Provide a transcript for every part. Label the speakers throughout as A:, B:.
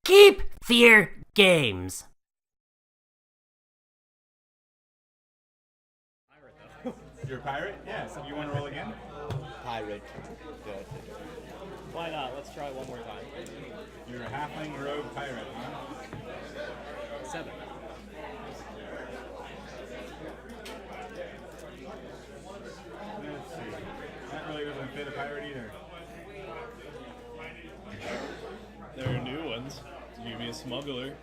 A: Keep Fear Games.
B: You're a pirate? Yeah. So you want to roll again?
C: Pirate. Good.
D: Why not? Let's try it one more time.
B: You're a halfling rogue pirate, huh?
D: 7.
B: Let's see. That really doesn't fit a pirate either.
E: There are new ones. You give me a smuggler.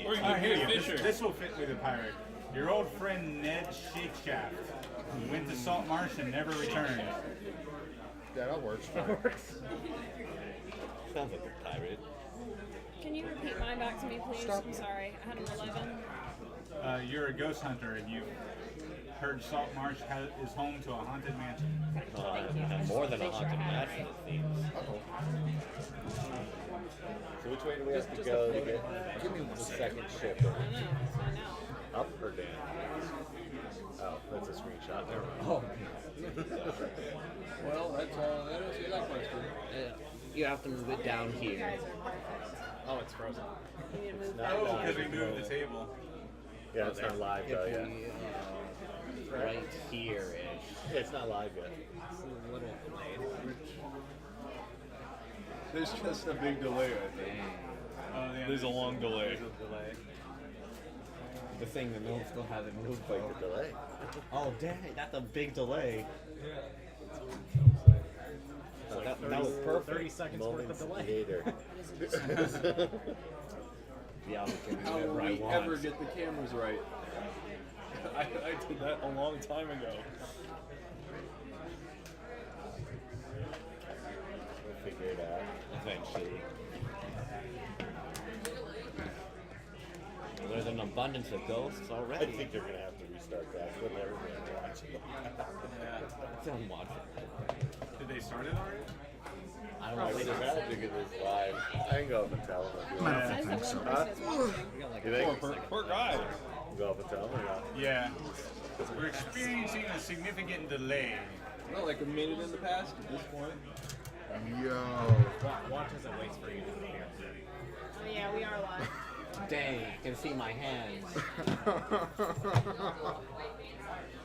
E: Or you
B: Here
E: give me
B: you
E: a
B: go.
E: fisher.
B: This will fit with a pirate. Your old friend Ned Shakeshaft went to Salt Marsh and never returned.
F: Yeah, that works.
C: Sounds like a pirate.
G: Can you repeat mine back to me, please? I'm sorry. I had an 11.
B: You're a ghost hunter and you've heard Salt Marsh is home to a haunted mansion.
C: More than a haunted mansion, it seems. So which way do we have to go to get the second ship?
G: I don't know. Find out.
C: Up or down? Oh, that's a screenshot. Never mind.
F: Oh. Well, that's all. I don't see that question.
H: You have to move it down here.
D: Oh, it's frozen.
G: You need to move
C: Not
G: that.
B: Because we moved the table.
C: Yeah, it's not live though yet.
H: Right here-ish.
C: Yeah, it's not live yet.
H: It's a little delayed.
E: There's just a big delay, I think.
B: Yeah,
E: There's a long delay.
H: The thing that no one still hasn't moved
C: Like the delay.
H: Oh, dang, that's a big delay. That was perfect.
D: 30 seconds worth of delay.
C: Later.
H: Yeah, we can
E: How
H: do
E: will
H: whatever I
E: we
H: want.
E: ever get the cameras right? I did that a long time ago.
C: We'll figure it out eventually.
H: There's an abundance of ghosts
C: I
H: already.
C: think they're gonna have to restart that. We'll never be able to watch it.
H: It's unwatchable.
B: Did they start it already?
H: I don't
C: I
H: know.
C: would imagine it was live. I can go up and tell them. If you
F: I
C: want.
F: don't think so.
C: You think?
E: Poor guy.
C: Go up and tell them or not?
B: Yeah. We're experiencing a significant delay.
E: Well, like a minute in the past at this point.
F: Yo.
D: Watch as it waits for you to appear.
G: Oh, yeah, we are live.
H: Dang, you can see my hands.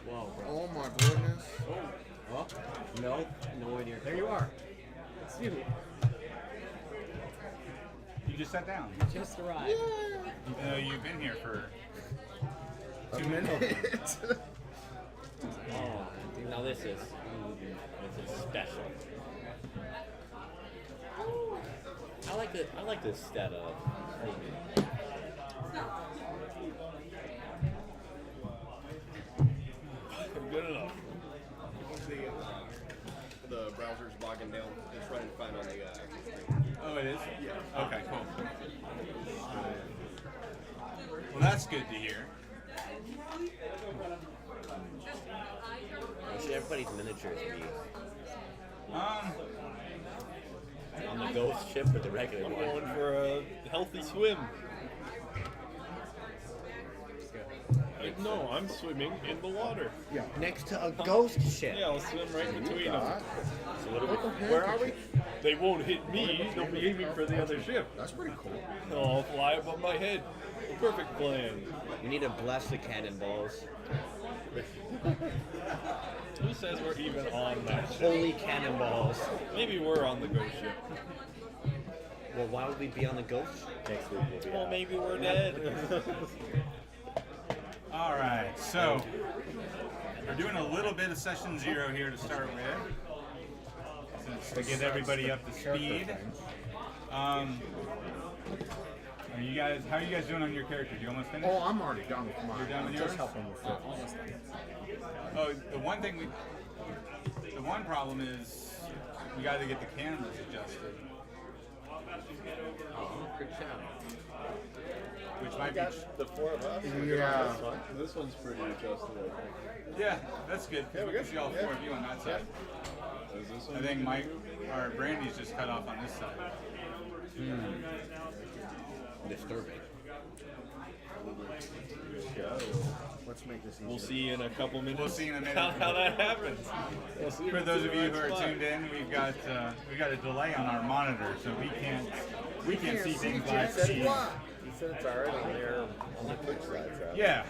H: Whoa, bro.
F: Oh my goodness.
H: Oh, no, nowhere near.
D: There you are. It's you.
B: You just sat down.
D: Just arrived.
B: Even though you've been here for
F: A minute.
H: Oh, now this is special. I like this setup.
E: Good enough.
I: The browser's bogging down. It's running fine on the
B: Oh, it is?
I: Yeah.
B: Okay, cool. Well, that's good to hear.
H: What should everybody's miniatures be? On the ghost ship or the regular
E: I'm
H: one?
E: going for a healthy swim. No, I'm swimming in the water.
H: Next to a ghost ship.
E: Yeah, I'll swim right between them.
F: Where are we?
E: They won't hit me, they'll be aiming for the other ship.
F: That's pretty cool.
E: I'll fly above my head. The perfect plan.
H: We need to bless the cannonballs.
E: Who says we're even on that ship?
H: Holy cannonballs.
E: Maybe we're on the ghost ship.
H: Well, why would we be on the ghost ship?
C: Next week we'll be
E: Well,
C: out.
E: maybe we're dead.
B: All right, so we're doing a little bit of session 0 here to start with, since to get everybody up to speed. Are you guys? How are you guys doing on your characters? You almost finished?
F: Oh, I'm already done with mine.
B: You're done with
F: I'm
B: yours?
F: just helping with it.
B: Oh, the one problem is we got to get the cameras adjusted,
H: Oh, good job.
B: which might be.
C: The four of us.
F: Yeah.
E: This one's pretty adjusted, I think.
B: Yeah, that's good because we can see all 4 of you on that side.
E: Is this
B: I
E: one?
B: think Mike or Brandy's just cut off on this side.
H: Disturbing.
F: Let's make this easy.
E: We'll see you in a couple minutes.
B: We'll see you in a minute.
E: How that happens. We'll see
B: For
E: if
B: those
E: it's
B: of
E: in
B: you
E: the
B: who are
E: right spot.
B: tuned in, we've got a delay on our monitor, so we can't see things live
C: Said
B: feed.
C: what? He said it's alright on there on the Twitch side. So.
B: Yeah,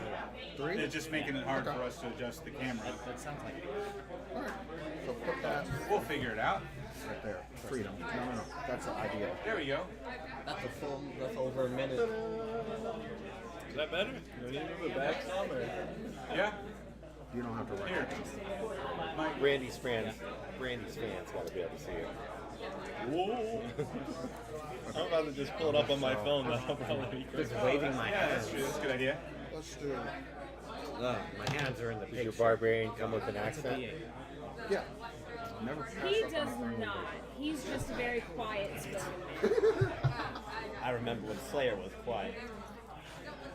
F: 3?
B: it's just making it hard for us to adjust the camera.
D: That sounds like
F: Alright. So put that
B: We'll figure it out.
F: right there. Freedom. No. That's the ideal.
B: There we go.
C: That's over a minute.
E: Is that better? Do you move it back some or?
B: Yeah.
F: You don't have to write
B: Here.
F: it.
B: Mike.
C: Brandy's fans gotta be able to see it.
E: Whoa. I'm about to just pull it up on my phone. That'll probably be quick.
H: Just waving my
B: Yeah, that's
H: hands.
B: true. That's a good idea.
F: Let's do it.
H: My hands are in the
C: Does your
H: picture.
C: barbarian come with an accent?
F: Yeah. Never pass
G: He
F: up
G: does
F: on a roll.
G: not. He's just a very quiet spoken.
H: I remember when Slayer was quiet.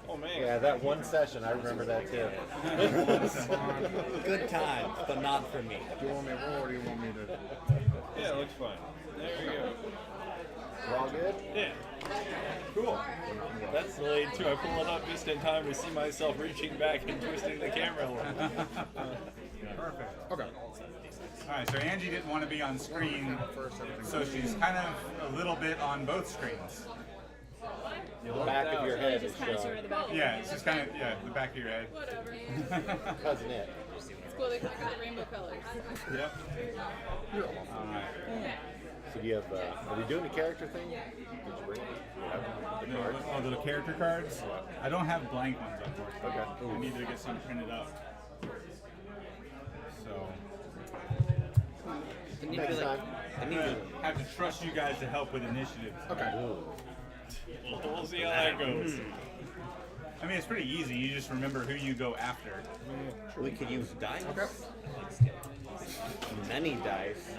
E: Oh man.
C: Yeah, that one session, I remember that too.
H: Good times, but not for me.
F: Do you want me to roll or do you want me to?
E: Yeah, it looks fine. There you go.
C: We're all good?
E: Yeah. Cool. That's delayed too. I pull it up just in time to see myself reaching back and twisting the camera a little.
B: Perfect.
F: Okay.
B: All right. So Angie didn't want to be on screen, so she's kind of a little bit on both screens.
C: The back of your
G: Really
C: head is
G: just kind of sort of
C: showing.
G: the back.
B: Yeah, it's just kind of the back of your head.
J: Whatever.
C: Cousin it.
J: It's cool. They come in rainbow colors.
B: Yep. All right.
C: So do you have, are we doing the character thing? Did you bring it? You have the cards?
B: Oh, the character cards? I don't have blank ones, unfortunately.
C: Okay.
B: I need to get some printed up. So
C: Next time.
B: I'm gonna have to trust you guys to help with initiatives.
F: Okay.
E: We'll see how that goes.
B: I mean, it's pretty easy. You just remember who you go after.
H: We could use dice.
F: Okay.
H: Many dice.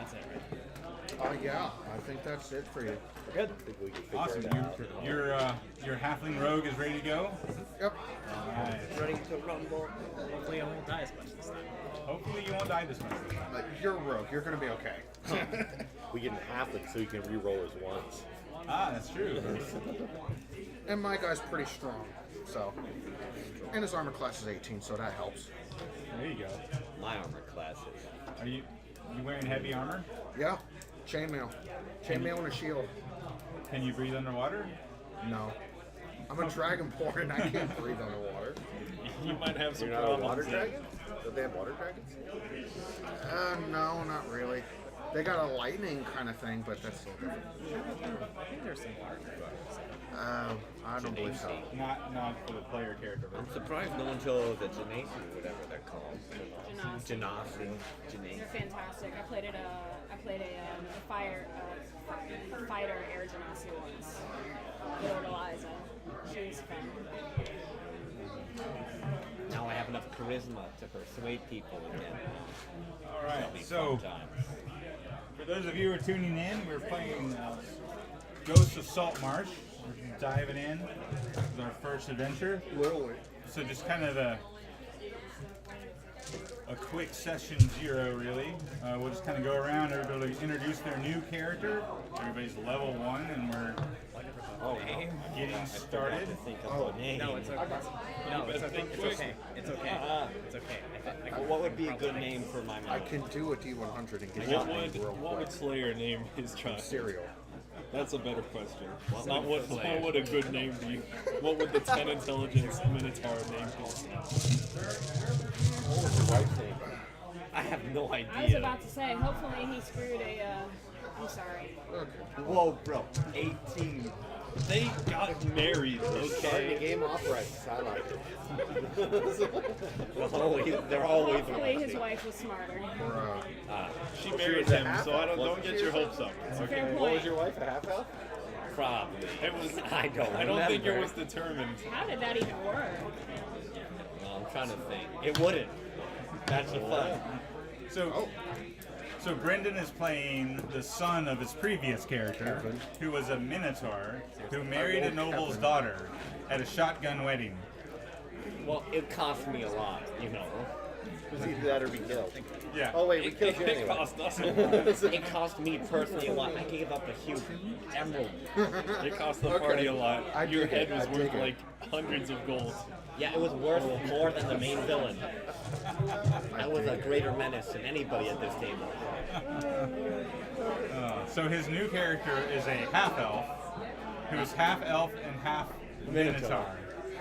F: Yeah. I think that's it for you.
C: Good. I think we can figure
B: Awesome.
C: it out.
B: Your halfling rogue is ready to go.
F: Yep.
B: All right.
H: Ready to rumble.
D: hopefully I won't die as much this time.
B: Hopefully you won't die this much.
F: You're a rogue. You're gonna be okay.
C: We get half it so you can re-roll his once.
B: Ah, that's true.
F: And my guy's pretty strong, so. And his armor class is 18, so that helps.
B: There you go.
H: My armor classes.
B: Are you wearing heavy armor?
F: Yeah. Chainmail. Chainmail and a shield.
B: Can you breathe underwater?
F: No. I'm a dragonborn and I can't breathe underwater.
E: You might have some
C: You're not a
E: problems.
C: water
E: then.
C: dragon? Don't they have water dragons?
F: No, not really. They got a lightning kind of thing, but that's a little different.
D: I think there's some art.
F: I don't believe so.
B: Not for the player character.
H: I'm surprised no one chose the Genasi, whatever they're called.
G: Genasi.
H: Genasi.
G: They're fantastic. I played a fighter air genasi once. With old Eliza. She was fun.
H: Now I have enough charisma to persuade people again.
B: All right. So for those of you who are tuning in, we're playing Ghosts of Salt Marsh. We're diving in. This is our first adventure.
F: Literally.
B: So just kind of a quick session 0, really. We'll just kind of go around, everybody introduce their new character. Everybody's level 1, and we're getting started.
H: Think of a name.
D: No, it's okay. No, it's okay. It's okay. It's okay. It's okay.
H: What would be a good name for my
F: I
H: mouth?
F: can do a D100 and get you
E: What
F: named real
E: what would
F: quick.
E: Slayer name his child?
F: Cereal.
E: That's a better question. Not what would a good name be? What would the 10 intelligence Minotaur name his?
C: What was your wife's name?
H: I have no
G: I was
H: idea.
G: about to say, hopefully he screwed I'm sorry.
H: Whoa, bro. 18.
E: They got married.
C: Starting the
E: Okay.
C: game off right. I like it.
H: They're always
G: Hopefully his wife was smarter.
E: She married him, so I don't get your hopes up.
G: Fair
E: Okay.
C: What
G: point.
C: was your wife, a half elf?
H: Probably.
E: It was.
H: I don't
E: I don't think it
H: remember.
E: was determined.
G: How did that even work?
H: Well, I'm trying to think. It wouldn't. That's the fun.
B: So Brendan is playing the son of his previous character, who was a Minotaur, who married a noble's daughter at a shotgun wedding.
H: Well, it cost me a lot, you know.
C: It was either that or be killed.
B: Yeah.
C: Oh wait, we killed you
E: It
C: anyway.
E: cost us.
H: It cost me personally a lot. I gave up a huge emerald.
E: It cost the party a lot.
F: I
E: Your
F: dig
E: head
F: it,
E: was
F: I
E: worth
F: dig it.
E: like hundreds of gold.
H: Yeah, it was worth more than the main villain. I was a greater menace than anybody at this table.
B: So his new character is a half elf, who's half elf and half minotaur.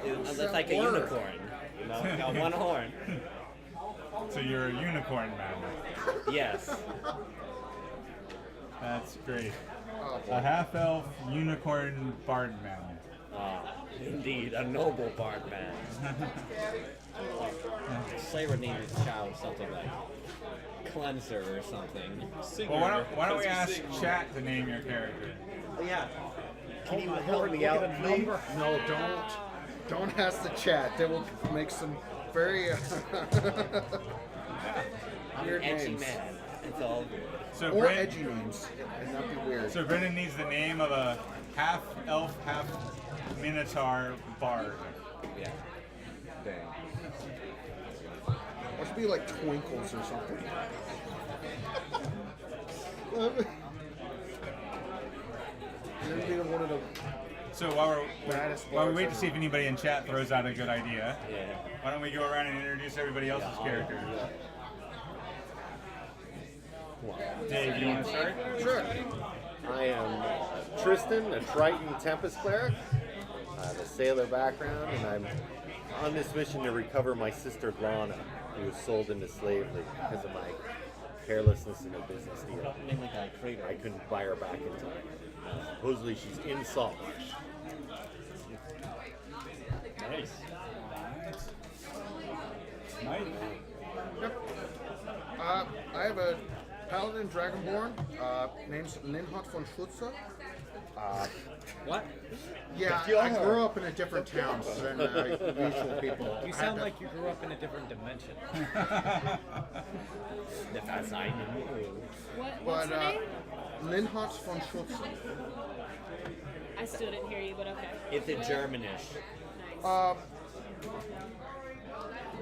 H: It's like a unicorn. You know, got one horn.
B: So you're a unicorn man.
H: Yes.
B: That's great.
F: Oh,
B: A half elf unicorn bard man.
H: Indeed, a noble bard man. Slayer named his child something like Cleanser or something.
B: Well, why don't we ask chat to name your character?
H: Oh, yeah. Can you help me out, please?
F: No, don't ask the chat. They will make some very
H: I'm
F: weird
H: an edgy
F: names.
H: man. It's all good.
B: So
F: Or
B: Bren-
F: edgy names, and not be weird.
B: So Brendan needs the name of a half elf, half minotaur bard.
H: Yeah.
F: Or should be like Twinkles or something. That'd be one of the
B: So while
F: baddest
B: we
F: bards
B: wait to
F: ever.
B: see if anybody in chat throws out a good idea,
H: Yeah.
B: why don't we go around and introduce everybody else's characters? Dave, you want to start?
F: Sure.
C: I am Tristan, a Triton Tempest cleric. I have a sailor background, and I'm on this mission to recover my sister Lana, who was sold into slavery because of my carelessness in a business deal.
H: Mainly by Crater.
C: I couldn't buy her back in time. Supposedly she's in Saltmarsh.
E: Nice.
B: Mike?
F: Yep. I have a paladin dragonborn. Name's Linhot von Schutzer.
D: What?
F: Yeah, I grew up in a different town than usual people.
D: You sound like you grew up in a different dimension.
H: That's I knew.
G: What's the name?
F: Linhot von Schutzer.
G: I still didn't hear you, but okay.
H: It's a Germanish.
G: Nice.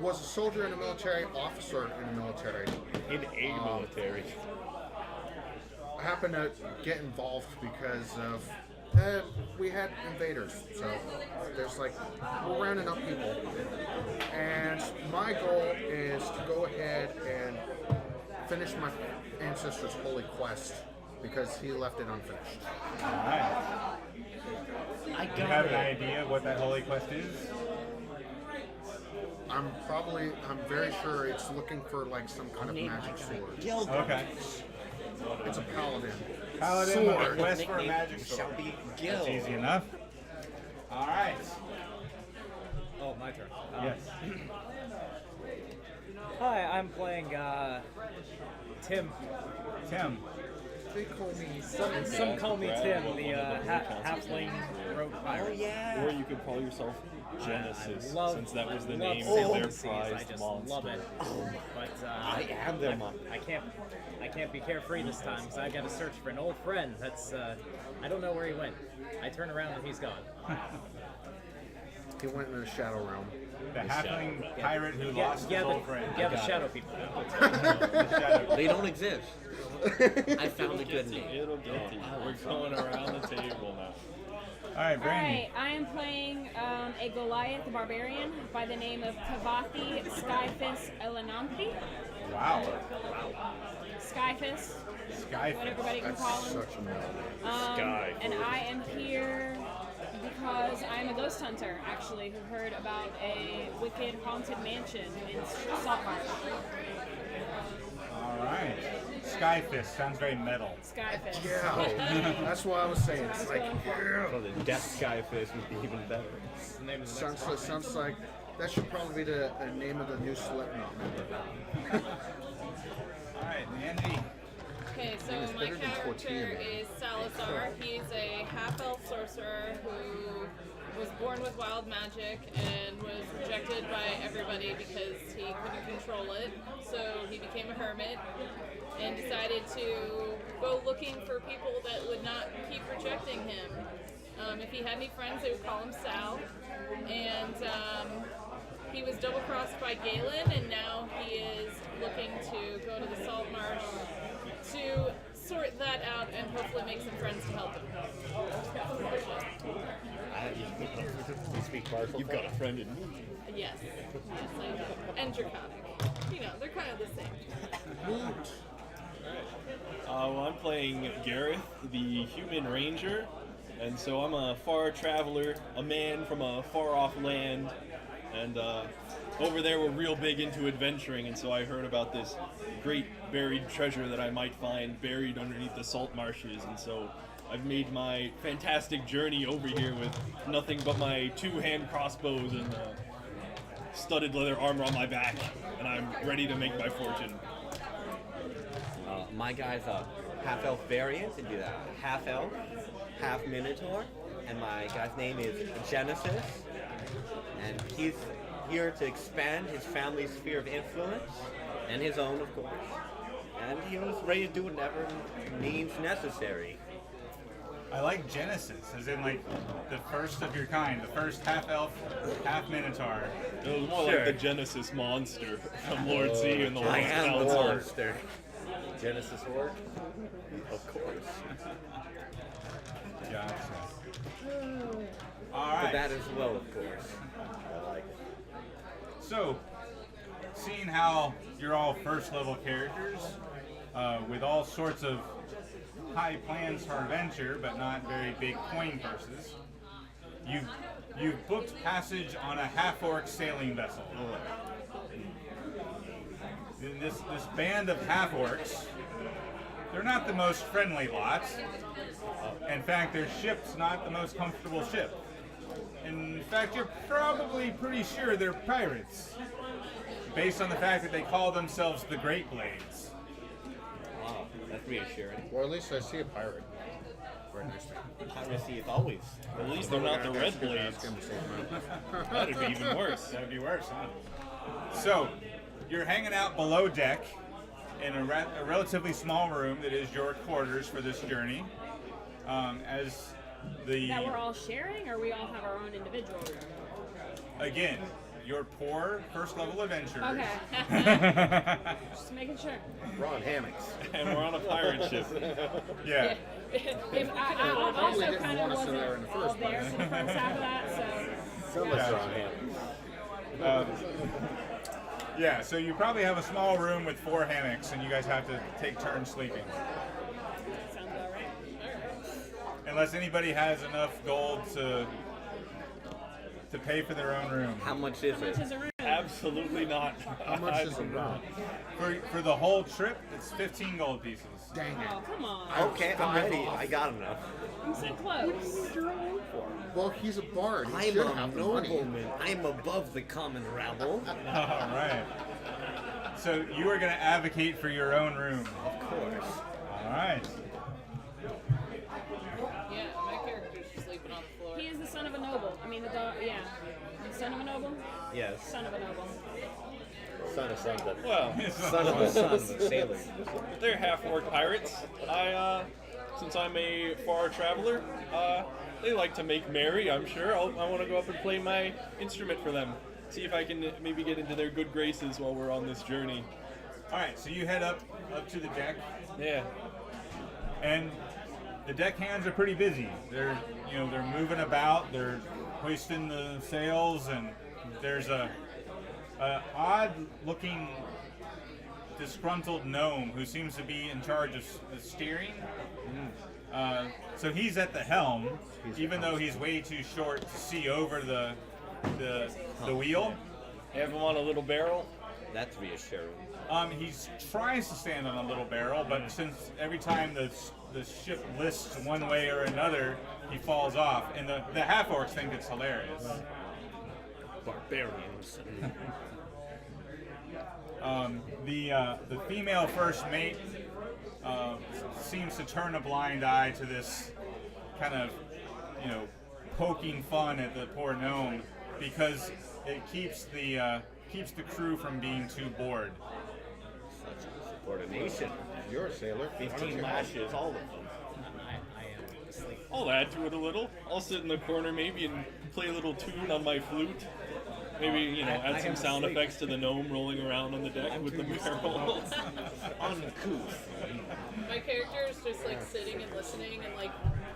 F: Was a soldier in the military, officer in the military.
E: In a military.
F: I happened to get involved because of we had invaders, so there's like we're rounding up people, and my goal is to go ahead and finish my ancestor's holy quest because he left it unfinished.
B: Alright.
H: I
B: Do you
H: got
B: have an
H: it.
B: idea what that holy quest is?
F: I'm very sure it's looking for like some kind of magic sword.
H: Gilbert.
B: Okay.
F: It's a paladin.
B: Paladin with a
F: Sword.
B: quest for a
H: Nickname
B: magic
H: shall
B: sword.
H: be
B: That's
H: Gil.
B: easy enough. Alright.
D: Oh, my turn.
B: Yes.
D: Hi, I'm playing Tim.
B: Tim.
F: They call me
D: Some call me Tim, the halfling rogue
H: Oh,
D: pirate.
H: yeah.
E: Or you could call yourself Genesis,
D: love-
E: since that was the
D: love
E: name
D: Salem
E: of their
D: disease. I
E: prized
D: just
E: monster.
D: love it. But
H: I am their mom.
D: I can't be carefree this time, so I got to search for an old friend. That's I don't know where he went. I turn around and he's gone.
F: He went in the shadow realm.
B: The halfling pirate who lost his old friend.
D: the shadow people.
B: The shadow.
H: They don't exist. I found a good name.
E: It'll get to you. We're going around the table now.
B: Alright, Brandy.
G: Alright, I am playing a Goliath barbarian by the name of Kavathi Skyfist Elenanthi.
B: Wow.
G: Skyfist,
B: Sky.
G: what everybody can
F: That's
G: call him.
F: such a melody.
G: And I am here because I am a ghost hunter, actually, who heard about a wicked haunted mansion in Saltmarsh.
B: Alright. Skyfist sounds very metal.
G: Skyfist.
F: Yeah, that's what I was saying. It's like, yeah.
H: So the Death Skyfish would be even better.
F: Sounds like that should probably be the name of the new Slipknot member.
B: Alright, Andy.
J: Okay, so
F: It's
J: my
F: better than tortilla,
J: character
F: man.
J: is Salazar. He's a half-elf sorcerer who was born with wild magic and was rejected by everybody because he couldn't control it. So he became a hermit and decided to go looking for people that would not keep rejecting him. If he had any friends, they would call him Sal. And he was double crossed by Galen, and now he is looking to go to the Salt Marsh to sort that out and hopefully make some friends to help him.
C: You speak partial.
E: You've got a friend in me.
J: Yes, I do. And Draconic. You know, they're kind of the same.
E: Well, I'm playing Gareth, the human ranger, and so I'm a far traveler, a man from a far-off land, and over there we're real big into adventuring, and so I heard about this great buried treasure that I might find buried underneath the salt marshes, and so I've made my fantastic journey over here with nothing but my 2-hand crossbows and studded leather armor on my back, and I'm ready to make my fortune.
H: My guy's a half-elf variant, and he's a half-elf, half-minotaur, and my guy's name is Genesis, and he's here to expand his family's sphere of influence, and his own, of course, and he was ready to do whatever means necessary.
B: I like Genesis, as in like the first of your kind, the first half elf, half minotaur.
E: It was more like the Genesis monster from Lord C and the
H: I
E: Lost
H: am the
E: Council.
H: monster.
C: Genesis Horde? Of course.
B: Gotcha. All
H: For
B: right.
H: that as well, of course.
C: I like it.
B: So, seeing how you're all first level characters, with all sorts of high plans for adventure, but not very big coin purses, you've booked passage on a half-orc sailing vessel. This band of half-orcs, they're not the most friendly lot. In fact, their ship's not the most comfortable ship. In fact, you're probably pretty sure they're pirates, based on the fact that they call themselves the Great Blades.
H: Wow, that's reassuring.
F: Or at least I see a pirate. Right next to me.
H: Piracy is always.
E: At least they're not the Red Blades. That'd be even worse.
B: That'd be worse, huh? So, you're hanging out below deck in a relatively small room that is your quarters for this journey. As the
G: That we're all sharing, or we all have our own individual room?
B: again, your poor first level adventurers.
G: Okay. Just making sure.
C: We're on hammocks.
E: And we're on a pirate ship.
B: Yeah.
G: If I
F: Probably
G: also
F: didn't
G: kind of
F: want us in
G: wasn't
F: there in the
G: all
F: first
G: there
F: place.
G: for the first half of that, so.
C: Some of us are on hammocks.
B: Yeah, so you probably have a small room with 4 hammocks, and you guys have to take turns sleeping.
G: Sounds about right.
B: Unless anybody has enough gold to pay for their own room.
H: How much is
G: How much
H: it?
G: is a room?
E: Absolutely not.
F: How much is a room?
B: For the whole trip, it's 15 gold pieces.
F: Dang it.
G: Oh, come on.
H: Okay, I'm ready. I got enough.
G: I'm so close.
F: Well, he's a bard. He
H: I'm
F: should
H: a
F: have the money.
H: nobleman. I'm above the common rabble.
B: All right. So you are going to advocate for your own room.
H: Of course.
B: All right.
J: Yeah, my character's just sleeping on the floor.
G: He is the son of a noble. I mean, yeah. The son of a noble?
H: Yes.
G: Son of a noble.
C: Son of something.
E: Well,
H: Son of a son of a sailor.
E: they're half-orc pirates. Since I'm a far traveler, they like to make merry, I'm sure. I want to go up and play my instrument for them. See if I can maybe get into their good graces while we're on this journey.
B: All right, so you head up to the deck,
E: Yeah.
B: and the deck hands are pretty busy. They're moving about, they're hoisting the sails, and there's a odd-looking, disgruntled gnome who seems to be in charge of the steering. So he's at the helm, even though he's way too short to see over the wheel.
E: Have them on a little barrel.
H: That's reassuring.
B: He tries to stand on a little barrel, but since every time the ship lists one way or another, he falls off, and the half-orcs think it's hilarious.
H: Barbarians.
B: The female first mate seems to turn a blind eye to this kind of, poking fun at the poor gnome, because it keeps the crew from being too bored.
H: Such subordination.
F: You're a sailor.
H: 15 lashes, all of them.
D: I am asleep.
E: I'll add to it a little. I'll sit in the corner maybe and play a little tune on my flute. Maybe, you know,
D: I
E: add some
D: am
E: sound
D: asleep.
E: effects to the gnome rolling around on the deck
D: I'm
E: with the
D: too used to
E: barrel.
C: Uncouth.
J: My character is just like sitting and listening and like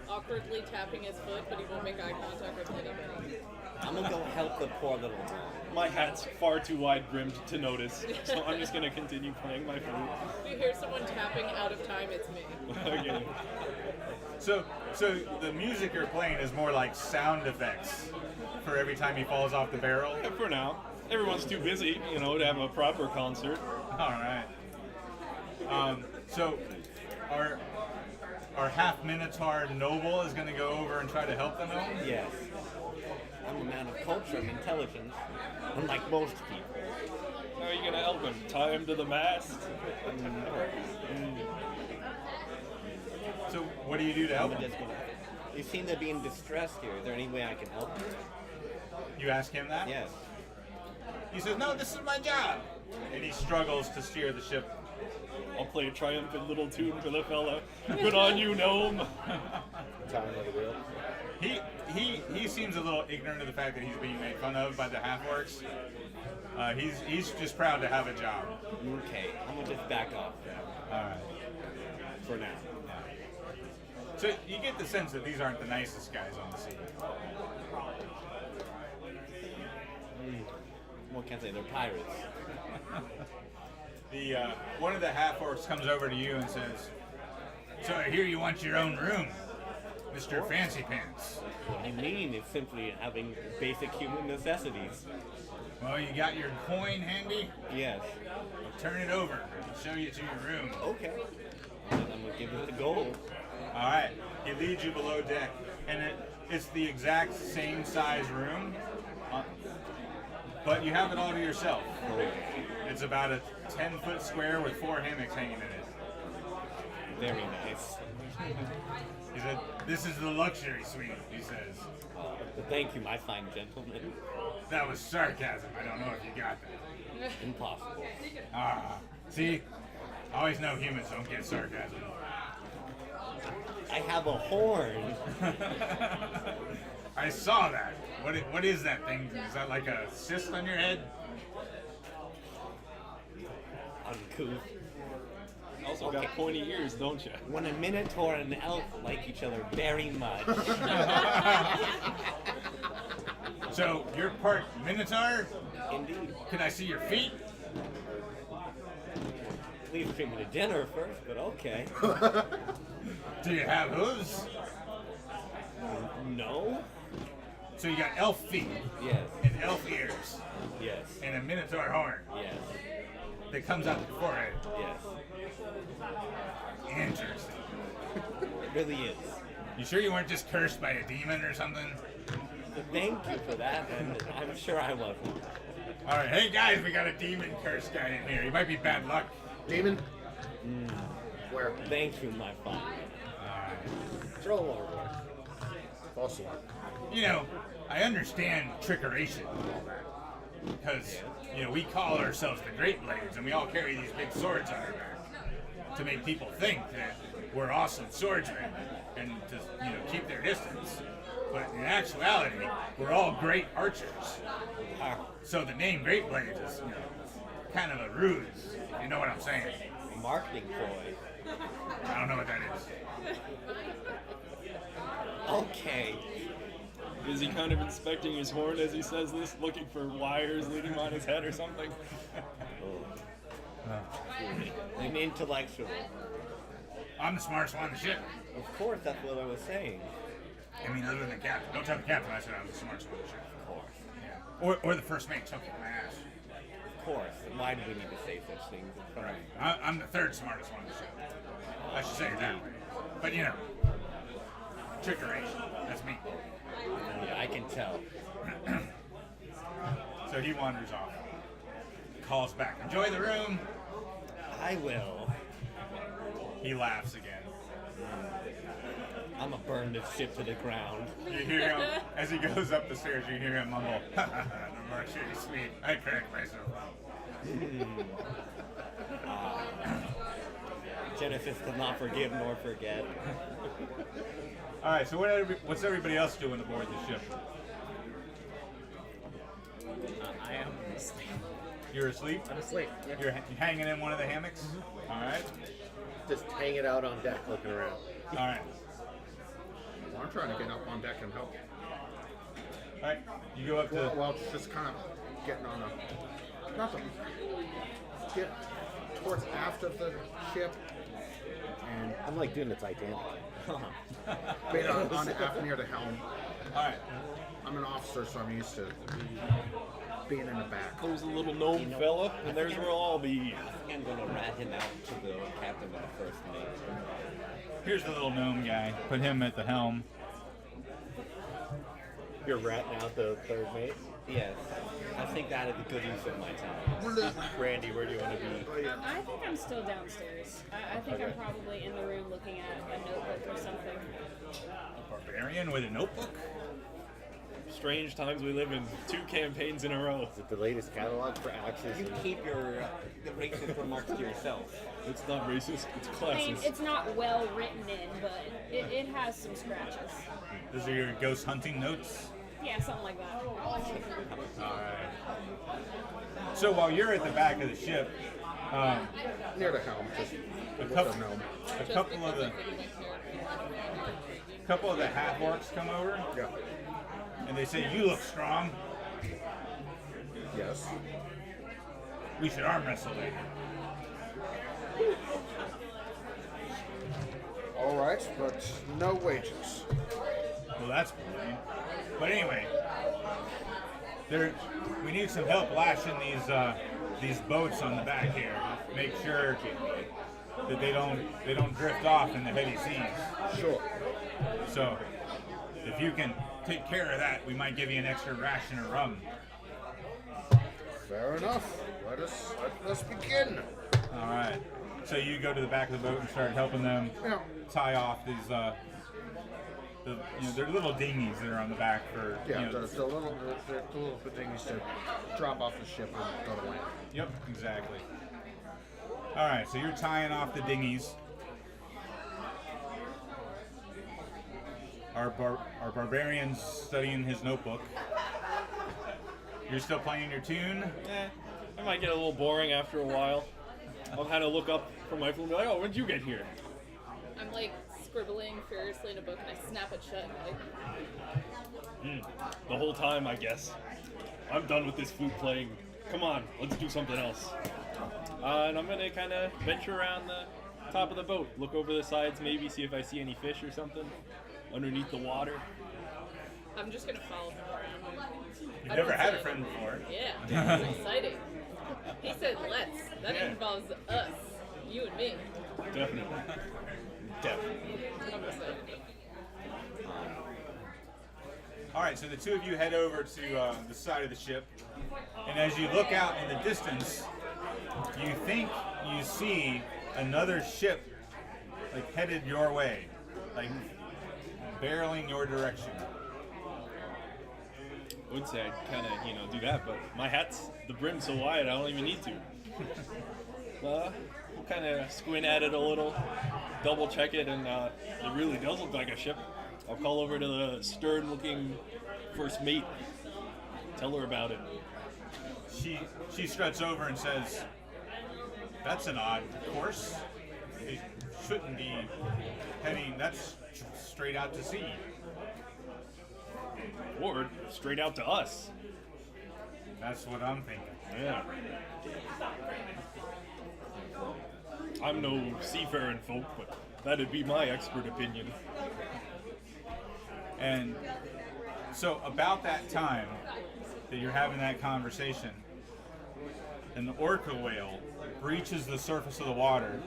J: awkwardly tapping his foot, but he won't make eye contact with anybody.
H: I'm gonna go help the poor little girl.
E: My hat's far too wide brimmed to notice, so I'm just gonna continue playing my flute.
J: If you hear someone tapping out of time, it's me.
E: Okay.
B: So the music you're playing is more like sound effects for every time he falls off the barrel.
E: Yeah, for now. Everyone's too busy, you know, to have a proper concert.
B: All right. So our half minotaur noble is going to go over and try to help the gnome.
H: Yes. I'm a man of culture and intelligence, unlike most people.
E: How are you gonna help him? Tie him to the mast?
B: So what do you do to help
H: I'm
B: him?
H: just gonna. You seem to be in distress here. Is there any way I can help you?
B: You ask him that?
H: Yes.
B: He says, "No, this is my job," and he struggles to steer the ship.
E: I'll play a triumphant little tune for the fella. Good on you, gnome.
C: Time of the wheel.
B: He seems a little ignorant of the fact that he's being made fun of by the half-orcs. He's just proud to have a job.
H: Okay, I'm gonna just back off
B: All right.
H: for now.
B: So you get the sense that these aren't the nicest guys on the sea.
H: What can I say? They're pirates.
B: The one of the half-orcs comes over to you and says, "So I hear you want your own room, Mr. Fancy Pants.
H: What you mean is simply having basic human necessities.
B: Well, you got your coin handy?
H: Yes.
B: Turn it over. I'll show you to your room."
H: Okay. Then I'm gonna give it the gold.
B: All right. He leads you below deck, and it's the exact same size room, but you have it all to yourself. It's about a 10-foot square with 4 hammocks hanging in it.
H: Very nice.
B: He said, "This is the luxury suite," he says.
H: But thank you, my fine gentleman.
B: That was sarcasm. I don't know if you got that.
H: Impossible.
B: Ah, see? I always know humans don't get sarcasm.
H: I have a horn.
B: I saw that. What is that thing? Is that like a cyst on your head?
H: Uncouth.
E: Also got pointy ears, don't you?
H: When a minotaur and an elf like each other very much.
B: So you're part minotaur?
H: Indeed.
B: Can I see your feet?
H: Please treat me to dinner first, but okay.
B: Do you have hooves?
H: No?
B: So you got elf feet
H: Yes.
B: and elf ears
H: Yes.
B: and a minotaur horn
H: Yes.
B: that comes out your forehead.
H: Yes.
B: Interesting.
H: It really is.
B: You sure you weren't just cursed by a demon or something?
H: But thank you for that, and I'm sure I wasn't.
B: All right, hey guys, we got a demon curse guy in here. He might be bad luck.
F: Demon? Where?
H: Thank you, my fine.
F: Throw overboard. False alarm.
B: You know, I understand trickeration and all that. Because, you know, we call ourselves the Great Blades and we all carry these big swords on our back to make people think that we're awesome swordsmen and to, you know, keep their distance. But in actuality, we're all great archers. So the name Great Blades is, you know, kind of a ruse, if you know what I'm saying.
H: Marketing ploy.
B: I don't know what that is.
H: Okay.
E: Is he kind of inspecting his horn as he says this, looking for wires leading on his head or something?
H: An intellectual.
B: I'm the smartest one on the ship.
H: Of course, that's what I was saying.
B: I mean, other than the captain. Don't tell the captain I said I was the smartest one on the ship.
H: Of course.
B: Yeah. Or the first mate took my ass.
H: Of course. Why do we need to say such things in front of you?
B: I'm the third smartest one on the ship. I should say it that way. But, you know, trickeration. That's me.
H: Yeah, I can tell.
B: So he wanders off. Calls back. Enjoy the room.
H: I will.
B: He laughs again.
H: I'm gonna burn this ship to the ground.
B: You hear him, as he goes up the stairs, you hear him mumble, "The luxury suite. I crack myself."
H: Genesis does not forgive nor forget.
B: All right, so what's everybody else doing aboard the ship?
D: I am asleep.
B: You're asleep?
D: I'm asleep. Yeah.
B: You're hanging in one of the hammocks? All right.
C: Just hang it out on deck looking around.
B: All right.
F: Well, I'm trying to get up on deck and help.
B: All right. You go up to...
F: Well, it's just kind of getting on a... Not to get towards aft of the ship and
C: I'm like doing the Titanic.
F: being on aft near the helm.
B: All right.
F: I'm an officer, so I'm used to being in the back.
E: There's a little gnome fella, and there's where I'll be.
H: I think I'm gonna rat him out to the captain of the first mate.
B: Here's the little gnome guy. Put him at the helm.
C: You're ratting out the third mate.
H: Yes, I think that is a good use of my time.
C: Randy, where do you want to be?
G: I think I'm still downstairs. I think I'm probably in the room looking at a notebook or something.
B: A barbarian with a notebook?
E: Strange times we live in. 2 campaigns in a row.
C: Is it the latest catalog for axes?
H: You keep your the racist remarks to yourself.
E: It's not racist, it's
G: I mean,
E: classist.
G: it's not well written in, but it has some scratches.
B: Those are your ghost hunting notes?
G: Yeah, something like that.
B: Alright. So while you're at the back of the ship,
F: Near the helm, just
B: a
F: with
B: couple,
F: the gnome.
B: a couple of the half orcs come over
F: Yeah.
B: and they say, "You look strong.
F: Yes.
B: We should arm wrestle it."
F: All right, but no wages.
B: Well, that's boring. But anyway, we need some help lashing these boats on the back here. Make sure that they don't drift off in the heavy seas.
F: Sure.
B: So, if you can take care of that, we might give you an extra ration of rum.
F: Fair enough. Let us begin.
B: All right. So you go to the back of the boat and start helping them
F: Yeah.
B: tie off these. They're little dinghies that are on the back for.
F: Yeah, the little things to drop off the ship and go to land.
B: Yep, exactly. All right, so you're tying off the dinghies. Our barbarian's studying his notebook. You're still playing your tune?
E: It might get a little boring after a while. I'll kind of look up from my phone and be like, oh, when did you get here?
J: I'm like scribbling furiously in a book and I snap it shut and like,
E: The whole time, I guess. I'm done with this flute playing. Come on, let's do something else. And I'm gonna kind of venture around the top of the boat, look over the sides, maybe see if I see any fish or something underneath the water.
J: I'm just gonna follow him around.
B: You've never had a friend before.
J: Yeah, it's exciting. He said let's. That
B: Yeah.
J: involves us. You and me.
E: Definitely.
J: I'm excited.
B: All right, so the two of you head over to the side of the ship, and as you look out in the distance, you think you see another ship, like headed your way, like barreling your direction.
E: I would say I'd kind of, do that, but my hat's, the brim's so wide, I don't even need to. We'll kind of squint at it a little, double check it, and it really does look like a ship. I'll call over to the stern-looking first mate, tell her about it.
B: She struts over and says, "That's an odd course. It shouldn't be heading. That's straight out to sea."
E: Or straight out to us.
B: That's what I'm thinking.
E: Yeah. I'm no seafaring folk, but that'd be my expert opinion.
B: And so about that time that you're having that conversation, an orca whale breaches the surface of the water,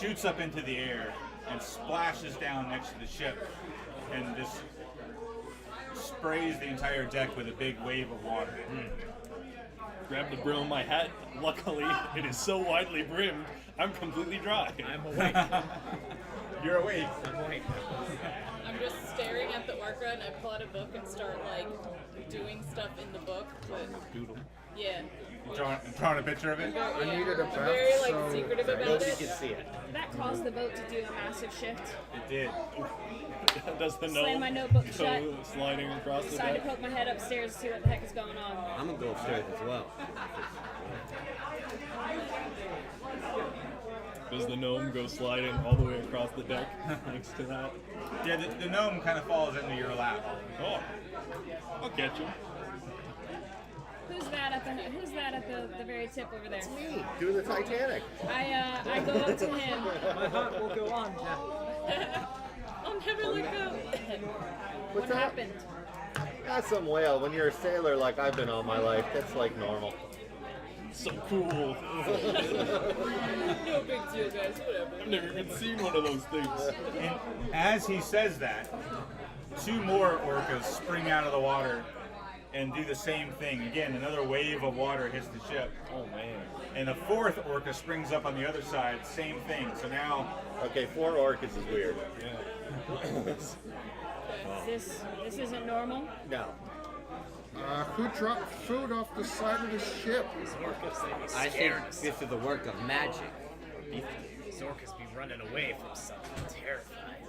B: shoots up into the air, and splashes down next to the ship, and just sprays the entire deck with a big wave of water.
E: Grab the brim of my hat. Luckily, it is so widely brimmed, I'm completely dry.
D: I'm awake.
B: You're awake.
D: I'm awake.
J: I'm just staring at the orca and I pull out a book and start like doing stuff in the book, but
E: Doodle.
J: yeah.
B: Drawing a picture of it.
F: I needed a
J: I'm
F: bath,
J: very like
F: so
J: secretive about
C: Nobody
J: it.
C: can see it.
G: That caused the boat to do a massive shift.
B: It did.
E: Does the
G: Slam
E: gnome
G: my notebook
E: go
G: shut.
E: sliding across the
G: Decided to
E: deck?
G: poke my head upstairs to see what the heck is going on.
H: I'm gonna go upstairs as well.
E: Does the gnome go sliding all the way across the deck next to that?
B: Yeah, the gnome kind of falls into your lap.
E: Oh, I'll catch him.
G: Who's that at the very tip over there?
C: Me, doing the Titanic.
G: I go up to him.
D: My heart will go on.
J: I'll never let go.
C: What's
G: What
C: that?
G: happened?
C: That's some whale. When you're a sailor like I've been all my life, that's like normal.
E: So cool.
J: No big deal, guys. Whatever.
E: I've never even seen one of those things.
B: And as he says that, 2 more orcas spring out of the water and do the same thing. Again, another wave of water hits the ship.
E: Oh man.
B: And the 4th orca springs up on the other side, same thing. So now,
C: Okay, 4 orcas is weird.
E: Yeah.
G: This isn't normal.
C: No.
F: Who dropped food off the side of the ship?
H: I think this is the work of magic.
D: These orcas be running away from something terrifying.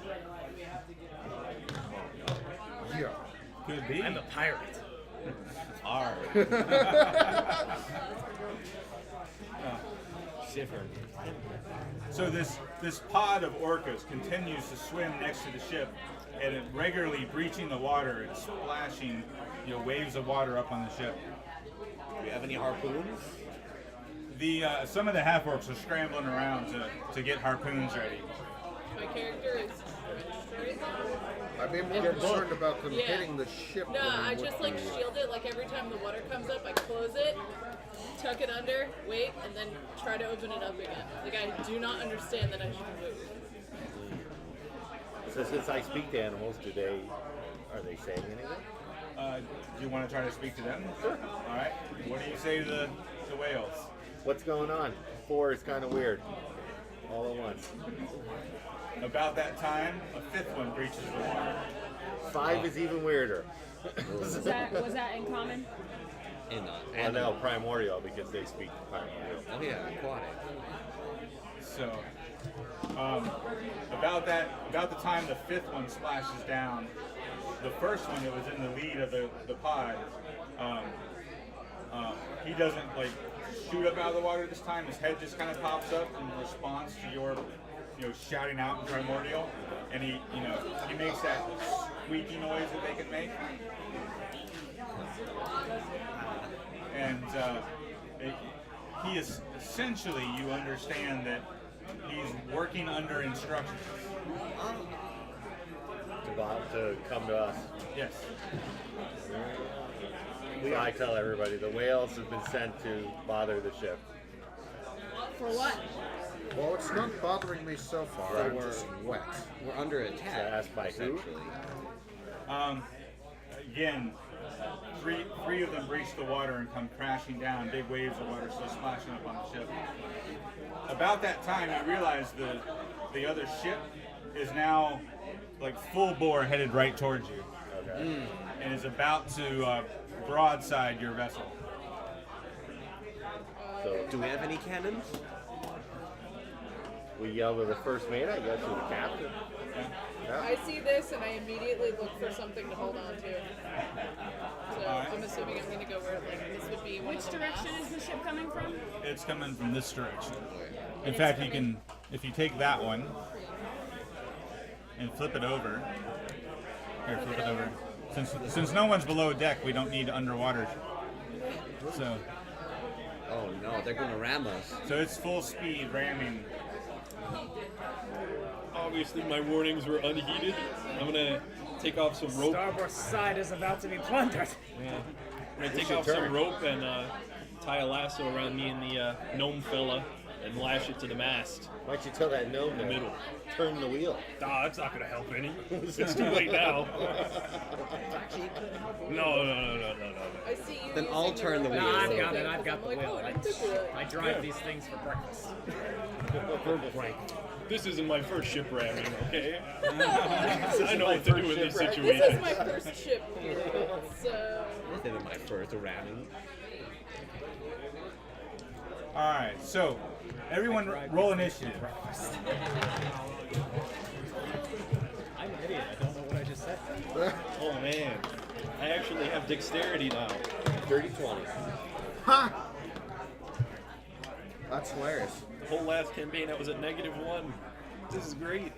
F: Yeah.
B: could be.
D: I'm a pirate.
H: Shiver.
B: So this pod of orcas continues to swim next to the ship, and it regularly breaching the water and splashing, waves of water up on the ship.
H: Do we have any harpoons?
B: Some of the half orcs are scrambling around to get harpoons ready.
J: My character is straight.
F: I'd be more concerned about them
J: Yeah.
F: hitting the ship.
J: No,
F: than
J: I
F: would
J: just like
F: be-
J: shield it. Like every time the water comes up, I close it, tuck it under, wait, and then try to open it up again. Like I do not understand that I should move.
C: So since I speak to animals, are they saying anything?
B: Do you want to try to speak to them? Sure. All right. What do you say to the whales?
C: What's going on? 4 is kind of weird. All at once.
B: About that time, a 5th one breaches the water.
C: 5 is even weirder.
G: Was that in common?
H: In
C: I know, primordial, because they speak primordial.
H: Oh yeah, aquatic.
B: So, about the time the 5th one splashes down, the first one that was in the lead of the pod, he doesn't shoot up out of the water this time. His head just kind of pops up in response to your, shouting out in primordial, and he makes that squeaky noise that they can make, and he is essentially, you understand that he's working under instructions.
C: To come to us.
B: Yes.
C: I tell everybody the whales have been sent to bother the ship.
G: For what?
F: Well, it's not bothering me so far.
C: So
F: I'm just wet.
H: We're under attack.
C: Asked by who?
H: essentially.
B: Again, three of them breach the water and come crashing down. Big waves of water still splashing up on the ship. About that time, you realize the other ship is now full bore headed right towards you,
C: Okay.
B: and is about to broadside your vessel.
C: So
H: Do we have any cannons?
C: we yell to the first mate, I guess, or the captain.
J: I see this and I immediately look for something to hold on to. So I'm assuming I'm gonna go where this would be.
G: Which direction is the ship coming from?
B: It's coming from this direction. In fact, you can, if you take that one and flip it over. Here, flip it over. Since no one's below deck, we don't need underwater. So
H: Oh no, they're gonna ram us.
B: it's full speed ramming.
E: Obviously, my warnings were unheeded. I'm gonna take off some rope.
D: Starboard side is about to be plundered.
E: Yeah. I'm gonna take off some rope and tie a lasso around me and the gnome fella and lash it to the mast.
C: Why don't you tell that gnome
E: In the
C: to
E: middle.
C: turn the wheel?
E: Ah, that's not gonna help any. It's too late now. No.
J: I see you.
H: Then I'll
J: using
H: turn the
J: rope
H: wheel.
J: and
D: I've
J: same
D: got
J: thing,
D: it. I've
J: 'cause
D: got
J: I'm
D: the
J: like,
D: wheel.
J: oh, I didn't think of that.
D: I drive these things for breakfast.
E: This isn't my first ship ramming, okay? I know what to do in this
J: This
E: situation.
J: is my first ship here, so
H: This isn't my first ramming.
B: All right, so everyone roll initiative.
D: I'm an idiot. I don't know what I just said.
E: Oh man, I actually have dexterity now.
C: 30-20.
F: Ha! That's hilarious.
E: The whole last campaign I was at -1. This is great.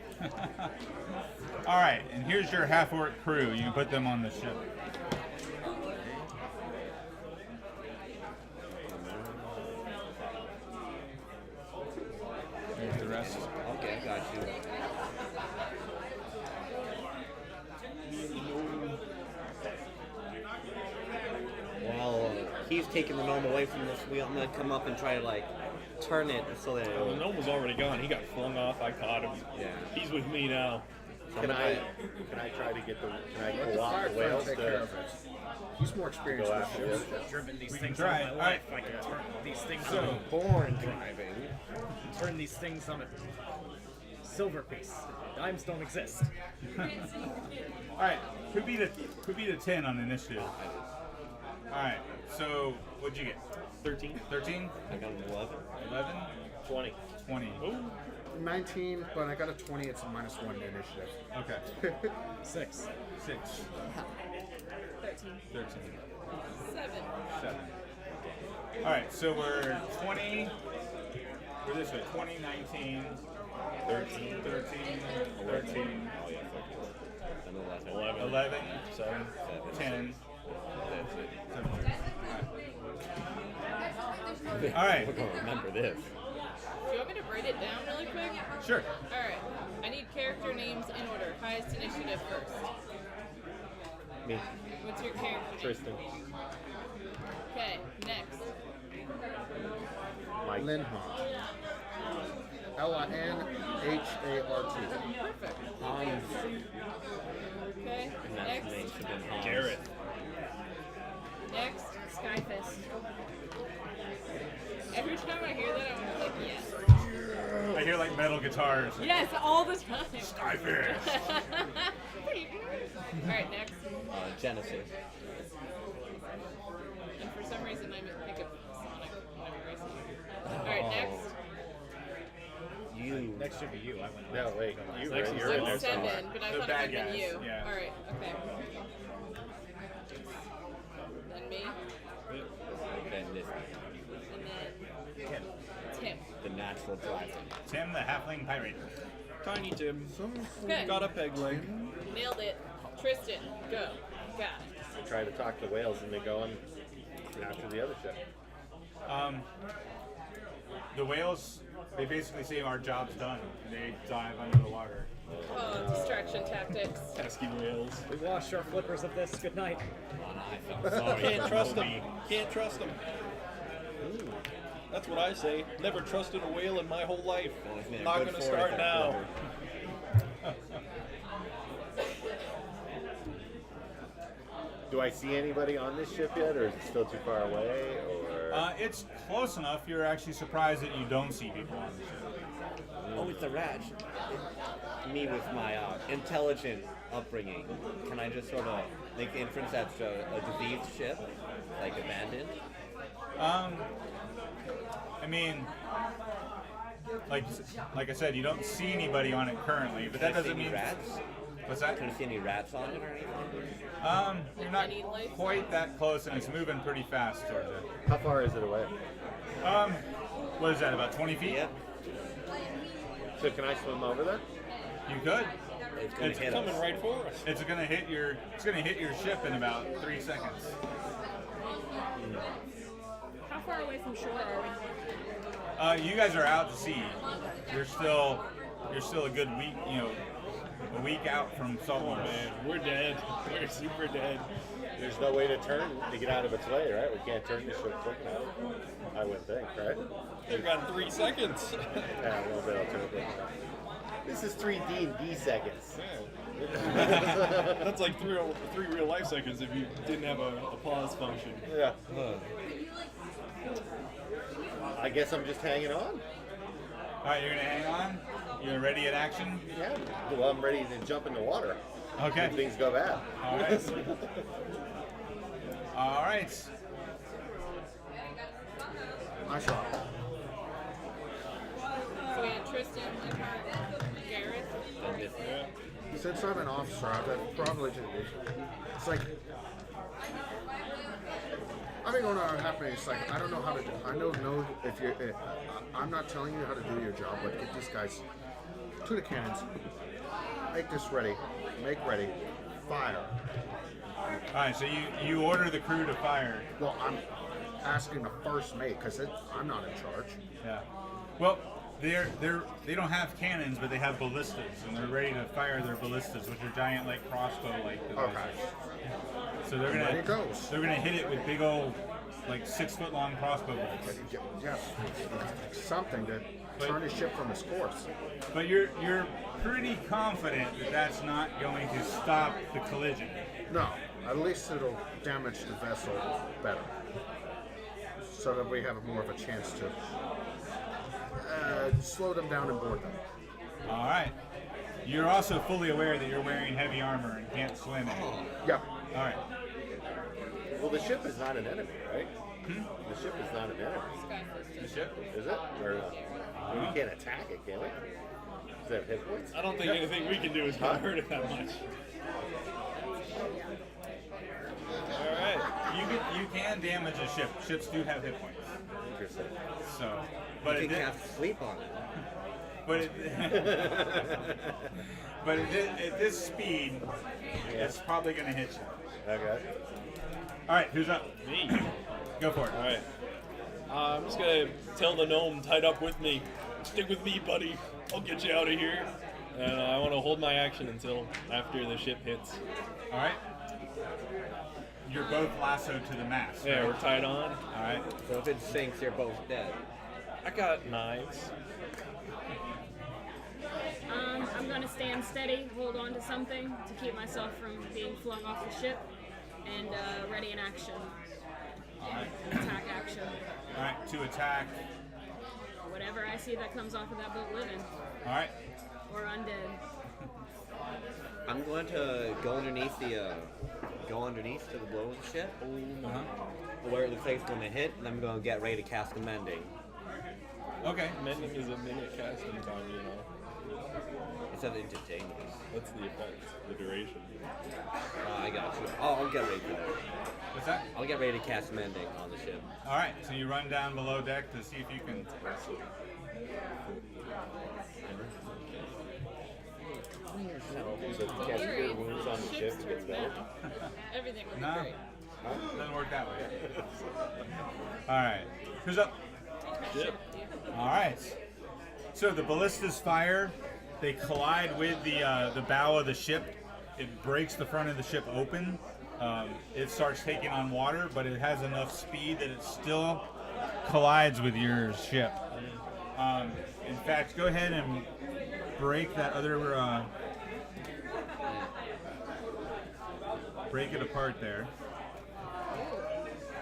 B: All right, and here's your half-orc crew. You can put them on the ship. Here's the rest.
H: Okay, I got you. Well, he's taking the gnome away from this wheel. I'm gonna come up and try to like turn it so that
E: Well, the gnome was already gone. He got flung off. I caught him.
H: Yeah.
E: He's with me now.
C: Can I try to get the? Can I
F: Let the
C: co-opt
F: fire
C: the
F: friend
C: whales
F: take care
C: to
F: of it. He's more experienced
C: go
F: with
C: after
F: ships.
C: it?
D: Driven these
B: We can
D: things
B: try
D: all
B: it.
D: my
B: All
D: life.
B: right.
D: I can turn these things
B: So-
D: on.
C: Born driving.
D: Turn these things on a silver piece. Dimes don't exist.
B: All right, who beat a 10 on initiative? All right, so what'd you get?
E: 13.
B: 13,
H: I got an 11.
B: 11,
C: 20.
B: 20.
F: 19, but I got a 20. It's a -1 to initiative.
B: Okay,
D: 6.
B: 6,
J: 13.
B: 13,
J: 7.
B: 7. All right, so we're 20. We're this way: 20, 19, 13, 13, 13,
H: And 11.
B: 11,
E: 7.
B: 10.
H: That's it.
B: 17. All right.
H: We're gonna remember this.
J: Do you want me to write it down really quick?
B: Sure.
J: Alright. I need character names in order. Highest initiative first.
C: Me.
J: What's your character name?
C: Tristan.
J: Okay, next.
C: Mike.
F: Linhart. Linhart.
J: Perfect. Okay,
H: And that's
J: next.
H: the name should have been Hans.
E: Garrett.
J: Next.
G: Skyfist.
J: Every time I hear that, I'm like, yes.
B: I hear like metal guitars.
J: Yes, all the time.
B: Skyfish.
J: Alright, next.
H: Genesis.
J: And for some reason, I think of Sonic whenever I say Alright, next.
H: You.
D: Next should be you. I went
C: No, wait. You,
E: Next
C: right?
E: is
C: You're in
J: I'm
C: there
J: 7,
C: somewhere.
J: but I
B: The
J: thought it
B: bad
J: would have been
B: guys,
J: you.
B: yeah.
J: Alright, okay. Then me,
H: Then this.
J: and then Tim.
H: The natural driver.
B: Tim, the halfling pirate.
E: Tiny Tim.
J: Okay.
E: Got a peg leg.
J: Nailed it. Tristan, go. Got it.
C: I try to talk to whales and they go on after the other ship.
B: The whales, they basically say our job's done. They dive under the water.
J: Oh, distraction tactics.
E: Pesky whales.
D: We washed our flippers of this. Good night.
H: I felt sorry.
E: Can't trust them. Can't trust them. That's what I say. Never trusted a whale in my whole life.
H: They're
E: Not
H: good
E: gonna
H: for
E: start
H: it,
E: now.
C: Do I see anybody on this ship yet, or is it still too far away? Or
B: It's close enough. You're actually surprised that you don't see people on the ship.
H: Oh, it's a rat. Me with my intelligent upbringing. Can I just sort of make the inference that's a diseased ship? Like abandoned?
B: I mean, like I said, you don't see anybody on it currently, but that
H: Can I see
B: doesn't
H: any
B: mean
H: rats?
B: What's that?
H: Can I see any rats on it or anything?
B: You're not quite that close, and it's moving pretty fast towards it.
C: how far is it away?
B: What is that? About 20 feet?
H: Yep.
C: So can I swim over there?
B: You could.
H: It's gonna
B: It's
H: hit
E: Coming
H: us.
E: right for us.
B: It's gonna hit your ship in about 3 seconds.
G: How far away from shore are we?
B: You guys are out to sea. You're still a good week, a week out from saltwater.
E: Man, we're dead. We're super dead.
C: There's no way to turn to get out of its way, right? We can't turn the ship quick enough. I would think, right?
E: They've got 3 seconds.
C: Yeah, we'll be able to turn it quick enough. This is 3 D&D seconds.
E: That's like three real life seconds if you didn't have a pause function.
C: Yeah. I guess I'm just hanging on.
B: All right, you're gonna hang on. You're ready at action.
C: Yeah. Well, I'm ready to jump in the water
B: Okay.
C: if things go bad.
B: All right. All right.
F: I shot.
J: Tristan and Gareth.
F: Since I'm an officer, I've probably it's like I've been going on happening. It's like I don't know how to. I don't know if you. I'm not telling you how to do your job, but get these guys to the cannons. Make this ready. Make ready. Fire.
B: All right, so you order the crew to fire.
F: Well, I'm asking the first mate because I'm not in charge.
B: Yeah. Well, they don't have cannons, but they have ballistas, and they're ready to fire their ballistas, which are giant like crossbow-like devices.
F: Okay.
B: So they're
F: Ready
B: gonna
F: goes.
B: they're gonna hit it with big old like 6-foot-long crossbow bolts.
F: Yes, something to turn the ship from its course.
B: But you're pretty confident that that's not going to stop the collision.
F: No, at least it'll damage the vessel better, so that we have more of a chance to slow them down and board them.
B: All right. You're also fully aware that you're wearing heavy armor and can't swim in it.
F: Yep.
B: All right.
C: Well, the ship is not an enemy, right? The ship is not an enemy.
B: The ship?
C: Is it? Or we can't attack it, can we? Does it have hit points?
E: I don't think anything we can do is going to hurt it that much.
B: All right. You can damage a ship. Ships do have hit points.
C: Interesting.
B: So, but
H: You
B: it
H: have to sleep on it.
B: but it, but at this speed, it's probably going to hit you.
C: Okay.
B: All right, who's up?
E: Me.
B: Go for it.
E: All right. I'm just going to tell the gnome tied up with me, stick with me, buddy. I'll get you out of here. And I want to hold my action until after the ship hits.
B: All right. You're both lassoed to the mast.
E: Yeah,
B: right?
E: we're tied on.
B: All right.
H: So if it sinks, you're both dead.
E: I got knives.
G: I'm gonna stand steady, hold on to something to keep myself from being flung off the ship, and ready in action. Attack action.
B: All right. To attack.
G: Whatever I see that comes off of that boat living.
B: All right.
G: Or undead.
H: I'm going to go underneath to the below of the ship,
B: Uh-huh.
H: where it looks like it's going to hit, and I'm going to get ready to cast a mending.
B: Okay.
E: Mending is a minute casting time, you know.
H: It's of instantaneous.
E: That's the effect, the duration.
H: I got you. Oh, I'll get ready for that.
B: What's that?
H: I'll get ready to cast mending on the ship.
B: All right. So you run down below deck to see if you can.
C: So if you catch your wounds on the ship, it gets better.
J: Everything would be
B: No.
J: great.
B: Doesn't work that way. All right. Who's up?
E: Ship.
B: All right. So the ballistas fire. They collide with the bow of the ship. It breaks the front of the ship open. It starts taking on water, but it has enough speed that it still collides with your ship. In fact, go ahead and break that other. Break it apart there,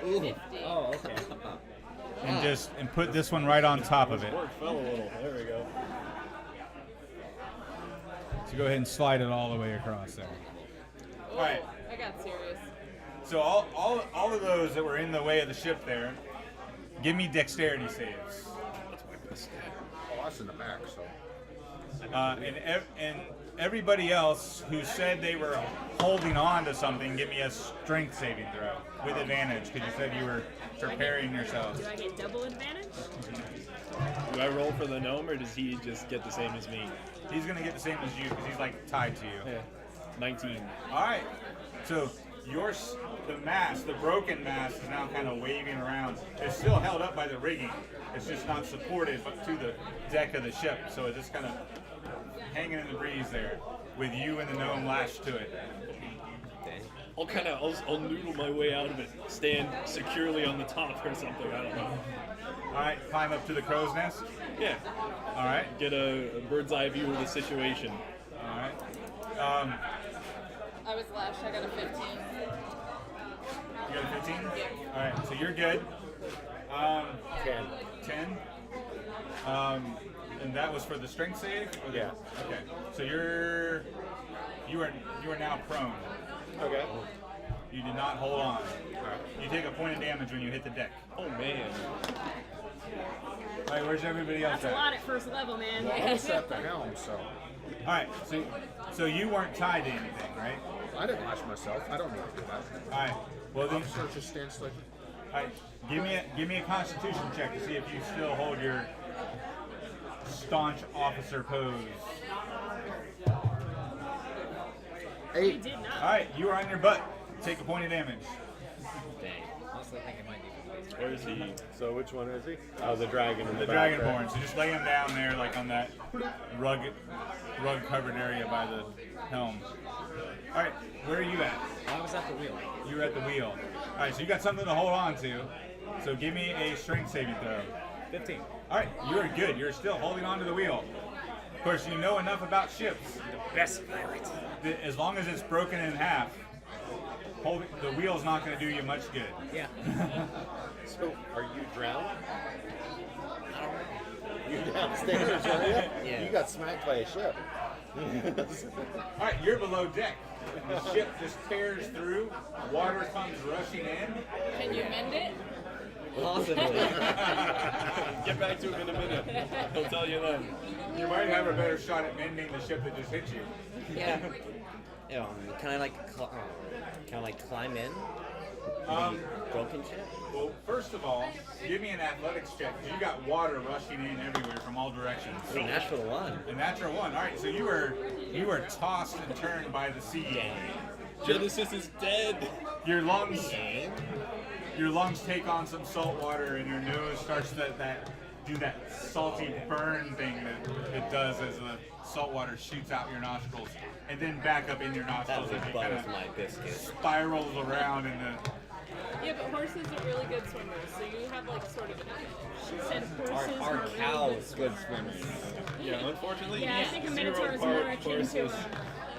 D: Oh, okay.
B: and put this one right on top of it.
E: Word fell a little. There we go.
B: So go ahead and slide it all the way across there.
J: Oh,
B: All right.
J: I got serious.
B: So all of those that were in the way of the ship there, give me dexterity saves.
F: Oh, that's in the back, so.
B: And everybody else who said they were holding on to something, give me a strength saving throw with advantage because you said you were preparing yourselves.
G: Do I get double advantage?
E: Do I roll for the gnome, or does he just get the same as me?
B: He's gonna get the same as you because he's like tied to you.
E: Yeah. 19.
B: All right. So the mast, the broken mast, is now kind of waving around. It's still held up by the rigging. It's just not supported to the deck of the ship. So it's just kind of hanging in the breeze there, with you and the gnome lashed to it.
E: I'll noodle my way out of it. Stand securely on the top or something. I don't know.
B: All right, climb up to the crow's nest.
E: Yeah.
B: All right.
E: Get a bird's eye view of the situation.
B: All right.
J: I was lashed. I got a 15.
B: You got a 15?
J: Yeah.
B: All right, so you're good.
C: 10.
B: 10. And that was for the strength save?
C: Yeah.
B: Okay. So you are now prone.
C: Okay.
B: You did not hold on. You take a point of damage when you hit the deck.
E: Oh man.
B: All right, where's everybody else
G: That's a lot at first level, man.
F: Well, I was at the helm, so
B: All right, so you weren't tied to anything, right?
F: I didn't lash myself. I don't need to do that.
B: All right. Well then,
F: Officer just stands like.
B: all right, give me a Constitution check to see if you still hold your staunch officer pose.
F: 8.
G: Did
B: All
G: not.
B: right, you are on your butt. Take a point of damage.
D: Dang. Honestly, I think it might be.
E: Where is he?
C: So which one is he? Oh, the dragon in the
B: The
C: back,
B: Dragonborn.
C: right?
B: So just lay him down there, like on that rug-covered area by the helm. All right, where are you at?
D: I was at the wheel.
B: You're at the wheel. All right, so you got something to hold on to. So give me a strength saving throw.
D: 15.
B: All right, you're good. You're still holding on to the wheel. Of course, you know enough about ships.
D: Best pilot.
B: That as long as it's broken in half, the wheel's not going to do you much good.
D: Yeah.
C: So, are you drowned? You downstairs, are you?
H: Yeah.
C: You got smacked by a ship.
B: All right, you're below deck. The ship just tears through. Water comes rushing in.
J: Can you mend it?
H: Possibly.
E: Get back to him in a minute. He'll tell you then.
B: You might have a better shot at mending the ship that just hit you.
H: Yeah. Can I climb in?
B: Um,
H: Broken ship?
B: Well, first of all, give me an athletics check because you got water rushing in everywhere from all directions.
H: Ooh, natural one.
B: A natural one. All right, so you were tossed and turned by the sea.
E: Genesis is dead.
B: Your lungs take on some salt water, and your nose starts to do that salty burn thing that it does as the salt water shoots out your nostrils and then back up in your
H: That
B: nostrils
H: was
B: and
H: as
B: it
H: butt
B: kind
H: as
B: of
H: my biscuit.
B: spirals around in the.
J: Yeah, but horses are really good swimmers, so you have like sort of an advantage.
G: She said horses
H: Our
G: were really
H: cows good swimmers.
E: Yeah, unfortunately,
G: Yeah, I think a
E: zero
G: minotaur is
E: part
G: more akin to
E: horses.
G: a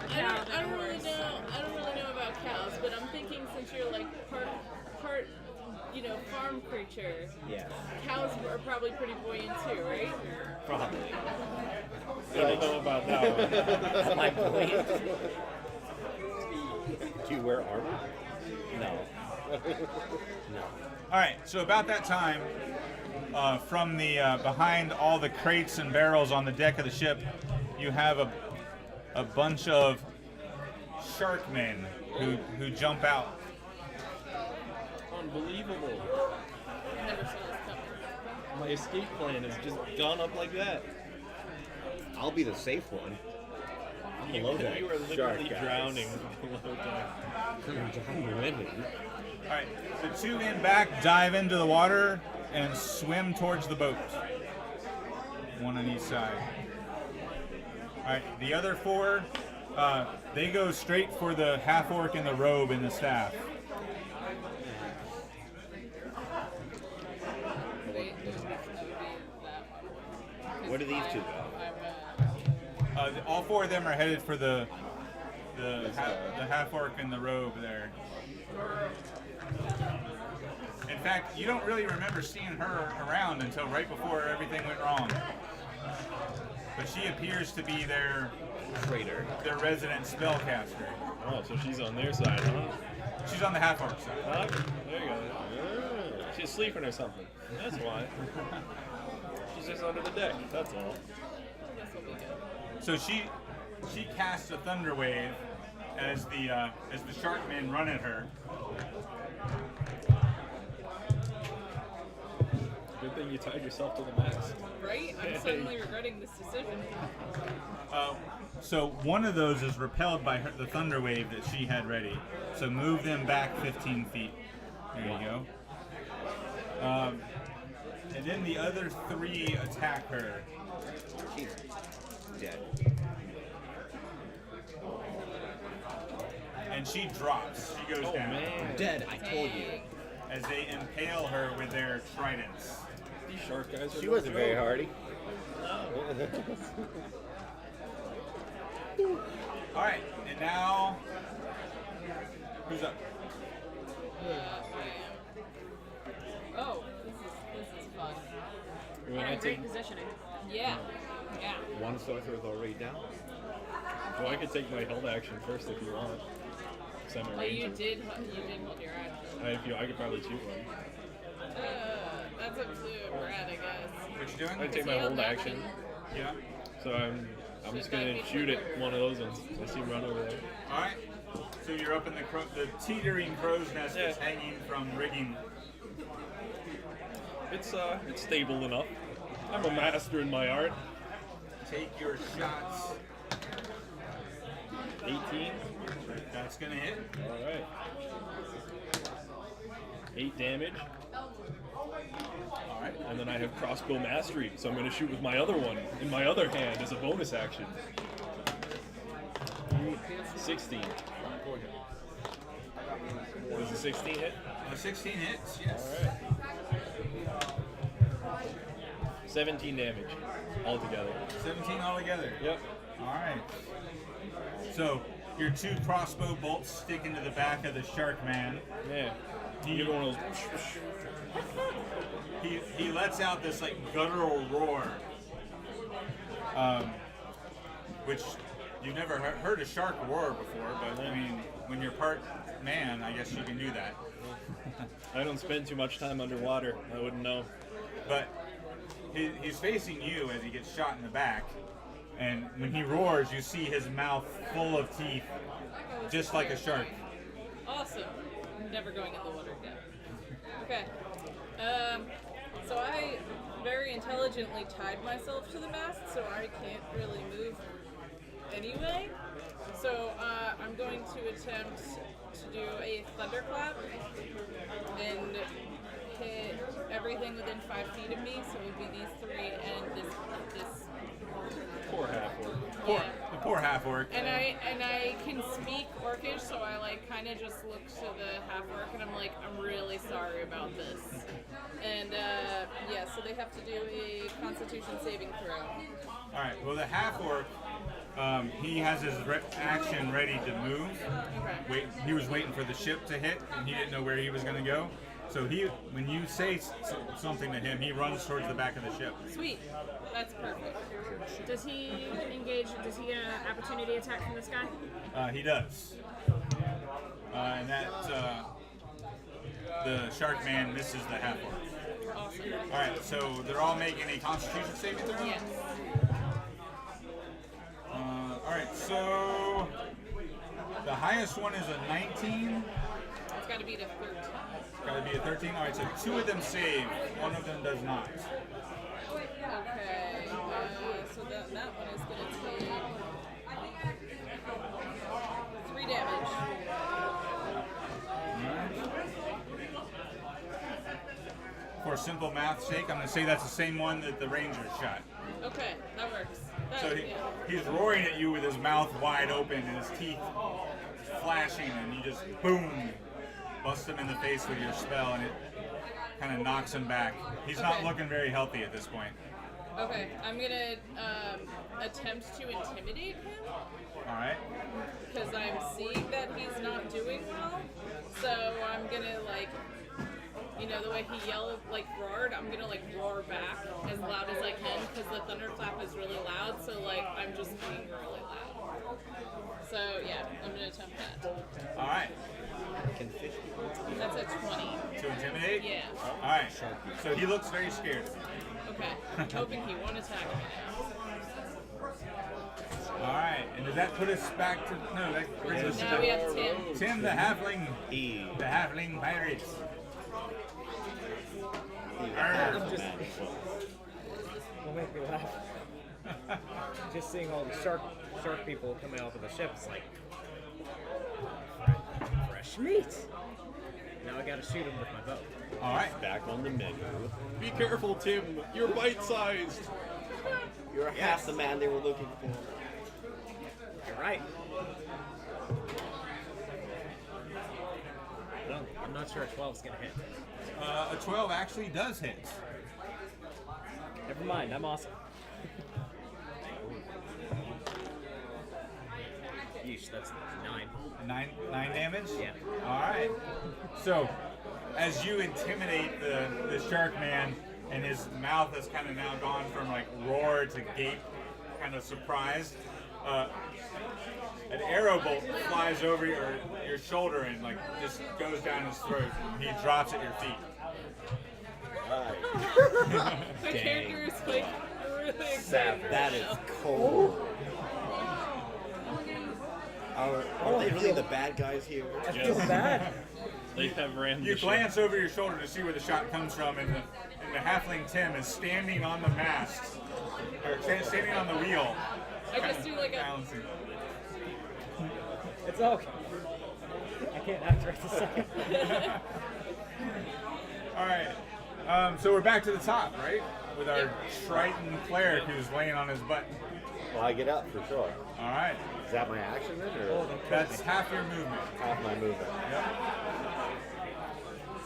J: I
G: cow
J: don't
G: than a
J: really
G: horse.
J: know. I don't really know about cows, but I'm thinking since you're like part, farm creature,
H: Yes.
J: cows are probably pretty buoyant too, right?
H: Probably.
E: I don't know about that one.
H: That's my point.
C: Do you wear armor?
H: No. No.
B: All right, so about that time, from the behind all the crates and barrels on the deck of the ship, you have a bunch of shark men who jump out.
E: Unbelievable.
J: Never saw this coming.
E: My escape plan has just gone up like that.
H: I'll be the safe one. I'm below deck.
E: You are literally
C: Shark guys.
E: drowning below deck.
H: I'm winning.
B: All right, the two in back dive into the water and swim towards the boat. One on each side. All right, the other four, they go straight for the half-orc in the robe and the staff.
H: Where do these two go?
B: All four of them are headed for the half-orc in the robe there. In fact, you don't really remember seeing her around until right before everything went wrong. But she appears to be their resident spellcaster.
E: Oh, so she's on their side, huh?
B: She's on the half-orc side.
E: Huh? There you go. She's sleeping or something. That's why. She's just under the deck. That's all.
B: So she casts a thunder wave as the shark men run at her.
E: Good thing you tied yourself to the mast.
J: Right? I'm suddenly regretting this decision.
B: So one of those is repelled by the thunder wave that she had ready. So move them back 15 feet. There you go. And then the other three attack her.
H: She's dead.
B: And she drops. She goes down.
E: Man.
H: Dead, I told you.
B: As they impale her with their tridents.
E: These shark guys are
C: She
E: no
C: wasn't very
E: joke.
C: hardy.
B: Alright, and now who's up?
J: Oh, this is fun.
E: You wanna
G: Yeah, great
E: take-
G: positioning.
J: Yeah. Yeah.
H: One sorcerer's already down.
E: Well, I could take my held action first if you want. 'Cause I'm a
J: Oh, you
E: ranger.
J: did hold your action.
E: I could probably shoot one.
J: That's That's up to Brad, I guess.
B: What you doing?
E: I take
J: Is
E: my
J: he on
E: hold
J: that
E: action.
J: one?
B: Yeah.
E: So I'm just gonna shoot at one of those ones. I see him run over there.
B: All right. So you're up in the teetering crow's nest that's hanging from rigging.
E: It's stable enough. I'm a master in my art.
B: Take your shots.
E: 18.
B: That's gonna hit.
E: All right. 8 damage.
B: All right.
E: And then I have crossbow mastery, so I'm going to shoot with my other one in my other hand as a bonus action. 16. Does the 16 hit?
B: 16 hits. Yes.
E: All right. 17 damage altogether.
B: 17 altogether.
E: Yep.
B: All right. So your 2 crossbow bolts stick into the back of the shark man.
E: Yeah.
B: He-
E: Give one of those.
B: He lets out this like guttural roar, which you've never heard a shark roar before. But I mean, when you're part man, I guess you can do that.
E: I don't spend too much time underwater. I wouldn't know.
B: But he's facing you as he gets shot in the back, and when he roars, you see his mouth full of teeth, just like a shark.
J: Awesome. Never going in the water again. Okay. So I very intelligently tied myself to the mast, so I can't really move anyway. So I'm going to attempt to do a thunderclap and hit everything within 5 feet of me. So it would be these 3 and this.
E: Poor half-orc.
B: The poor half-orc.
J: And I can speak Orcish, so I like kind of just look to the half-orc and I'm like, I'm really sorry about this. And yeah, so they have to do a Constitution saving throw.
B: All right. Well, the half-orc, he has his action ready to move.
J: Okay.
B: He was waiting for the ship to hit, and he didn't know where he was going to go. So when you say something to him, he runs towards the back of the ship.
J: Sweet. That's perfect.
G: Does he engage? Does he get an opportunity attack from this guy?
B: He does. And that the shark man misses the half-orc.
J: Awesome.
B: All right, so they're all making a Constitution saving throw.
J: Yes.
B: All right, so the highest one is a 19.
J: It's got to be the 13.
B: Got to be a 13. All right, so 2 of them save, 1 of them does not.
J: Okay. So that one is going to take 3 damage.
B: For simple math's sake, I'm going to say that's the same one that the ranger shot.
J: Okay, that works.
B: So he's roaring at you with his mouth wide open and his teeth flashing, and you just boom, bust him in the face with your spell, and it kind of knocks him back. He's not looking very healthy at this point.
J: Okay, I'm gonna attempt to intimidate him
B: All right.
J: because I'm seeing that he's not doing well. So I'm gonna the way he yelled, roared, I'm gonna roar back as loud as I can because the thunderclap is really loud. So I'm just being really loud. So yeah, I'm gonna attempt that.
B: All right.
J: That's a 20.
B: To intimidate?
J: Yeah.
B: All right. So he looks very scared.
J: Okay. I'm hoping he won't attack me
B: All right. And does that put us back to... No, that brings us
J: now. Now we have Tim.
B: Tim, the halfling. The halfling pirates.
D: I'm just. Will make me laugh. Just seeing all the shark people coming out of the ship, it's like fresh meat. Now I gotta shoot him with my bow.
B: All right.
E: Back on the menu. Be careful, Tim. You're bite-sized.
H: You're half the man they were looking for.
D: You're right. Well, I'm not sure a 12 is gonna hit.
B: A 12 actually does hit.
D: Never mind, I'm awesome. Yeesh, that's 9.
B: 9 damage?
D: Yeah.
B: All right. So, as you intimidate the shark man, and his mouth has kind of now gone from roar to gape, kind of surprised, an arrow bolt flies over your shoulder and just goes down his throat. And he drops at your feet.
H: Alright.
J: My character is like really excited.
H: That is cold. Are they really the bad guys here?
D: I feel bad.
E: They have rammed
B: You
E: the ship.
B: glance over your shoulder to see where the shot comes from, and the halfling Tim is standing on the mast, or standing on the wheel.
J: I just do like a.
B: Balancing.
D: It's okay. I can't act right this second.
B: All right. So we're back to the top, right? With our Triton cleric who's laying on his butt.
C: Well, I get up for sure.
B: All right.
C: Is that my action then, or
B: That's half your movement.
C: half my movement?
B: Yep.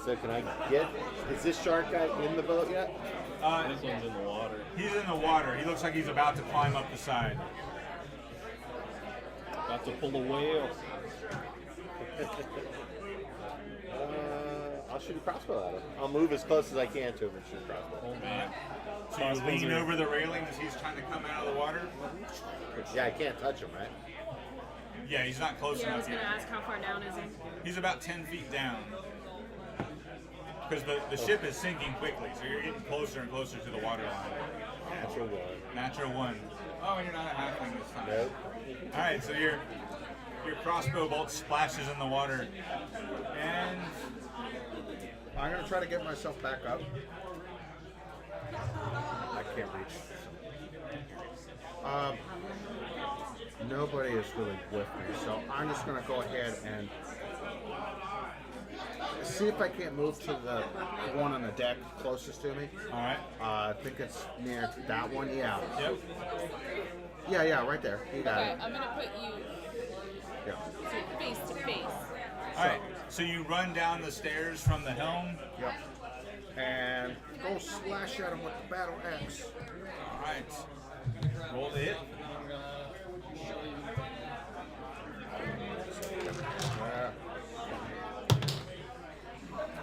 C: So can I get? Is this shark guy in the boat yet?
E: This one's in the water.
B: He's in the water. He looks like he's about to climb up the side.
E: About to pull a whale.
C: I'll shoot a crossbow at him. I'll move as close as I can to him and shoot a crossbow.
E: Oh man.
B: So you lean over the railing as he's trying to come out of the water.
C: Yeah, I can't touch him, right?
B: Yeah, he's not close
G: Yeah, I was
B: enough
G: gonna
B: yet.
G: ask how far down is he?
B: He's about 10 feet down. Because the ship is sinking quickly, so you're getting closer and closer to the water line.
C: Natural one.
B: Natural one. Oh, you're not a halfling this time.
C: Nope.
B: All right, so your crossbow bolt splashes in the water, and
F: I'm gonna try to get myself back up. I can't reach. Nobody is really with me, so I'm just gonna go ahead and see if I can't move to the one on the deck closest to me.
B: all right.
F: I think it's near that one. Yeah.
B: Yep.
F: Yeah, right there. You got
J: Okay,
F: it.
J: I'm gonna put you
F: Yeah.
J: face to face.
B: All right. So you run down the stairs from the helm.
F: Yep. And go slash at him with the battle axe.
B: All right. Roll the hit.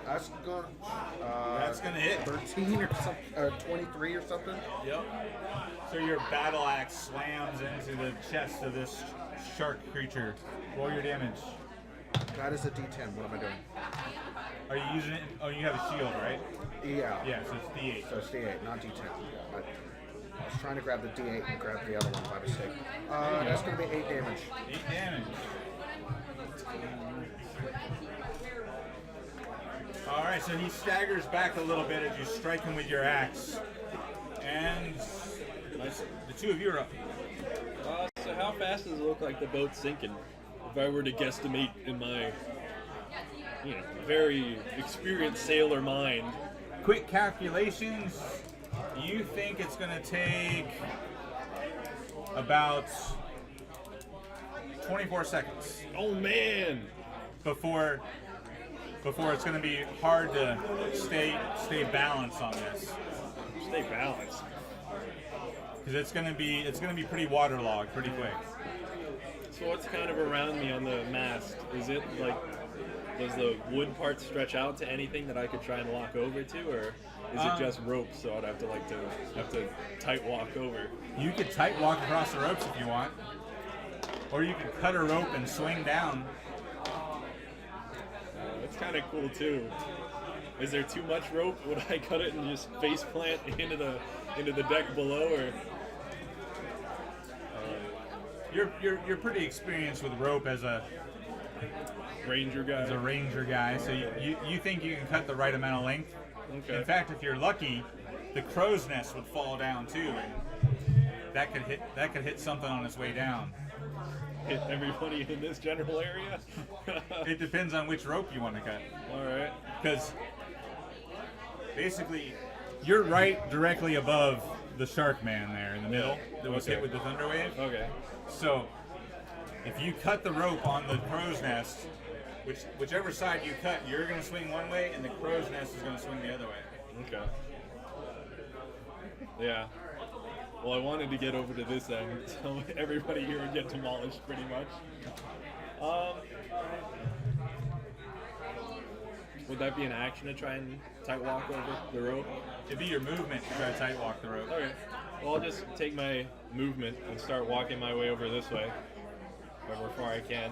F: That's gonna.
B: That's gonna hit.
F: 13 or something, 23 or something.
B: Yep. So your battle axe slams into the chest of this shark creature. Roll your damage.
F: That is a D10. What am I doing?
B: Are you using it? Oh, you have a shield, right?
F: Yeah.
B: Yeah, so it's D8.
F: So it's D8, not D10. But I was trying to grab the D8 and grab the other one by mistake. That's going to be 8 damage.
B: 8 damage. All right, so he staggers back a little bit as you strike him with your axe, and the two of you are up.
E: So how fast does it look like the boat's sinking? If I were to guesstimate in my, very experienced sailor mind.
B: Quick calculations. You think it's going to take about 24 seconds
E: Oh man!
B: before it's going to be hard to stay balanced on this,
E: Stay balanced.
B: because it's going to be pretty waterlogged pretty quick.
E: So what's kind of around me on the mast? Is it like, does the wood part stretch out to anything that I could try and walk over to, or is it just rope? So I'd have to tight walk over.
B: You could tight walk across the ropes if you want, or you could cut a rope and swing down.
E: That's kind of cool too. Is there too much rope? Would I cut it and just face plant into the deck below, or?
B: You're pretty experienced with rope as a
E: Ranger guy.
B: so you think you can cut the right amount of length.
E: Okay.
B: In fact, if you're lucky, the crow's nest would fall down too, and that could hit something on its way down.
E: Hit everybody in this general area?
B: It depends on which rope you want to cut,
E: Alright.
B: because basically you're right directly above the shark man there in the middle that was hit
E: Okay.
B: with the thunder wave.
E: Okay.
B: So if you cut the rope on the crow's nest, whichever side you cut, you're going to swing one way, and the crow's nest is going to swing the other way.
E: Okay. Yeah. Well, I wanted to get over to this end, so everybody here would get demolished pretty much. Would that be an action to try and tight walk over the rope?
B: It'd be your movement to try to tight walk the rope.
E: Okay. Well, I'll just take my movement and start walking my way over this way, however far I can.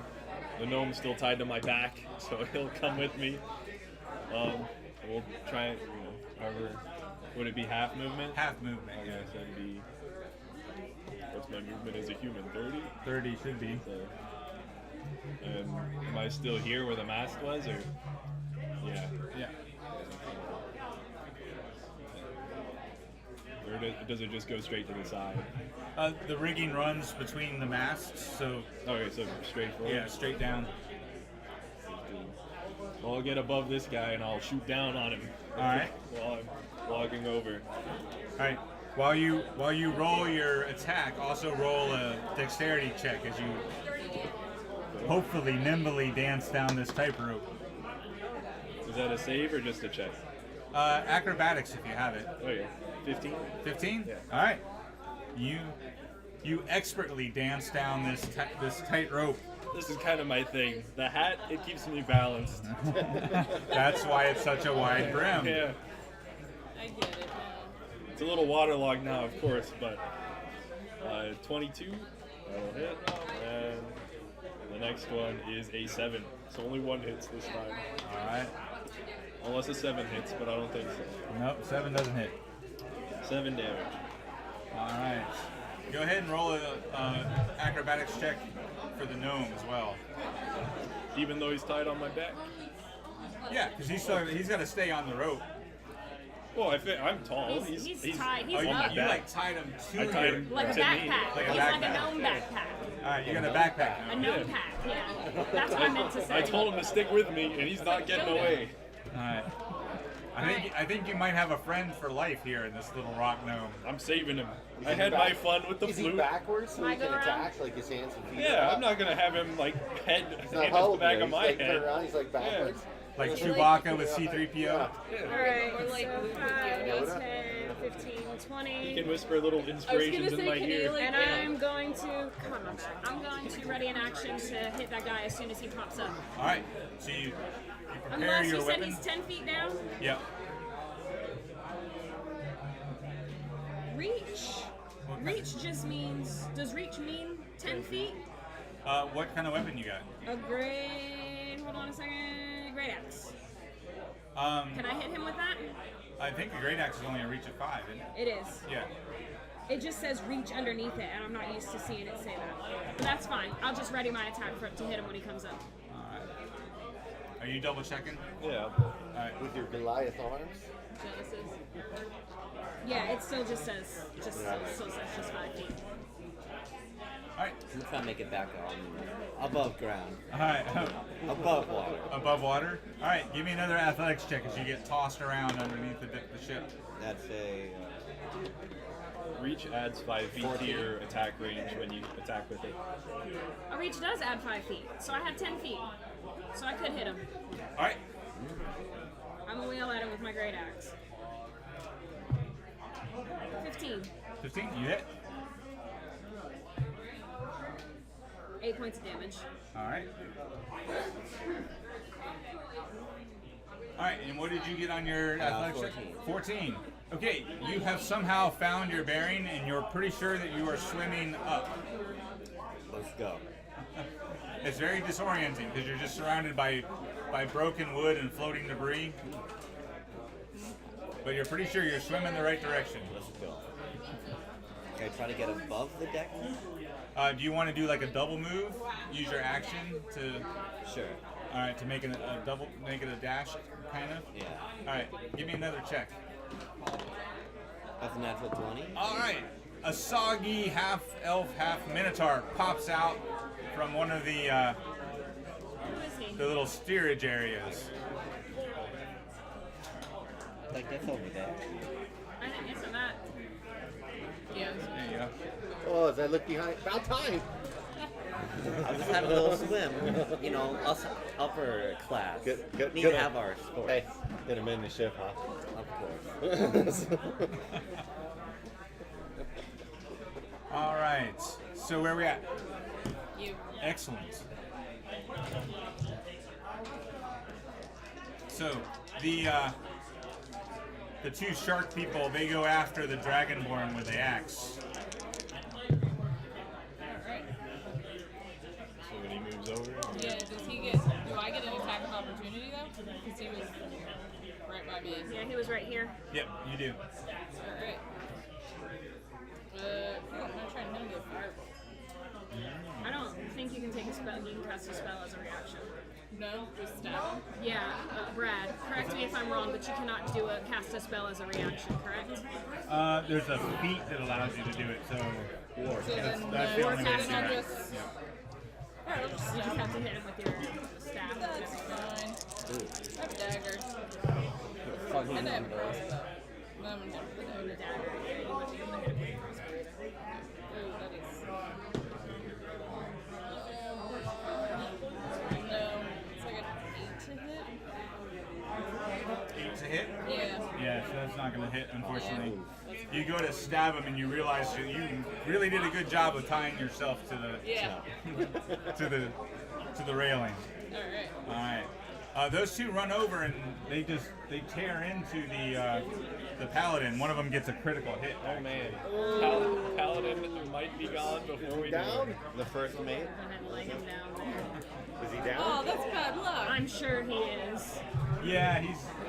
E: The gnome's still tied to my back, so he'll come with me. We'll try it, however Would it be half movement?
B: Half movement.
E: Okay, so it'd be. What's my movement as a human? 30?
B: 30 should be.
E: So, and am I still here where the mast was, or? Yeah.
B: Yeah.
E: Or does it just go straight to the side?
B: The rigging runs between the masts, so
E: Okay, so straight forward.
B: yeah, straight down.
E: Well, I'll get above this guy and I'll shoot down on him.
B: All right.
E: While I'm walking over.
B: All right. While you roll your attack, also roll a dexterity check as you hopefully nimbly dance down this tightrope.
E: Is that a save or just a check?
B: Acrobatics if you have it.
E: Oh yeah, 15.
B: 15?
E: Yeah.
B: All right. You expertly dance down this tightrope.
E: This is kind of my thing. The hat, it keeps me balanced.
B: That's why it's such a wide brim.
E: Yeah.
J: I get it now.
E: It's a little waterlogged now, of course, but 22, that'll hit. And the next one is a 7. So only 1 hits this time.
B: All right.
E: Unless a 7 hits, but I don't think so.
B: Nope, 7 doesn't hit.
E: 7 damage.
B: All right. Go ahead and roll a acrobatics check for the gnome as well.
E: Even though he's tied on my back?
B: Yeah, because he's got to stay on the rope.
E: Well, I'm tall.
G: He's tied. He's
E: on my
G: up.
B: You
E: back.
B: like tied him to
E: I tied him
G: Like a
E: to me.
G: backpack.
B: Like a
G: He's like a
B: backpack.
G: gnome backpack.
B: All right, you got a backpack
G: A
B: now.
G: gnome pack, yeah. That's what I meant to say.
E: I told him to stick with me, and he's not getting away.
B: All right. I think you might have a friend for life here in this little rock gnome.
E: I'm saving him.
C: Is
E: I
C: he
E: had
C: back-
E: my fun with the
C: Is he
E: flute.
C: backwards so he
G: Might
C: can
G: go around.
C: attack, like his hands and feet?
E: Yeah,
C: are
E: I'm not gonna have him like head
C: He's
E: hand
C: not
E: at the
C: holding
E: back
C: it.
E: of
C: He's
E: my
C: like, turn
E: head.
C: around, he's like backwards.
B: Like
G: Like-
B: Chewbacca with C-3PO.
C: Yeah.
G: Alright,
J: Or like
G: so
J: Luke with
G: 5,
J: Yoda.
G: 10, 15, 20.
E: You can whisper little inspirations in my ear.
G: And I'm going to, come on, I'm back. I'm going to ready an action to hit that guy as soon as he pops up.
B: All right. So you prepare
G: Unless
B: your
G: you said
B: weapon.
G: he's 10 feet down.
B: Yep.
G: Reach. Reach just means, does reach mean 10 feet?
B: What kind of weapon you got?
G: A great, hold on a second, great axe. Can I hit him with that?
B: I think the great axe is only a reach of 5, isn't it?
G: It is.
B: Yeah.
G: It just says reach underneath it, and I'm not used to seeing it say that. But that's fine. I'll just ready my attack to hit him when he comes up.
B: All right. Are you double checking?
E: Yeah.
B: All right.
C: With your Goliath arms.
J: Genesis.
G: Yeah, it still just says, just 5 feet.
B: All right.
H: I'm trying to make it back above ground.
B: All right.
H: Above water.
B: Above water. All right. Give me another athletics check as you get tossed around underneath the ship.
H: That's a
E: Reach adds 5 feet to your attack range when you attack with it.
G: A reach does add 5 feet, so I have 10 feet. So I could hit him.
B: All right.
G: I'm gonna wheel at him with my great axe. 15.
B: 15. You hit.
G: 8 points of damage.
B: All right. All right. And what did you get on your athletics check? 14. Okay. You have somehow found your bearing, and you're pretty sure that you are swimming up.
H: let's go.
B: It's very disorienting because you're just surrounded by broken wood and floating debris. But you're pretty sure you're swimming the right direction.
H: Let's go. Can I try to get above the deck?
B: Do you want to do like a double move? Use your action to,
H: Sure.
B: all right, to make it a double, make it a dash, kind of.
H: Yeah.
B: All right, give me another check.
H: That's a natural 20.
B: All right, a soggy half elf, half minotaur pops out from one of the
G: Who is he?
B: little steerage areas.
H: Like that's over there.
G: I didn't answer that.
J: Yeah.
B: There you go.
C: Oh, as I look behind, about time.
H: I was just having a little swim. You know, us upper class need to have our sports.
C: Hey, get him in the ship, huh?
H: Of course.
B: All right, so where are we at?
J: You.
B: Excellent. So the two shark people, they go after the dragonborn with the axe.
J: Alright.
E: So when he moves over,
J: Yeah, does he get, do I get an attack of opportunity though? Because he was right by by me.
G: Yeah, he was right here.
B: Yep, you do.
J: Alright. I'm gonna try and hit him with a fireball.
G: I don't think you can take a spell. You can cast a spell as a reaction.
J: No, just stab him.
G: Yeah, Brad, correct me if I'm wrong, but you cannot cast a spell as a reaction, correct?
B: There's a feat that allows you to do it, so
J: So then,
B: that's the only way to do
J: I'll
B: it.
J: just. Alright, I'll just
G: You
J: stab
G: just have
J: him.
G: to hit him with your staff.
J: That's fine. I have a dagger.
H: Fucking
J: And I have a
H: number.
J: crossbow. No, I'm gonna go for the
G: The
J: dagger.
G: dagger. Yeah, you want to hit him with your crossbow either.
J: Ooh, that is. No, it's like an 8 to hit.
B: 8 to hit?
J: Yeah.
B: Yeah, so that's not going to hit, unfortunately. You go to stab him and you realize that you really did a good job of tying yourself to the
J: Yeah.
B: to the railing.
J: Alright.
B: All right. Those two run over and they tear into the paladin. One of them gets a critical hit.
E: Oh man. Paladin might be gone before we
C: Down?
E: know.
C: The first mate?
G: Go ahead and lay him down there.
C: Is he down?
J: Oh, that's bad luck.
G: I'm sure he is.
B: Yeah,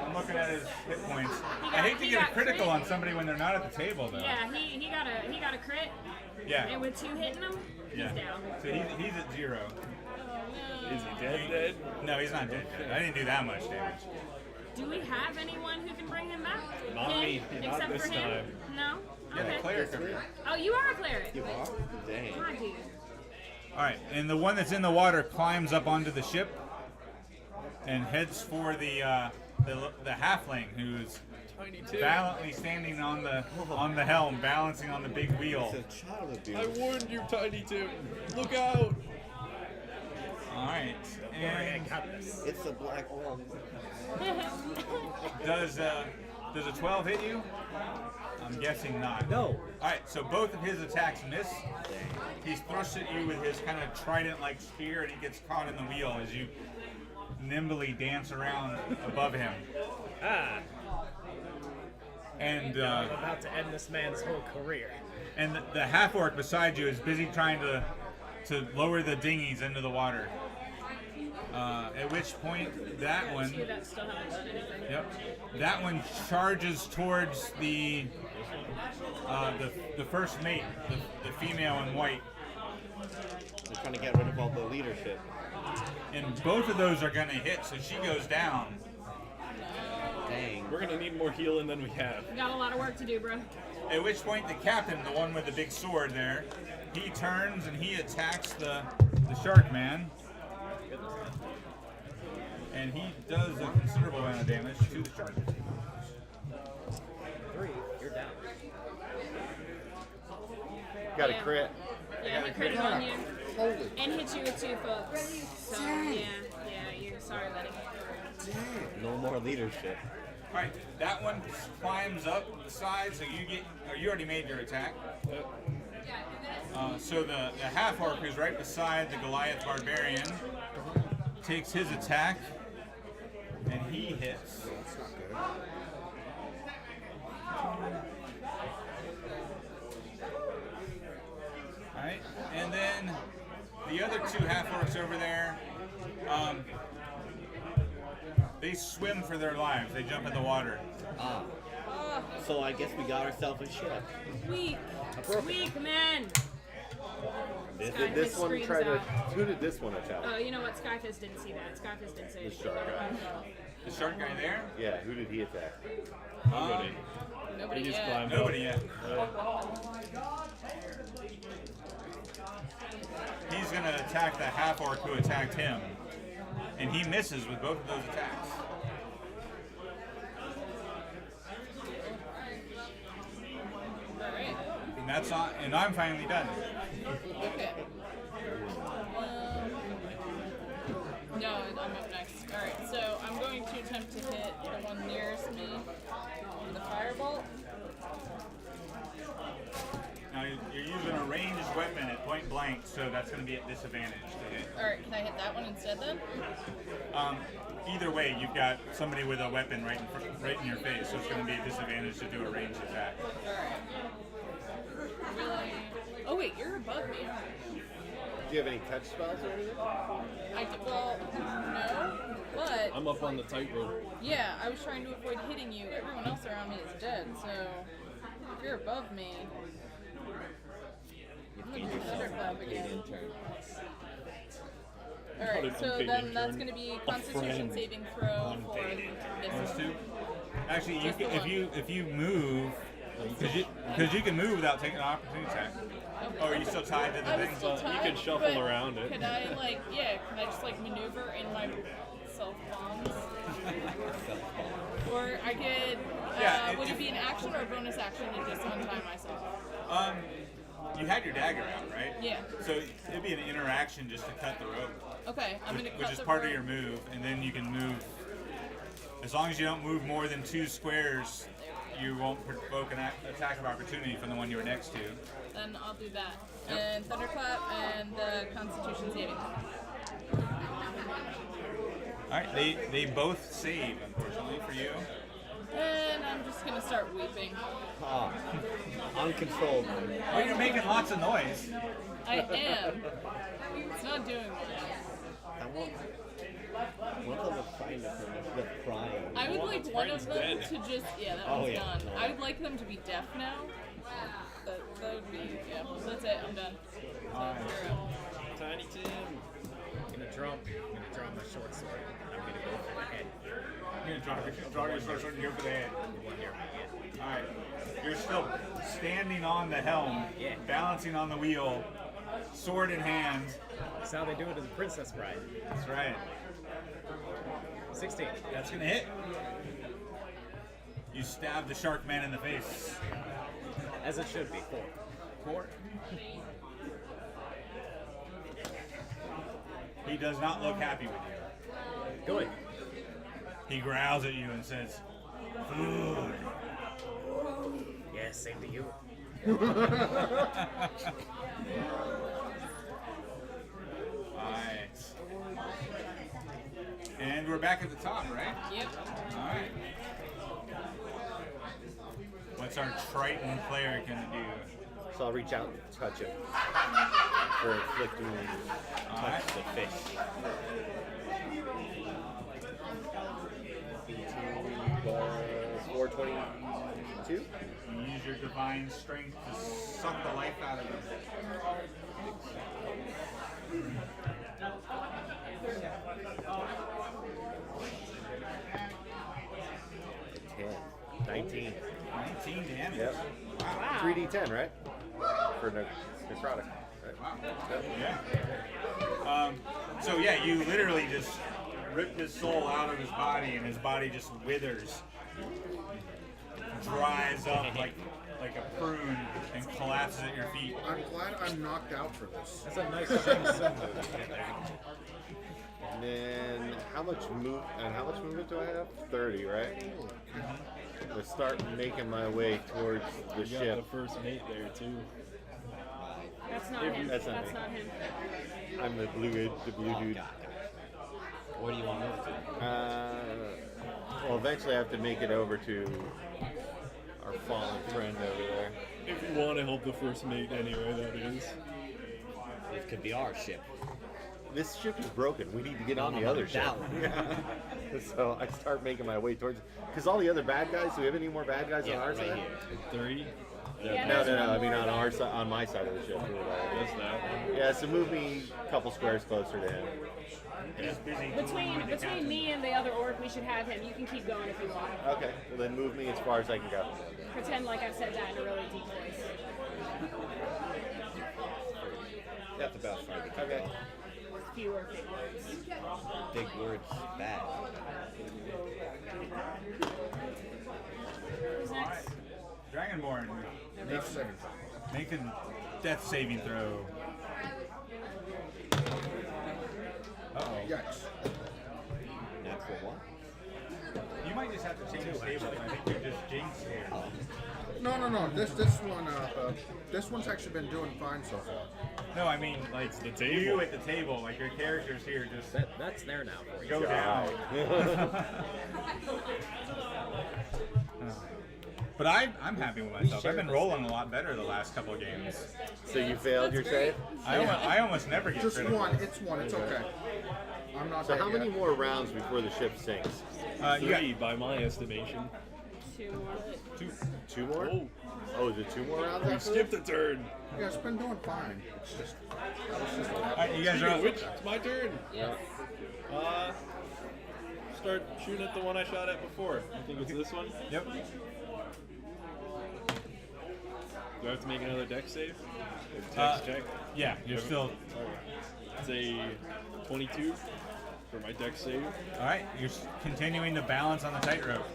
B: I'm looking at his hit points. I hate to
G: he
B: get a
G: got
B: critical
G: crit.
B: on somebody when they're not at the table, though.
G: Yeah, he got a crit,
B: Yeah.
G: and with 2 hitting him,
B: Yeah.
G: he's down.
B: So he's at 0.
E: Is he dead?
B: No, he's not dead. I didn't do that much damage.
G: Do we have anyone who can bring him back?
E: Not
G: Him?
E: me, not
G: Except
E: this
G: for him?
E: time.
G: No?
B: Yeah,
G: Okay.
B: the cleric over here.
G: Oh, you are a cleric.
C: You are? Dang.
G: My dude.
B: All right, and the one that's in the water climbs up onto the ship and heads for the halfling who's
E: Tiny Tim.
B: valiantly standing on the helm, balancing on the big wheel.
C: It's a child abuse.
E: I warned you, Tiny Tim. Look out!
B: All right, and
C: It's a black wall.
B: does a 12 hit you? I'm guessing not.
C: No.
B: All right, so both of his attacks miss. He's thrust at you with his kind of trident-like spear, and he gets caught in the wheel as you nimbly dance around above him.
D: Ah,
B: And
D: I'm about to end this man's whole career.
B: and the half-orc beside you is busy trying to lower the dinghies into the water. At which point, that one,
G: You that still haven't done anything.
B: yep, that one charges towards the first mate, the female in white,
C: They're trying to get rid of all the leadership.
B: and both of those are going to hit, so she goes down.
C: Dang.
E: We're gonna need more healing than we have.
G: We got a lot of work to do, bro.
B: At which point, the captain, the one with the big sword there, he turns and he attacks the shark man. And he does a considerable amount of damage to the shark.
D: 3, you're down.
C: Got a
G: Yeah.
C: crit.
G: Yeah, he critted on you.
F: Holy.
G: And hit you with 2 folks. So, yeah, you're sorry, buddy.
C: No more leadership.
B: All right, that one climbs up the side, so you already made your attack. So the half-orc who's right beside the Goliath barbarian takes his attack, and he hits.
F: That's not good.
B: All right, and then the other 2 half-orcs over there, they swim for their lives. They jump in the water.
C: Ah. So I guess we got ourselves a ship.
G: Weak. Weak, man.
C: Did this
G: Skyfist
C: one
G: screams
C: try to?
G: out.
C: Who did this one attack?
G: Oh, you know what? Skyfist didn't see that. Skyfist didn't say
C: The
G: anything.
C: shark guy.
B: The shark guy there?
C: Yeah. Who did he attack?
J: Nobody
E: He just
J: yet.
E: climbed
B: Nobody yet. He's going to attack the half-orc who attacked him. And he misses with both of those attacks.
J: Alright.
B: And that's on, and I'm finally done.
J: Okay. No, I'm up next. Alright, so I'm going to attempt to hit the one nearest me with a firebolt.
B: Now you're using a ranged weapon at point blank, so that's going to be at disadvantage to hit.
J: Alright, can I hit that one instead then?
B: Either way, you've got somebody with a weapon right in your face, so it's going to be a disadvantage to do a ranged attack.
J: Alright. Really? Oh wait, you're above me.
C: Do you have any touch spells or anything?
J: Well, no. But
E: I'm up on the tightrope.
J: yeah, I was trying to avoid hitting you. Everyone else around me is dead, so if you're above me, I'm gonna do thunderclap again. Alright, so then that's gonna be Constitution saving throw for
B: Those
J: this
B: two. Actually, you
J: Just the
B: can,
J: one.
B: if you move, because you can move without taking an opportunity attack. Oh, are you still tied to the
J: I was
B: thing?
J: still
E: You
J: tied,
E: can shuffle
J: but
E: around it.
J: Can I can I just maneuver in my self bombs? Or I could,
B: Yeah,
J: would it be an action or a bonus action to just untie myself?
B: You had your dagger out, right?
J: Yeah.
B: So it'd be an interaction just to cut the rope,
J: Okay, I'm gonna cut
B: which is
J: the
B: part
J: rope.
B: of your move, and then you can move. As long as you don't move more than 2 squares, you won't provoke an attack of opportunity from the one you were next to.
J: Then I'll do that. And thunderclap and the Constitution saving.
B: All right, they both save, unfortunately for you.
J: And I'm just gonna start weeping.
H: Ah, uncontrollable.
B: Well, you're making lots of noise.
J: I am. It's not doing much.
H: I want of them find it from the crying.
J: I would like one of them
E: dead.
J: to just that
H: Oh,
J: one's
H: yeah.
J: done.
H: No.
J: I would like them to be deaf now. That would be That's it. I'm done. So, you're up.
E: Tiny Tim.
D: I'm gonna draw my short sword. I'm gonna go for the head.
B: You're gonna draw your sword and go for the head.
D: The one here. Yeah.
B: All right, you're still standing on the helm,
D: Yeah.
B: balancing on the wheel, sword in hand.
D: That's how they do it in Princess Bride.
B: That's right.
D: 16.
B: That's gonna hit. You stab the shark man in the face.
D: As it should be. 4.
B: 4. He does not look happy with you.
D: Good.
B: He growls at you and says, "Food."
D: Yeah, same to you.
B: Alright. And we're back at the top, right?
J: Yep.
B: Alright. What's our Triton player gonna do?
C: So I'll reach out and touch him for inflicting
B: Alright.
C: touch the fish. 18 plus 422.
B: You use your divine strength to suck the life out of him.
C: 19.
B: 19 damage.
C: Yep.
B: Wow.
C: 3d10, right? For necrotic. Right?
B: Yeah. So yeah, you literally just rip his soul out of his body, and his body just withers, dries up like a prune, and collapses at your feet.
F: I'm glad I'm knocked out for this.
D: That's a nice Shang Tsung move.
C: And then how much movement do I have? 30, right? Let's start making my way towards the
E: You got
C: ship.
E: the first mate there too.
G: That's not him.
C: That's
G: That's
C: not
G: not,
C: me.
G: him.
C: I'm the blue dude.
H: Where do you want to move to?
C: Well, eventually I have to make it over to our fallen friend over there.
E: If you want to help the first mate anyway, that is.
H: It could be our ship.
C: This ship is broken. We need to get on
H: No,
C: the
H: no,
C: other ship.
H: that one.
C: So I start making my way towards, because all the other bad guys. Do we have any more bad guys on our
H: right
C: side?
H: here.
E: 3.
G: Yeah,
C: No.
G: there's one
C: I mean
G: more
C: on
G: guy.
C: our side, on my side of the ship.
E: That's that one.
C: Yeah. So move me a couple squares closer to him.
B: He's busy
G: Between me and the other orc, we should have him. You can keep going if you want.
C: Okay. Well, then move me as far as I can go.
G: Pretend like I've said that in a really deep voice.
H: That's about fine.
C: Okay.
G: Fewer big words.
H: Big words, bad.
G: Who's next?
B: Dragonborn,
F: Next second.
B: make a death saving throw. Uh-oh.
F: Yikes.
H: Natural one.
B: You might just have to change the table. I think you're just jinxed here.
F: No. This one's actually been doing fine so far.
B: No, I mean like
E: the table.
B: you at the table, like your characters here just
D: That's there now for you.
B: go down. But I'm happy with myself. I've been rolling a lot better the last couple of games.
C: So you failed your save?
B: I almost never get
F: Just
B: critical.
F: one. It's one. It's okay. I'm not
C: So
F: dead
C: how many
F: yet.
C: more rounds before the ship sinks?
B: You got
E: 3 by my estimation.
G: 2 more.
C: Two more?
E: Oh,
C: Oh, is it 2 more rounds
E: you
C: after
E: skipped a turn.
F: Yeah, it's been doing fine. It's just that was just what
B: all
F: happened.
B: right, you guys are
E: Speaking
B: up.
E: of which, it's my turn.
G: Yes.
E: Start shooting at the one I shot at before. I think it's this one.
B: Yep.
E: Do I have to make another dex save? Dex check.
B: Yeah, you're still.
E: It's a 22 for my dex save.
B: All right, you're continuing to balance on the tightrope.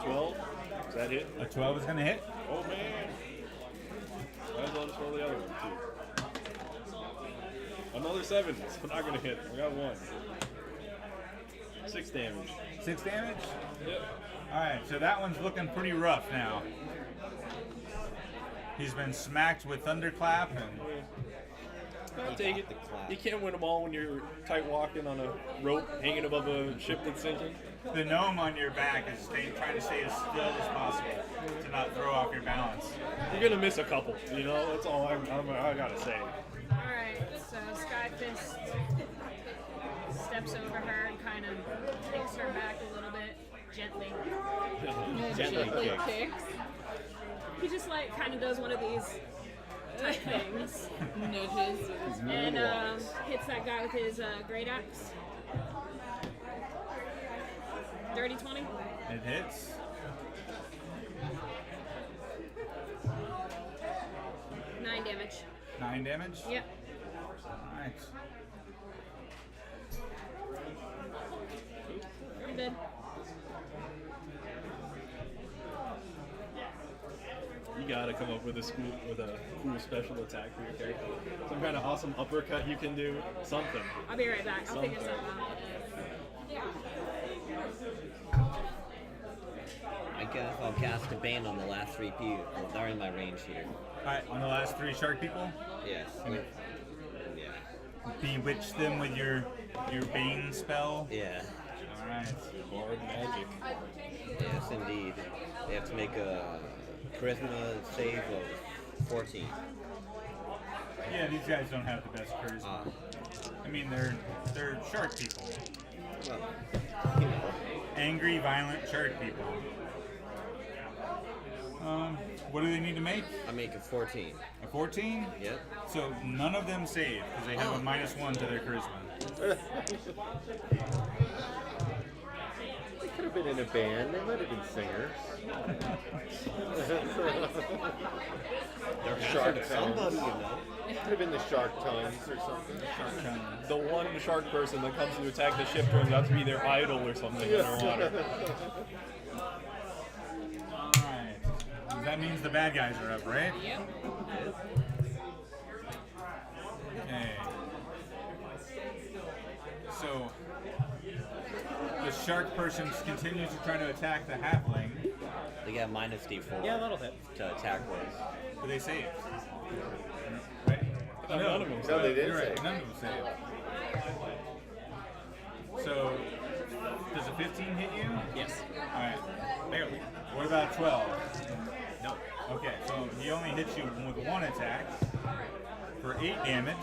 E: 12. Is that hit?
B: A 12 is going to hit.
E: Oh man. Might as well just roll the other one too. Another 7. So not gonna hit. I got 1. 6 damage.
B: 6 damage.
E: Yep.
B: All right, so that one's looking pretty rough now. He's been smacked with thunderclap and.
E: I'll take it. You can't win them all when you're tight walking on a rope hanging above a ship that's sinking.
B: The gnome on your back is trying to stay as still as possible to not throw off your balance.
E: You're gonna miss a couple, you know. That's all I gotta say.
G: Alright, so Skyfist steps over her and kind of takes her back a little bit, gently.
H: Gently
J: kicks.
G: He just like kind of does one of these type things
J: Nudges.
G: and hits that guy with his great axe. Dirty 20.
B: It hits.
G: Nine damage.
B: 9 damage.
G: Yep.
B: All right.
G: I'm dead.
E: You gotta come up with a cool special attack for your character. Some kind of awesome uppercut you can do. Something.
G: I'll be right back. I'll figure
E: Something.
G: something out.
H: I guess I'll cast a bane on the last 3 people. They're in my range here.
B: All right, on the last 3 shark people,
H: Yes. Yeah.
B: bewitch them with your bane spell.
H: Yeah.
B: All right.
E: Bard magic.
H: Yes, indeed. They have to make a charisma save of 14.
B: Yeah, these guys don't have the best charisma.
H: Ah.
B: I mean, they're shark people.
H: Well, you know.
B: Angry, violent shark people. What do they need to make?
H: I make a 14.
B: A 14?
H: Yep.
B: So none of them save because they have a -1 to their charisma.
C: They could have been in a band. They might have been singers. They're Shark
H: Somebody,
C: Tones.
H: you know.
C: Could have been the Shark Tones or something.
E: The one shark person that comes to attack the ship turns out to be their idol or something underwater.
B: Alright. That means the bad guys are up, right?
J: Yep.
B: Okay. So the shark person continues to try to attack the halfling.
H: They got minus D4
D: Yeah, that'll hit.
H: to attack rolls.
B: Do they save? Right?
E: None of them.
C: No, they did
B: You're right.
C: say.
B: None of them save. So, does a 15 hit you?
D: Yes.
B: Alright. What about 12?
D: No.
B: Okay, so he only hits you with 1 attack for 8 damage.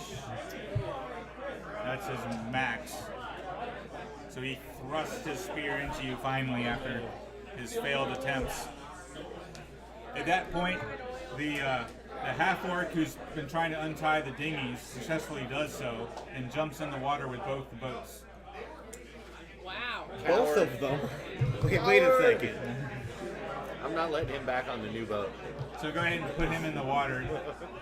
B: That's his max. So he thrusts his spear into you finally after his failed attempts. At that point, the half-orc who's been trying to untie the dinghies successfully does so and jumps in the water with both the boats.
J: Wow.
H: Both of them? Wait a second.
C: I'm not letting him back on the new boat.
B: So go ahead and put him in the water.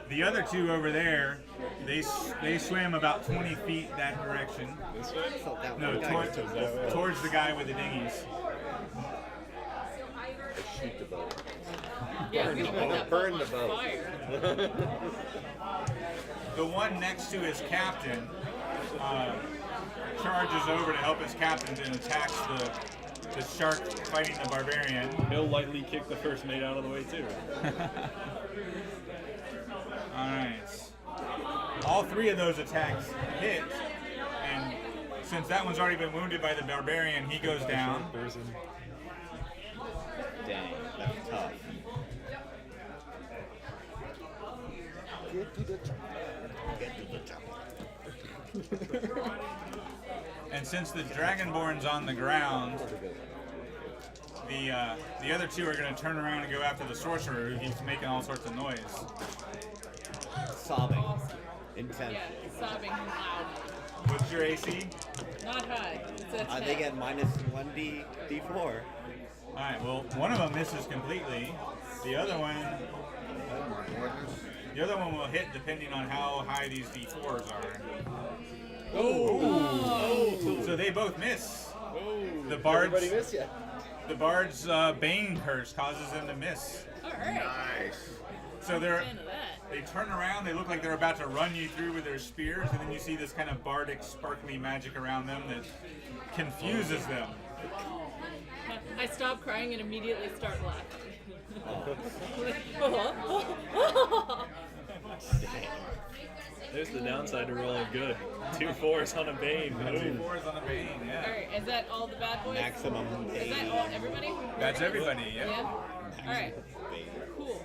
B: The other 2 over there, they swam about 20 feet that direction.
E: This way?
H: So that
B: No,
H: one guy
B: towards the guy with the dinghies.
C: I shoot the boat.
J: Yeah, we lit that
C: Burn
J: boat
C: the
J: on
C: boat.
J: fire.
B: The one next to his captain charges over to help his captain and attacks the shark fighting the barbarian.
E: He'll lightly kick the first mate out of the way too.
B: Alright. All 3 of those attacks hit, and since that one's already been wounded by the barbarian, he goes down.
E: Person.
H: Dang, that tough.
C: Get to the top.
B: And since the Dragonborn's on the ground, the other two are going to turn around and go after the sorcerer who keeps making all sorts of noise.
H: Sobbing. Intense.
J: Yeah, sobbing loud.
B: What's your AC?
J: Not high. It's a 10.
H: They get minus 1d4.
B: All right. Well, one of them misses completely. The other one,
F: Oh my goodness.
B: the other one will hit depending on how high these d4s are.
H: Oh!
B: So they both miss. The
C: Everybody
B: bard's
C: miss ya.
B: bane curse causes them to miss.
J: All right.
F: Nice.
B: So
J: Fan of that.
B: they turn around. They look like they're about to run you through with their spears, and then you see this kind of bardic, sparkly magic around them that confuses them.
J: I stop crying and immediately start laughing.
E: There's the downside to rolling good. 2 4s on a Bane.
B: Two
E: Boom.
B: fours on a bane.
J: All
B: Yeah.
J: right, is that all the bad boys?
H: Maximum
J: Is that all everybody?
B: That's everybody.
J: Yeah.
B: Yeah.
J: All right. Cool.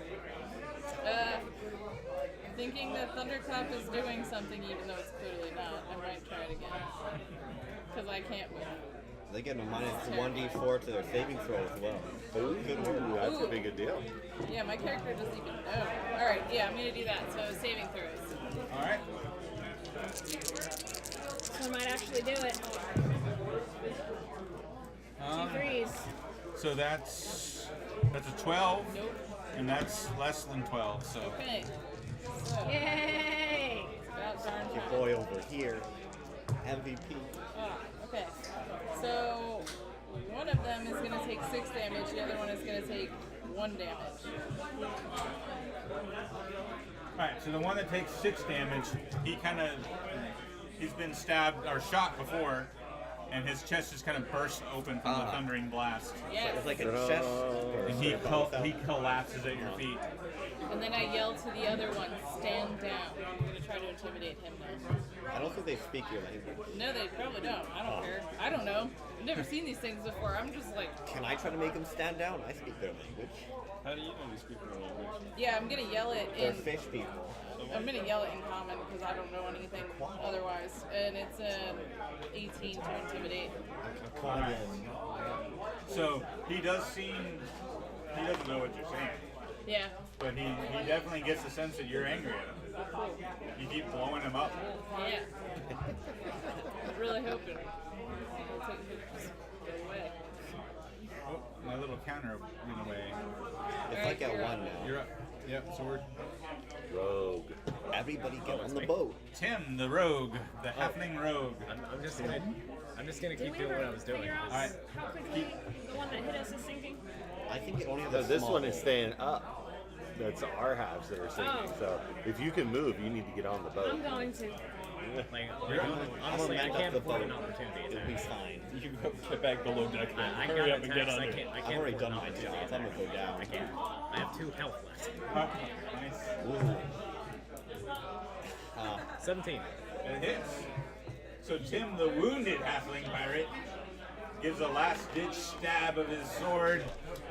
J: Thinking that Thunderclap is doing something, even though it's clearly not. I might try it again because I can't move.
H: They get a minus 1d4 to their saving throw as well.
C: Ooh, that's a
J: Ooh.
C: big a deal.
J: Yeah, my character doesn't even know. All right. Yeah, I'm gonna do that. So saving throws.
B: All right.
G: So I might actually do it. Two threes.
B: So that's a 12,
J: Nope.
B: and that's less than 12. So
J: Okay. So
G: Yay!
J: it's about darn
H: Your
J: time.
H: boy over here, MVP.
J: Okay. So one of them is going to take 6 damage, the other one is going to take 1 damage.
B: all right. So the one that takes 6 damage, he's been stabbed or shot before, and his chest just kind of bursts open from the thundering blast,
J: Yes.
H: It's like a chest.
B: and he collapses at your feet.
J: And then I yell to the other one, stand down. I'm going to try to intimidate him now.
H: I don't think they speak your language.
J: No, they probably don't. I don't care. I don't know. I've never seen these things before. I'm just like,
H: Can I try to make them stand down? I speak their language.
E: How do you know they speak your language?
J: yeah, I'm going to yell it
H: They're
J: in.
H: fish people.
J: I'm going to yell it in common because I don't know anything otherwise. And it's an 18 to intimidate.
B: So he doesn't know what you're saying,
J: Yeah.
B: but he definitely gets the sense that you're angry at him. You keep blowing him up.
J: Yeah. I'm really hoping. I'll take it just go away.
B: Oh, my little counter went away.
H: It's like at 1 now.
B: You're up. Yep. So we're
C: Rogue.
H: Everybody get on the boat.
B: Tim, the rogue, the halfling rogue.
D: I'm just gonna
G: Did
D: keep
G: we
D: doing
G: ever
D: what I was doing.
G: figure out
B: Alright.
G: how quickly the one that hit us is sinking?
H: I think it only has
C: So
H: a
C: this
H: small
C: one is
H: hole.
C: staying up. That's our halves that are sinking.
G: Oh.
C: So if you can move, you need to get on the boat.
G: I'm going to.
D: Like,
H: I'm
D: honestly,
H: gonna
D: I
H: mend
D: can't
H: up the
D: afford an
H: boat.
D: opportunity
H: It'll be
D: attack.
H: fine.
E: You can get back below deck then.
D: I
E: Hurry
D: got
E: up and get
D: attacks. I
E: under.
D: can't. I
H: I've
D: can't
H: already
D: afford
H: done
D: an
H: my
D: opportunity
H: job. I'm
D: attack.
H: gonna go down.
D: I can't. I have 2 health left.
B: Nice.
H: Ooh.
D: 17.
B: It hits. So Tim, the wounded halfling pirate, gives a last-ditch stab of his sword.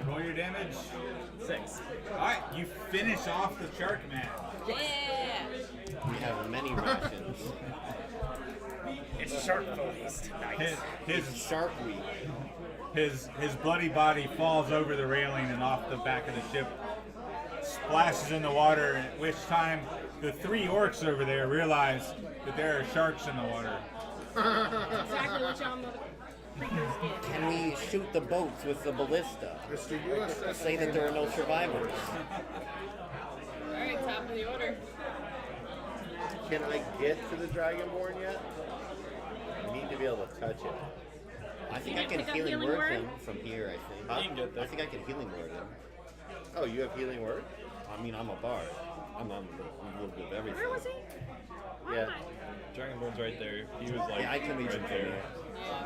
B: Roll your damage.
D: 6.
B: All right, you finish off the shark man.
J: Yeah.
H: We have many rations.
D: It's shark feast. Nice.
B: His
H: Shark Week.
B: his bloody body falls over the railing and off the back of the ship, splashes in the water. At which time, the 3 orcs over there realize that there are sharks in the water.
G: Exactly what y'all freakers did.
H: Can we shoot the boats with the ballista?
F: Mr. USS.
H: Say that there are no survivors.
J: All right, top of the order.
C: Can I get to the Dragonborn yet? I need to be able to touch it.
H: I think
G: You
H: I
G: can
H: can
G: pick up
H: healing
G: healing
H: word
G: word?
H: him from here, I think.
E: You can get there.
H: I think I can healing word him.
C: Oh, you have healing word?
H: I mean, I'm a bard. I'm a little bit of everything.
G: Where was he? Where
C: Yeah.
G: am I?
E: Dragonborn's right there. He was like
H: Yeah, I can reach him
E: right
H: from
E: there.
H: here.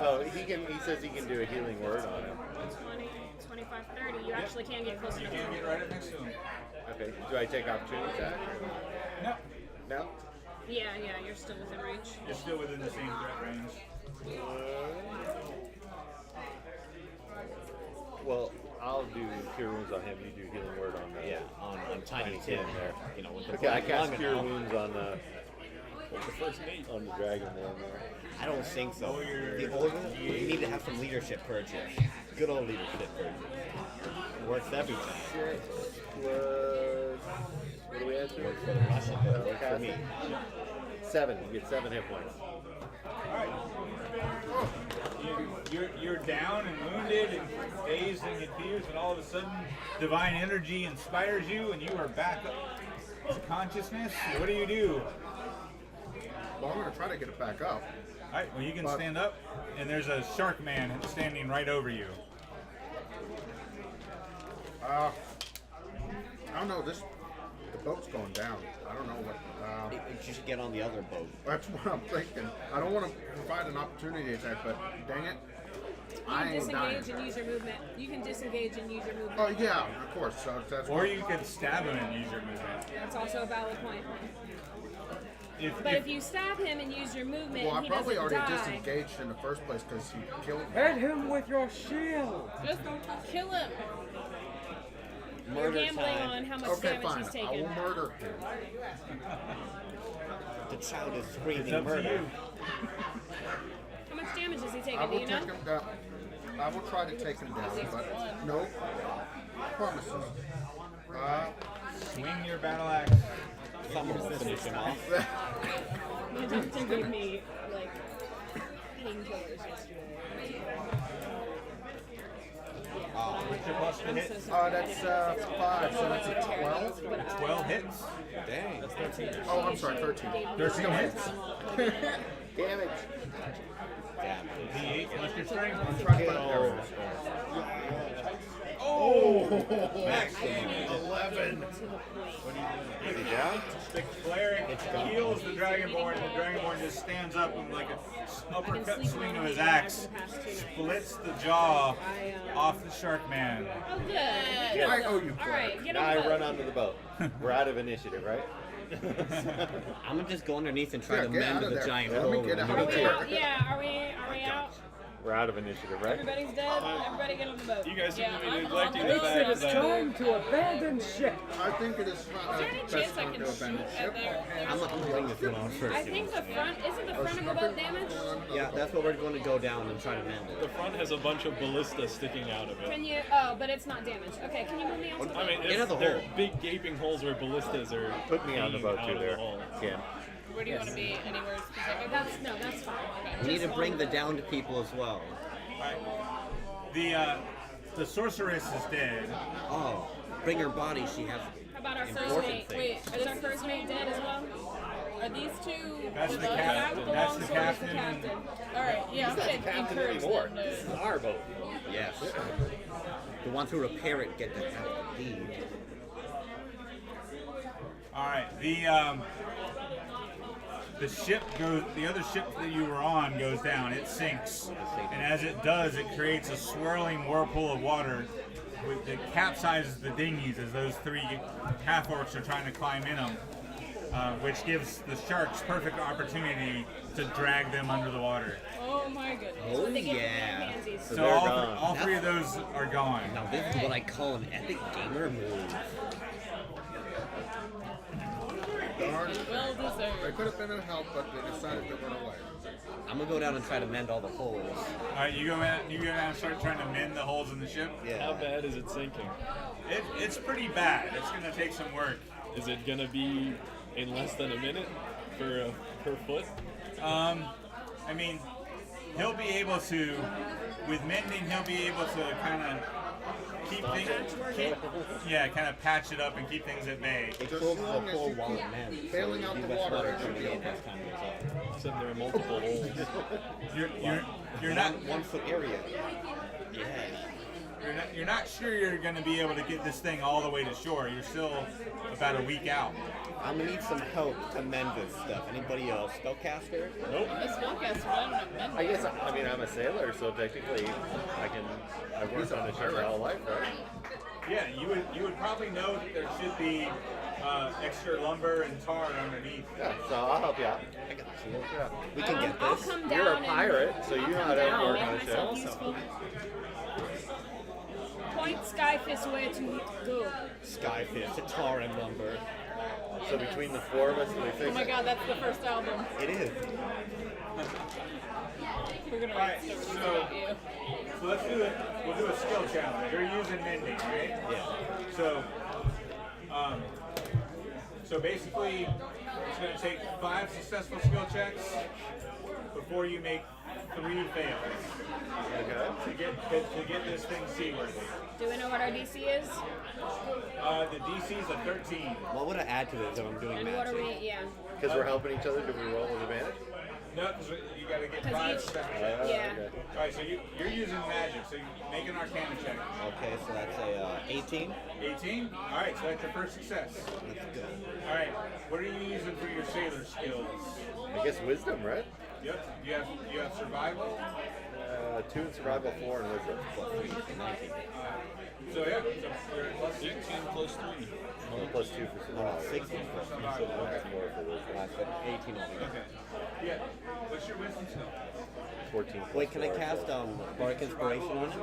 C: Oh, he can. He says he can do a healing word on him.
G: 20, 25, 30. You actually can get close
B: You
G: enough.
B: can't get right up next to him.
C: Okay. Do I take opportunity attack?
B: No,
C: No.
G: Yeah, you're still within range.
B: you're still within the same threat range.
C: Well, I'll do cure wounds on him. You do healing word on the
H: on Tiny Tim
C: there.
H: You know, with the
C: Okay, I
H: blood
C: cast
H: long
C: cure
H: enough.
C: wounds on the
E: First mate.
C: on the dragon there.
H: I don't think so. The older, you need to have some leadership purchase. Good old leadership purchase. Works every time.
C: 6 plus what do we add to it?
H: For the Russian, but it works for me.
C: 7. You get 7 hit points.
B: You're down and wounded and dazed and confused, and all of a sudden, divine energy inspires you, and you are back up to consciousness. What do you do?
F: Well, I'm going to try to get it back up.
B: All right, well, you can stand up, and there's a shark man standing right over you.
F: I don't know. The boat's going down. I don't know what.
H: You should get on the other boat.
F: That's what I'm thinking. I don't want to provide an opportunity attack, but dang it,
G: You
F: I
G: can
F: ain't dying.
G: disengage and use your movement. You can disengage and use your movement.
F: Oh yeah, of course. So that's
B: Or you could stab him and use your movement.
G: That's also a valid point.
B: If,
G: But if you stab him and use your movement,
F: Well, I
G: he
F: probably
G: doesn't
F: already
G: die.
F: disengaged in the first place because he killed me.
D: Hit him with your shield.
J: Just kill him.
G: You're
H: Murder
G: gambling
H: time.
G: on how much
F: Okay,
G: damage
F: fine.
G: he's
F: I
G: taken.
F: will murder him.
H: The child is
B: it's
H: screaming
B: up to
H: murder.
B: you.
G: How much damage has he
F: I
G: taken? Do
F: will
G: you
F: take
G: know?
F: him down. I will try to take him down, but no promises.
B: Swing your battle axe.
H: Someone will finish him off.
G: My doctor gave me like painkillers yesterday.
B: What's your plus to hit?
F: That's 5, so that's a 12.
B: 12 hits.
H: Dang. That's 13.
F: Oh, I'm sorry, 13.
B: 13 hits.
F: Damage.
B: D8 plus your strength.
F: I'm trying to find arrows.
B: Oh! Max damage.
F: 11.
C: Is he down?
B: The cleric heals the Dragonborn, and the Dragonborn just stands up and like a uppercut swing of his axe splits the jaw off the shark man.
G: Oh, good.
F: I owe you.
G: All right, get
C: Now
G: on
C: I
G: the boat.
C: run onto the boat. We're out of initiative, right?
H: I'm gonna just go underneath and try to
F: Yeah, get
H: mend
F: out of
H: the
F: there.
H: giant
F: Let me
H: hole.
F: get out
G: Are
F: of
G: we
F: there.
G: out? Yeah, are we out?
C: We're out of initiative, right?
G: Everybody's dead? Everybody get on the boat.
E: You guys seem
J: Yeah,
E: to be
J: I'm
E: neglecting
J: on
E: the
J: the
E: fact
J: boat.
D: It's
E: that
D: time to abandon ship.
F: I think it is
J: Is there any
F: best
J: chance I
F: time
J: can
F: to abandon
J: shoot
F: ship.
J: at their
H: I'm gonna bring this one on first.
G: I think the front, isn't the front of the boat damaged?
H: Yeah, that's what we're going to go down and try to mend
E: the
H: it.
E: front has a bunch of ballistas sticking out of it.
G: Can you, oh, but it's not damaged. Okay, can you move me onto the
E: I
G: boat?
E: mean,
H: Get out the
E: they're
H: hole.
E: big gaping holes where ballistas are.
C: Put me on the boat
E: out
C: too
E: of the
C: there.
E: hole.
C: Ken.
J: Where do you want to be? Anywhere specific?
G: That's fine.
H: We need to bring the downed people as well.
B: The sorceress is dead.
H: Oh, bring her body. She has
G: How about our first
H: important
G: mate?
H: things.
J: Wait,
G: Is our first mate dead as well?
J: are these two?
B: That's the
J: below?
B: captain. That's the captain.
J: All right, yeah, I'm saying encourage them
C: This is
J: to.
C: our boat.
H: Yes. The ones who repair it get to have the deed.
B: All right. The ship goes. The other ship that you were on goes down. It sinks, and as it does, it creates a swirling whirlpool of water that capsizes the dinghies as those 3 half orcs are trying to climb in them, which gives the sharks perfect opportunity to drag them under the water.
J: Oh my goodness.
H: Oh
G: They get
H: yeah.
G: handsies.
B: So
C: they're
B: all,
C: gone.
B: all 3 of those are gone.
H: Now this is what I call an epic gamer move.
F: Darn.
J: Well
F: They
J: deserved.
F: could have been a help, but they decided to run away.
H: I'm gonna go down and try to mend all the holes.
B: All right, you go in. You go down and start trying to mend the holes in the ship.
E: How
H: Yeah.
E: bad is it sinking?
B: It's pretty bad. It's gonna take some work.
E: Is it gonna be in less than a minute per foot?
B: I mean, he'll be able to, with mending, he'll be able to kind of keep things, kind of patch it up and keep things at bay.
H: It
F: Just
H: closes
F: long
H: a
F: as
H: full
F: you
H: wall
F: keep
H: of men.
F: bailing out
H: You
F: the
H: West
F: water,
H: Water
F: it should
H: coming
F: be
H: in
F: okay.
H: as time goes up.
E: Except there are multiple holes.
B: You're not
H: One foot area. Yeah.
B: you're not sure you're going to be able to get this thing all the way to shore. You're still about a week out.
H: I'm gonna need some help to mend this stuff. Anybody else? Spellcaster?
E: Nope.
J: I'm a spellcaster, but I don't have mending.
C: I guess, I mean, I'm a sailor, so technically I've worked on a ship my whole life, right?
B: Yeah, you would probably know that there should be extra lumber and tar underneath.
C: Yeah, so I'll help you out.
H: I got you. Yeah. We can get
G: I'll
H: this.
G: come down.
C: You're a
G: and-
C: pirate, so you
G: I'll
C: know
G: come
C: how to
G: down and
C: work
G: make
C: on a
G: myself
C: ship.
G: useful. Points. Skyfist way to go.
H: Skyfish, a Tarim number.
C: So between the four of us, do we fix
J: Oh my
C: it?
J: god, that's the first album.
H: It is.
J: We're gonna
B: Alright,
J: write stories
B: so-
J: about you.
B: So let's do it. We'll do a skill challenge. You're using mending, right?
H: Yeah.
B: So basically, it's going to take 5 successful skill checks before you make 3 fails
C: Okay.
B: to get this thing seaworthy.
G: Do we know what our DC is?
B: The DC is a 13.
H: What would I add to this if I'm doing
G: And what are
H: magic?
G: we? Yeah.
C: Because we're helping each other, do we roll with advantage?
B: No, because you got to get
G: 'Cause
B: 5
G: each-
B: successful
G: Yeah.
B: checks.
C: Okay.
B: All right, so you're using magic, so you make an Arcana check.
H: Okay, so that's a 18.
B: 18. All right, so that's your first success.
H: That's good.
B: All right, what are you using for your sailor skills?
C: I guess wisdom, right?
B: Yep. You have survival.
C: 2 in survival, 4 in wisdom.
H: Plus 3, so 19.
B: So yeah, so you're at plus 6.
E: 18 plus 3.
C: Oh, plus 2 for survival.
H: 16 plus 3.
C: Okay, 4 for wisdom.
H: I said 18 altogether.
B: Okay. Yeah. What's your wisdom skill?
C: 14 plus
H: Wait, can I
C: 4,
H: cast Bardic Inspiration on him?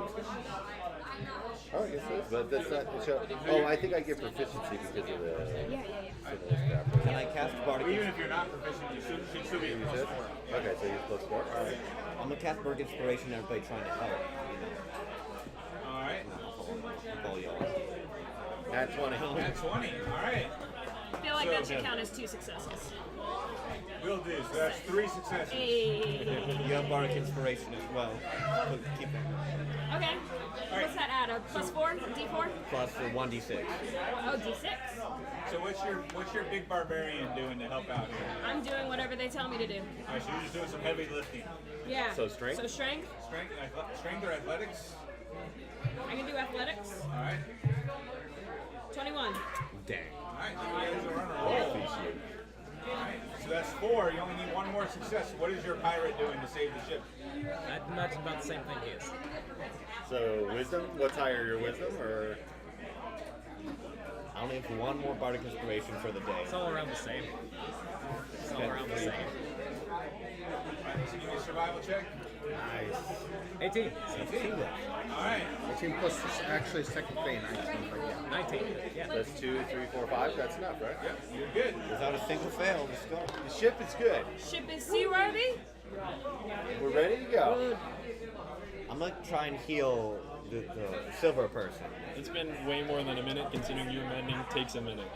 C: Oh, I guess so. But that's not. Oh, I think I get proficiency because of the.
G: Yeah.
H: Can I cast Bardic
B: Even if you're not proficient, you should still be at plus 4.
C: Okay, so he's plus 4. All right.
H: I'm gonna cast Bardic Inspiration. Everybody trying to help.
B: All right.
H: All y'all.
C: Nat 20.
B: At 20. All right.
G: I feel like that should count as 2 successes.
B: Will do. So that's 3 successes.
G: Hey.
H: You have Bardic Inspiration as well. So keep it.
G: Okay. What's that add? A plus 4? D4?
H: Plus 1d6.
G: Oh, D6.
B: So what's your big barbarian doing to help out here?
G: I'm doing whatever they tell me to do.
B: All right, so you're just doing some heavy lifting.
G: Yeah.
C: So strength?
G: So strength.
B: Strength or athletics?
G: I can do athletics.
B: All right.
G: 21.
H: Dang.
B: All right. You guys are on a roll. All right. So that's 4. You only need 1 more success. What is your pirate doing to save the ship?
D: I'd imagine about the same thing he is.
C: So wisdom. What's higher, your wisdom or?
H: I only have 1 more Bardic Inspiration for the day.
D: It's all around the same. It's all around the same.
B: All right. So you need a survival check.
C: Nice.
D: 18.
B: 18. All right.
F: 18 plus actually second phase 19, but yeah.
D: 19. Yeah.
C: That's 2, 3, 4, 5. That's enough, right?
B: Yep. You're good.
H: Without a single fail, let's go.
C: The ship is good.
G: Ship is seaworthy.
C: We're ready to go.
H: I'm gonna try and heal the silver person.
E: It's been way more than a minute, considering your mending takes a minute.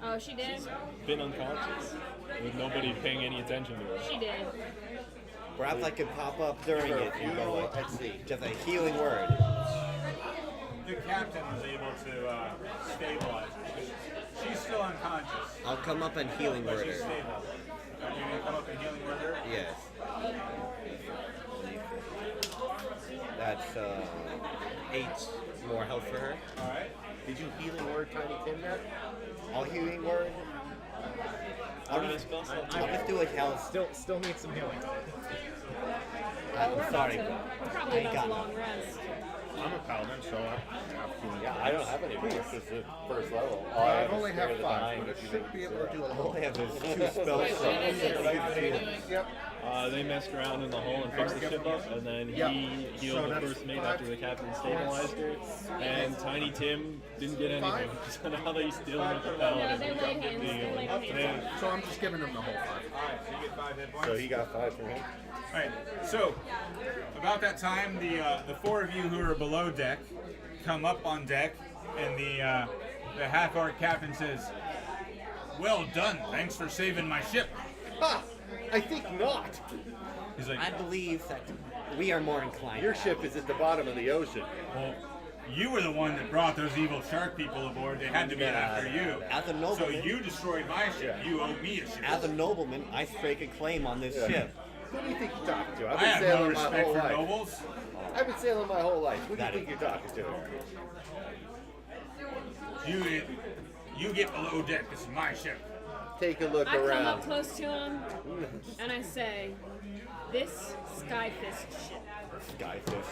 G: Oh, she did.
E: Been unconscious, with nobody paying any attention to her.
G: She did.
H: Perhaps I could pop up during it and go like,
C: Let's see.
H: just a healing word.
B: The captain was able to stabilize her. She's still unconscious,
H: I'll come up and healing
B: but
H: word
B: she's
H: her.
B: stable. Are you gonna come up and healing word her?
H: Yes. That's 8 more health for her.
B: All right.
C: Did you healing word Tiny Tim yet?
H: I'll healing word. I'll just do a health.
D: Still need some healing.
G: We're
H: sorry.
G: We're probably
H: I
G: about
H: got
G: to
H: it.
G: long rest.
F: I'm a paladin, so I have healing.
C: Yeah, I don't have any. It's just the first level. All
F: I
C: have is
F: only have
C: Spirit of the
F: 5,
C: Dying,
F: but I
C: you
F: should
C: make
F: be able to do a
H: All
F: little.
H: I have is 2 spell slots.
F: Yep.
E: They messed around in the hull and fixed the ship up, and then
F: Yeah.
E: he
F: So
E: healed the
F: that's
E: first mate
F: 5
E: after the captain stabilized her, and Tiny Tim didn't get anything. So now they still have the
G: No,
E: paladin.
G: they laid hands. They laid on hands.
F: So I'm just giving him the whole 5.
B: All right. So you get 5 hit points.
C: So he got 5 from him.
B: All right. So about that time, the 4 of you who are below deck come up on deck, and the half-orc captain says, "Well done. Thanks for saving my ship."
C: Ha! I think not.
B: He's like,
H: I believe that we are more inclined.
C: Your ship is at the bottom of the ocean.
B: "Well, you were the one that brought those evil shark people aboard. They had to be after you.
H: As a
B: So
H: nobleman,
B: you destroyed my ship. You owe me a ship."
H: as a nobleman, I stake a claim on this
C: Yeah.
H: ship.
C: Who do you think you're talking to? I've
B: I
C: been
B: have no
C: sailing my
B: respect
C: whole
B: for
C: life.
B: nobles.
C: I've been sailing my whole life. Who do you
H: That
C: think
H: is-
C: you're talking to?
B: You get below deck. This is my ship.
C: Take a look
G: I come up
C: around.
G: close to him and I say, "This Skyfist ship."
H: Skyfish.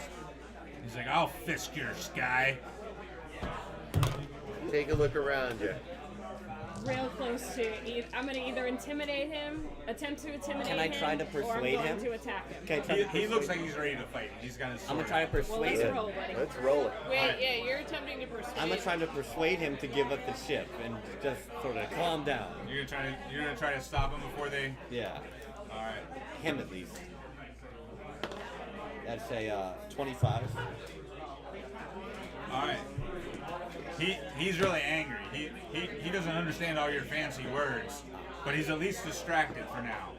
B: He's like, "I'll fisk your sky."
C: Take a look around you.
G: real close to. I'm gonna either intimidate him, attempt to intimidate him.
H: Can I try to persuade
G: or I'm going
H: him?
G: to attack him.
H: Okay, try to
B: He
H: persuade
B: looks
H: him.
B: like he's ready to fight. He's got his
H: I'm
B: sword.
H: gonna try to
G: Well,
H: persuade
G: let's
H: him.
G: roll, buddy.
C: Let's roll it.
J: Wait, yeah, you're attempting to persuade.
H: I'm gonna try to persuade him to give up the ship and just sort of calm down.
B: You're gonna try to stop him before they.
H: Yeah,
B: All right.
H: him at least. That's a 25.
B: All right. He's really angry. He doesn't understand all your fancy words, but he's at least distracted for now.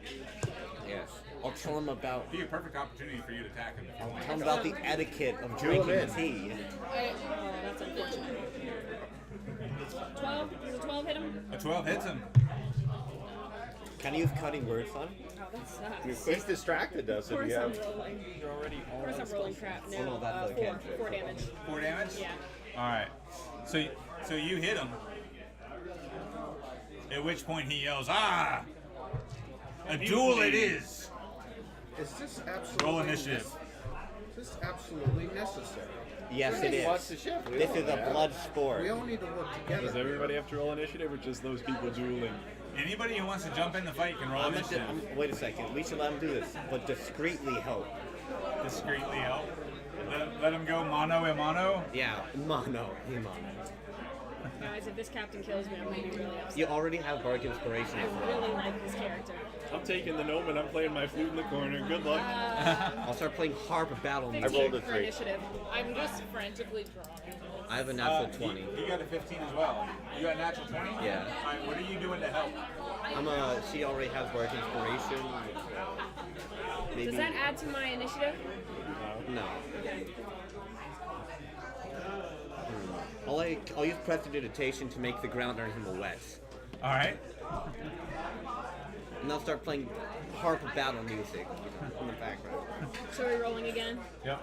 H: Yes. I'll tell him about.
B: Be a perfect opportunity for you to attack him.
H: I'll tell him about the etiquette of
C: Drill him
H: drinking
C: in.
H: tea.
G: Oh, that's unfortunate. 12? Does a 12 hit him?
B: A 12 hits him.
H: Can I use cutting words on him?
G: Oh, that sucks.
C: He's distracted though,
G: Of
C: so
G: course
C: you
G: I'm
C: have.
G: rolling.
E: You're already
G: Of course I'm rolling crap. No,
H: Oh, no, that's a
G: 4.
H: cantrip.
G: 4 damage.
B: 4 damage.
G: Yeah.
B: All right. So you hit him. At which point he yells, "Ah! A duel it is!"
F: Is this absolutely
B: Roll initiative.
F: Is this absolutely necessary?
H: Yes, it
C: Watch
H: is.
C: the ship. We
H: This
C: all
H: is a
C: have.
H: blood sport.
F: We all need to work
E: Does
F: together.
E: everybody have to roll initiative, or just those people dueling?
B: Anybody who wants to jump in the fight can roll
H: I'm
B: initiative.
H: wait a second. We should let him do this, but discreetly help.
B: Discreetly help. Let him go mano a mano.
H: Yeah, mono. Hey, mono.
G: Guys, if this captain kills me, I'm going to be really upset.
H: You already have Bark Inspiration.
G: I really like this character.
E: I'm taking the gnome and I'm playing my flute in the corner. Good luck.
H: I'll start playing harp battle music.
G: 15
C: rolled a
G: for
C: 3.
G: initiative.
J: I'm just frantically drawing.
H: I have a natural 20.
B: You got a 15 as well. You got a natural 20?
H: Yeah.
B: All right, what are you doing to help?
H: She already has Bark Inspiration. Maybe.
G: Does that add to my initiative?
H: No.
G: Okay.
H: I'll use prestidigitation to make the ground under him a wedge.
B: All right.
H: And I'll start playing harp battle music in the background.
G: So we're rolling again?
B: Yep.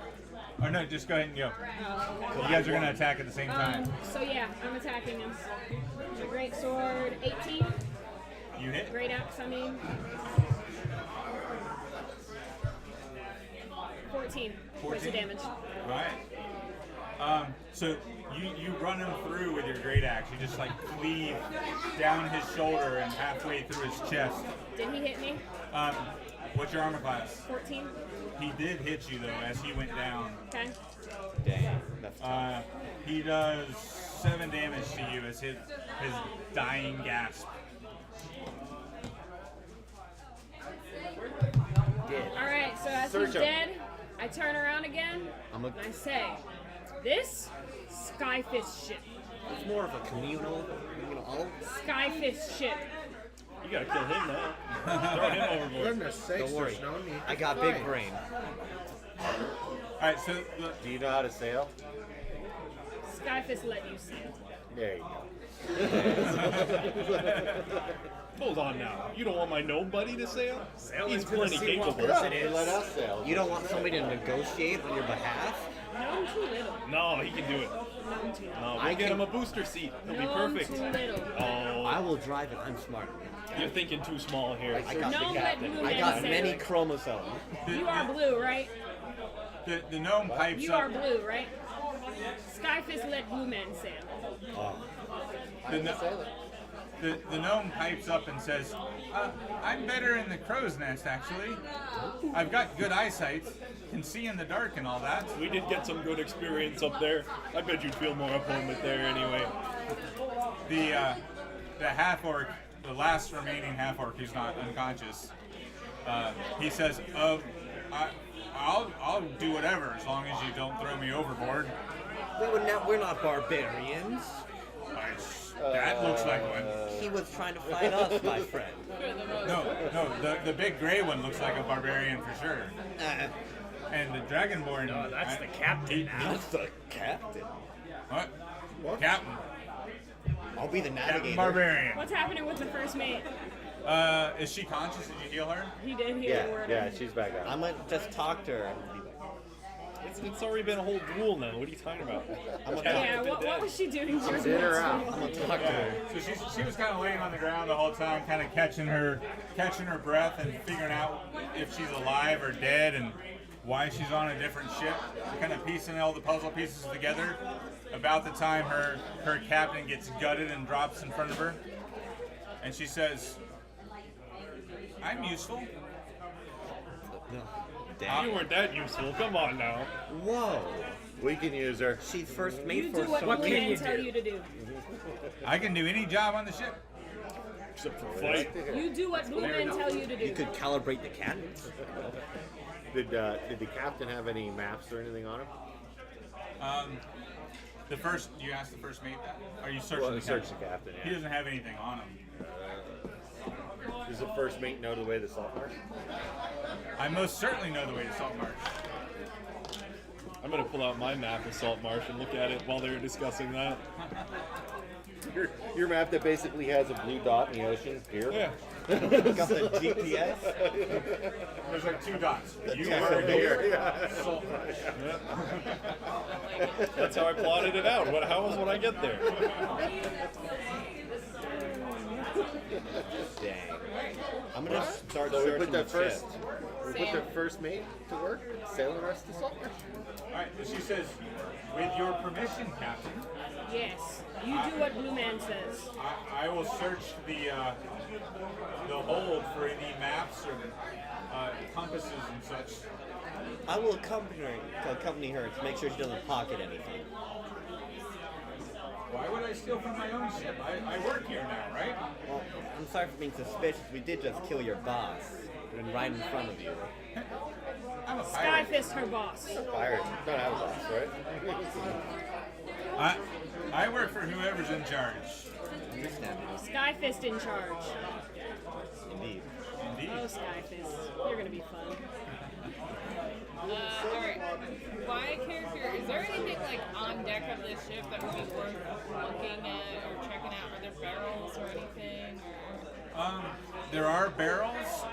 B: Or no, just go ahead and go.
G: Oh, okay.
B: You guys are gonna attack at the same time.
G: So yeah, I'm attacking him. The great sword, 18.
B: You hit.
G: Great axe, I mean. 14 points of
B: 14?
G: damage.
B: All right. So you run him through with your great axe. You just like cleave down his shoulder and halfway through his chest.
G: Did he hit me?
B: What's your armor class?
G: 14.
B: He did hit you though as he went down.
G: Okay.
H: Dang, that's tough.
B: He does 7 damage to you as his dying gasp.
G: All right. So as
C: Search
G: he's
C: him.
G: dead, I turn around again
H: I'm a,
G: and I say, "This skyfish ship.
H: it's more of a communal.
G: Skyfish ship."
E: You gotta kill him now. Throw him overboard.
F: Goodness sakes,
H: Don't worry.
F: there's no need to
H: I got
F: fight.
H: big brain.
B: All right. So look,
C: Do you know how to sail?
G: Skyfish let you sail.
C: There you go.
E: Hold on now. You don't want my gnome buddy to sail? He's
D: into the
E: plenty
D: sea while
E: capable.
D: it is.
C: Let us sail.
H: You don't want somebody to negotiate on your behalf?
G: No, I'm too little.
E: No, he can do it.
G: No, I'm too little.
E: No,
H: I
E: we'll get
H: can-
E: him a booster seat. He'll
G: No,
E: be
G: I'm
E: perfect.
G: too little.
E: Oh,
H: I will drive it. I'm smart.
E: you're thinking too small here.
H: I got,
G: No, let blue
H: I
G: man
H: got
G: sail.
H: many chromosomes.
G: You are blue, right?
B: the gnome pipes
G: You
B: up.
G: are blue, right? Skyfish let blue men sail.
B: The gnome pipes up and says, "I'm better in the crow's nest, actually. I've got good eyesight, can see in the dark and all that."
E: We did get some good experience up there. I bet you'd feel more at home with there anyway.
B: The half orc, the last remaining half orc who's not unconscious, he says, I'll do whatever as long as you don't throw me overboard."
H: We're not barbarians.
B: That looks like one.
H: He was trying to fight us, my friend.
B: No, the big gray one looks like a barbarian for sure. And the dragonborn.
D: No, that's the captain now.
H: That's the captain.
B: What? Captain.
H: I'll be the
B: Captain
H: navigator.
B: Barbarian.
G: What's happening with the first mate?
B: Is she conscious? Did you heal her?
G: He did hear the word.
C: Yeah, she's back up.
H: I might just talk to her. And be like,
E: It's already been a whole duel now. What are you talking about?
H: I'm gonna
G: Yeah,
H: talk,
G: what was she doing during
C: in or
G: that
C: out?
G: duel?
H: I'm gonna talk to her.
B: So she was kind of laying on the ground the whole time, kind of catching her breath and figuring out if she's alive or dead and why she's on a different ship, kind of piecing all the puzzle pieces together. About the time her captain gets gutted and drops in front of her, And she says, I'm useful.
H: No.
E: You
H: Damn.
E: weren't that useful. Come on now.
H: Whoa.
C: We can use her.
H: She's first
G: You
H: mate
G: do
H: for
G: what
H: some
G: Blue
D: can
G: Man
D: you
G: tell
D: do?
G: you to do.
B: I can do any job on the ship.
E: Except for fight.
G: You do what Blue Man tell you to do.
H: You could calibrate the cannons.
C: Did the captain have any maps or anything on him?
B: You asked the first mate that? Are you searching
C: Well,
B: the
C: search
B: captain?
C: the captain, yeah.
B: He doesn't have anything on him.
C: Does the first mate know the way to Salt Marsh?
B: I most certainly know the way to Salt Marsh.
E: I'm gonna pull out my map of Salt Marsh and look at it while they're discussing that.
C: Your map that basically has a blue dot in the ocean here?
E: Yeah.
H: Got the GPS.
B: There's like 2 dots. You
H: Yeah.
B: are here.
C: Yeah.
B: Salt Marsh.
E: That's how I plotted it out. How else would I get there?
H: Dang. I'm gonna start
C: So we
H: searching
C: put the
H: the
C: first,
H: ship.
C: we put the first mate to work, sail the rest to Salt Marsh.
B: Alright, so she says, with your permission, Captain,
G: Yes. You do what Blue Man says.
B: I will search the hold for any maps or compasses and such.
H: I will accompany her to make sure she doesn't pocket anything.
B: Why would I steal from my own ship? I work here now, right?
H: Well, I'm sorry for being suspicious. We did just kill your boss. And right in front of you.
B: I'm a pirate.
G: Skyfist her boss.
C: Pirate. Don't have a boss, right?
B: I work for whoever's in charge.
H: Understandable.
G: Skyfist in charge.
H: Indeed.
B: Indeed.
G: Oh, Skyfist. You're gonna be fun.
J: Alright. My character, is there anything like on deck of this ship that would be worth looking at or checking out? Are there barrels or anything?
B: There are barrels.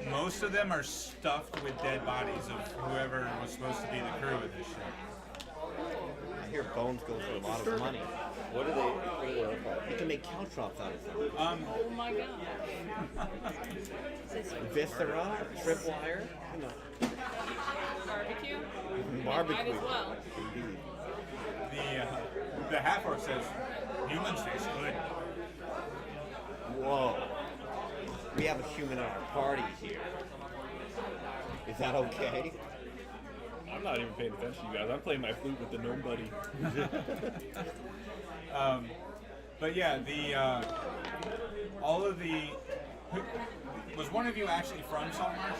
B: Most of them are stuffed with dead bodies of whoever was supposed to be the crew of this ship.
H: I hear bones go for a lot of money.
C: What do they look like?
H: You can make caltrops out of them.
J: Oh my god.
H: Viscera, tripwire, you know.
J: Barbecue?
H: Barbecue.
J: Might as well.
H: Indeed.
B: The half-orc says, humans taste good.
H: Whoa. We have a human at our party here. Is that okay?
E: I'm not even paying attention to you guys. I'm playing my flute with the gnome buddy.
B: But yeah, was one of you actually from Salt Marsh?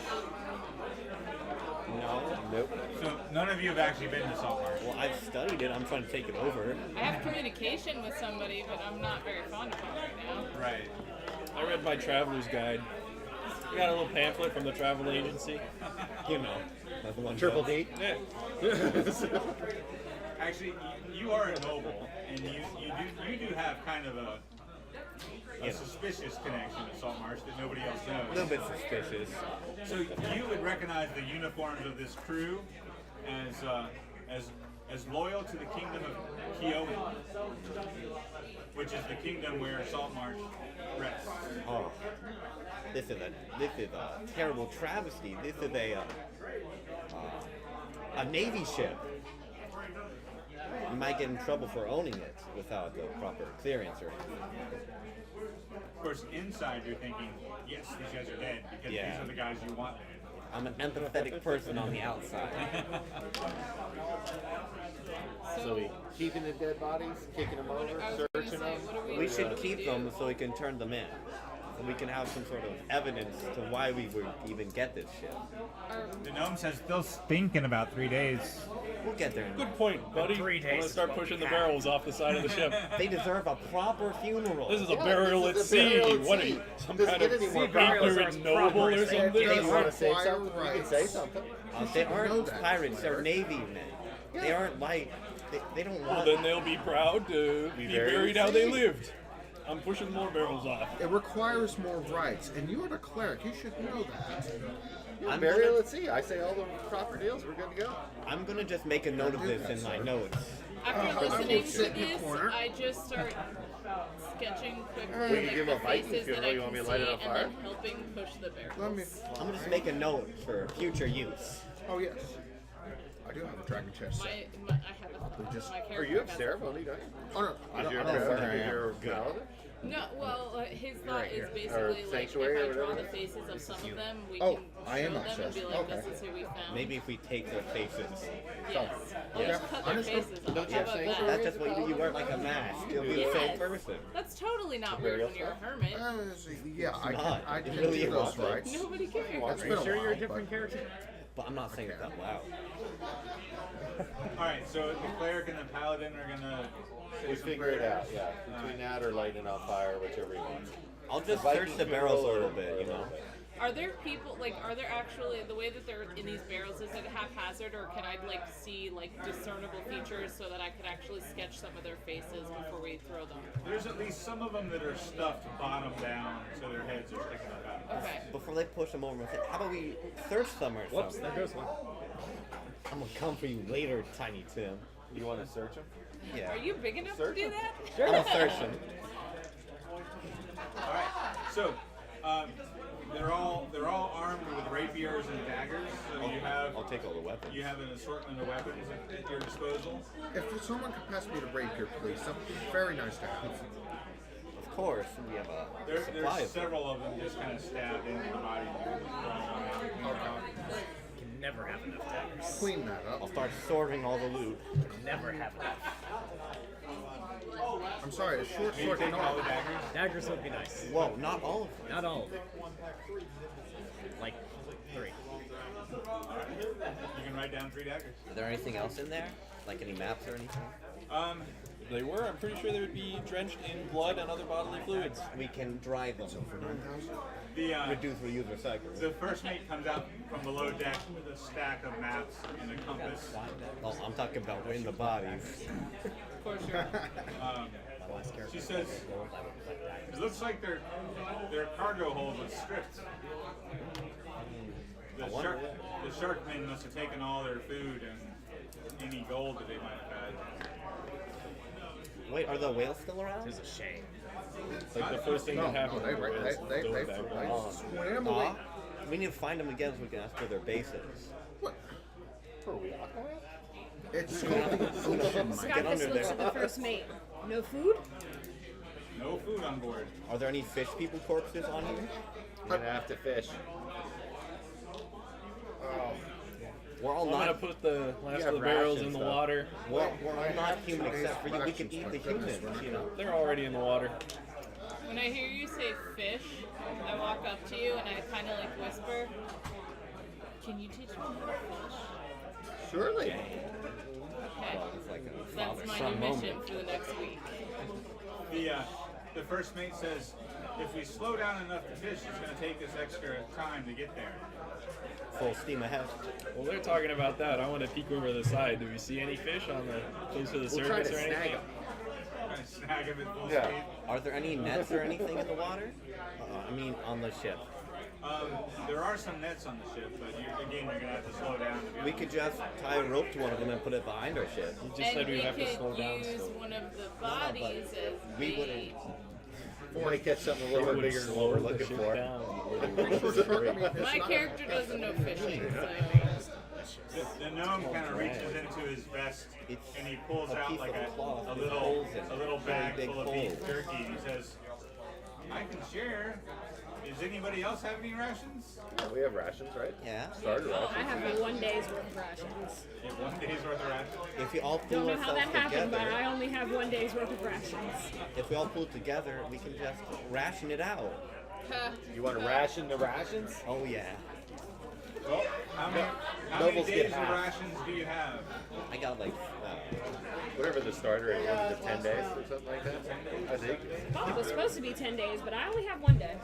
H: No.
C: Nope.
B: So none of you have actually been to Salt Marsh.
H: Well, I've studied it. I'm trying to take it over.
J: I have communication with somebody, but I'm not very fond of it right now.
B: Right.
E: I read my traveler's guide. I got a little pamphlet from the travel agency.
H: You know. That's the one
C: Triple
H: joke.
C: D.
E: Yeah.
B: Actually, you are a noble, and you do have kind of a suspicious connection to Salt Marsh that nobody else
H: A
B: knows.
H: little bit suspicious.
B: So you would recognize the uniforms of this crew as loyal to the kingdom of Kiowan, which is the kingdom where Salt Marsh rests.
H: Oh. This is a terrible travesty. This is a Navy ship. You might get in trouble for owning it without the proper clearance or anything.
B: Of course, inside you're thinking, yes, these guys are dead because
H: Yeah.
B: these are the guys you want dead.
H: I'm an empathetic person on the outside.
C: So we keeping the dead bodies, kicking them over,
J: I was going to
C: searching
J: say,
C: them.
J: what are
H: We
J: going
H: should
J: to
H: keep
J: do?
H: them so we can turn them in. And we can have some sort of evidence to why we would even get this ship.
B: The gnome says they'll stink in about 3 days.
H: We'll get there.
E: Good point, buddy.
D: 3
E: I'm
D: days
E: gonna
D: is
E: start
D: what we
E: pushing the
D: have.
E: barrels off the side of the ship.
H: They deserve a proper funeral.
E: This is a
C: Yeah,
E: burial
C: this
E: at
C: is a burial
E: sea.
C: at
E: What are
C: sea.
E: you, some
C: Doesn't
E: kind
C: get
E: of
C: any more
D: burials
E: ignorant
D: aren't
E: noble
D: proper.
E: or
D: They
E: something?
C: You
D: get
C: want to say
F: Require
C: something? You can
F: rights.
C: say something.
H: They
F: know
H: aren't
F: that,
H: pirates. They're
F: cleric.
H: Navy men. They aren't like. They don't
E: Well,
H: want.
E: then they'll be proud to be buried how they
F: at sea.
E: lived. I'm pushing more barrels off.
F: It requires more rights, and you are the cleric. You should know that.
H: I'm
C: Burial
H: gonna,
C: at sea. I say all the proper deals. We're good to go.
H: I'm gonna just make a note of this in my notes.
J: After
F: I will
J: listening to
F: sit in the
J: this,
F: corner.
J: I just start sketching quickly
C: Will you
J: like
C: give
J: the
C: a Viking
J: faces that
C: funeral?
J: I
C: You want
J: can
C: me to
J: see,
C: light it on
J: and
C: fire?
J: then helping push the barrels.
F: Let me.
H: I'm gonna just make a note for future use.
F: Oh yes. I do have a dragon chest.
J: I have a.
F: just-
J: My
C: Or
J: character
C: you have
J: has
C: ceremony, don't you?
F: Oh no, I
C: Is
F: don't
C: your
F: know where I
C: your
F: am.
C: paladin?
J: No, well, his thought
F: right
J: is
F: here.
J: basically
C: Or
J: like if
C: sanctuary
J: I
C: or
J: draw
C: whatever?
J: the faces of some of them, we
F: Oh,
J: can
F: I
J: show
F: am
J: them and
F: obsessed.
J: be like,
F: Okay.
J: this is who we found.
H: Maybe if we take their faces.
J: Yes. I'll
F: Yeah.
J: just cut their
F: Understood.
J: faces off.
C: Don't you
J: How
C: have
J: about
C: sanctuary?
J: that?
H: That's just what you wear like a mask. You'll be the same
J: Yes.
H: person.
J: That's totally not weird when you're a hermit.
F: Yeah, I
H: not.
F: can
H: It
F: do
H: really
F: those
H: is.
F: rights.
J: Nobody cares.
F: It's been a
D: Sure,
F: while,
D: you're a
F: but-
D: different character.
H: But I'm not saying it that loud.
B: Alright, so the cleric and the paladin are gonna say
C: We
B: some
C: figure it
B: prayers.
C: out, yeah. Between that or lighting on fire, whichever you want.
H: I'll just
C: The
H: search
C: Viking
H: the barrels a
C: funeral
H: little
C: or
H: bit, you know.
J: Are there people like? Are there actually the way that they're in these barrels? Is it haphazard, or can I like see like discernible features so that I could actually sketch some of their faces before we throw them?
B: There's at least some of them that are stuffed bottom down, so their heads are sticking up out.
J: Okay.
H: Before they push them over, I said, how about we search them or
D: Whoops,
H: something?
D: there goes one.
H: I'm gonna come for you later, Tiny Tim.
C: You want to search them?
H: Yeah.
J: Are you big enough to do that?
H: I'm gonna search them.
B: Alright, so they're all armed with rapiers and daggers, so you have
H: I'll take all the weapons.
B: you have an assortment of weapons at your disposal.
F: If someone could pass me the rapier, please, that would be very nice to have.
H: Of course, we have a supply
B: There's
H: of them.
B: several of them just kind of stabbed into the body.
D: Can never have enough daggers.
F: Clean that
H: I'll
F: up.
H: start sorting all the loot.
D: Never have enough.
F: I'm sorry, a short
B: You
F: sword
B: take all the
F: cannot.
B: daggers.
D: Daggers would be nice.
H: Whoa, not all of them.
D: Not all of them. Like 3.
B: You can write down 3 daggers.
H: Is there anything else in there? Like any maps or anything?
E: If they were, I'm pretty sure they would be drenched in blood and other bodily fluids.
H: We can dry them.
B: The
H: Reduce, reuse, recycle.
B: the first mate comes out from below deck with a stack of maps and a compass.
H: Oh, I'm talking about in the bodies.
J: For sure.
B: She says, it looks like their cargo hold was stripped. The sharkmen must have taken all their food and any gold that they might have had.
H: Wait, are the whales still around?
D: It's a shame.
E: Like the first thing
F: No,
E: that
F: no,
E: happened.
F: they
E: was those daggers.
F: swam away.
H: We need to find them again so we can ask where their base is.
F: What?
C: Are we aqua?
F: It's called the ocean, Mike.
H: Get
G: Scarface
H: under
G: looks
H: there.
G: at the first mate. No food?
B: No food on board.
H: Are there any fish people corpses on here?
C: You're gonna have to fish.
H: We're all
E: I'm gonna
H: not.
E: put the last
C: have
E: of the barrels
C: rations,
E: in the
C: though.
E: water.
H: We're all not human except for you. We can eat the humans, you know.
E: They're already in the water.
J: When I hear you say fish, I walk up to you and I kind of like whisper, "Can you teach me how to fish?"
C: Surely.
J: Okay.
H: It's like a
J: That's my
H: father-son
J: new mission
H: moment.
J: for the next week.
B: The first mate says, if we slow down enough to fish, it's going to take us extra time to get there.
H: Full steam ahead.
E: Well, they're talking about that. I want to peek over the side. Do we see any fish on the close to the
C: We'll try
E: surface
C: to
E: or
C: snag
E: anything?
C: them.
B: Trying to snag him at full
C: Yeah.
B: speed.
H: Are there any nets or anything in the water? I mean, on the ship.
B: There are some nets on the ship, but you're going to have to slow down. To be
H: We could just tie a rope to one of them and put it behind our ship.
E: You just said
J: And
E: we
J: we
E: have to
J: could
E: slow down
J: use
E: still.
J: one of the bodies as
H: We
J: bait.
H: wouldn't.
C: We might catch something a little bit
E: Would
C: bigger than what
E: slow
C: we're
E: the
C: looking
E: ship
C: for.
E: down.
J: My character doesn't know fishing, so
B: The gnome kind of reaches into his vest
H: It's
B: and he pulls
H: a
B: out
H: piece
B: like
H: of cloth
B: a
H: with
B: little
H: holes in it.
B: a little
H: Very
B: bag
H: big
B: full of beef
H: holes.
B: jerky and he says, I can share. Does anybody else have any rations?
C: Yeah, we have rations, right?
H: Yeah.
C: Starter
G: I
C: rations.
G: have 1 day's worth of rations.
B: You have 1 day's worth of rations.
H: If we all
G: Don't
H: pull
G: know how that
H: ourselves
G: happened, but I
H: together,
G: only have 1 day's worth of rations.
H: if we all pull together, we can just ration it out.
C: You want to ration the rations?
H: Oh yeah.
B: Well, how many
C: Nobles
B: days
C: get
B: of
C: half.
B: rations do you have?
H: I got like.
C: Whatever the starter is, was it 10 days or something like that? I think.
G: Thought it was supposed to be 10 days, but I only have 1 day.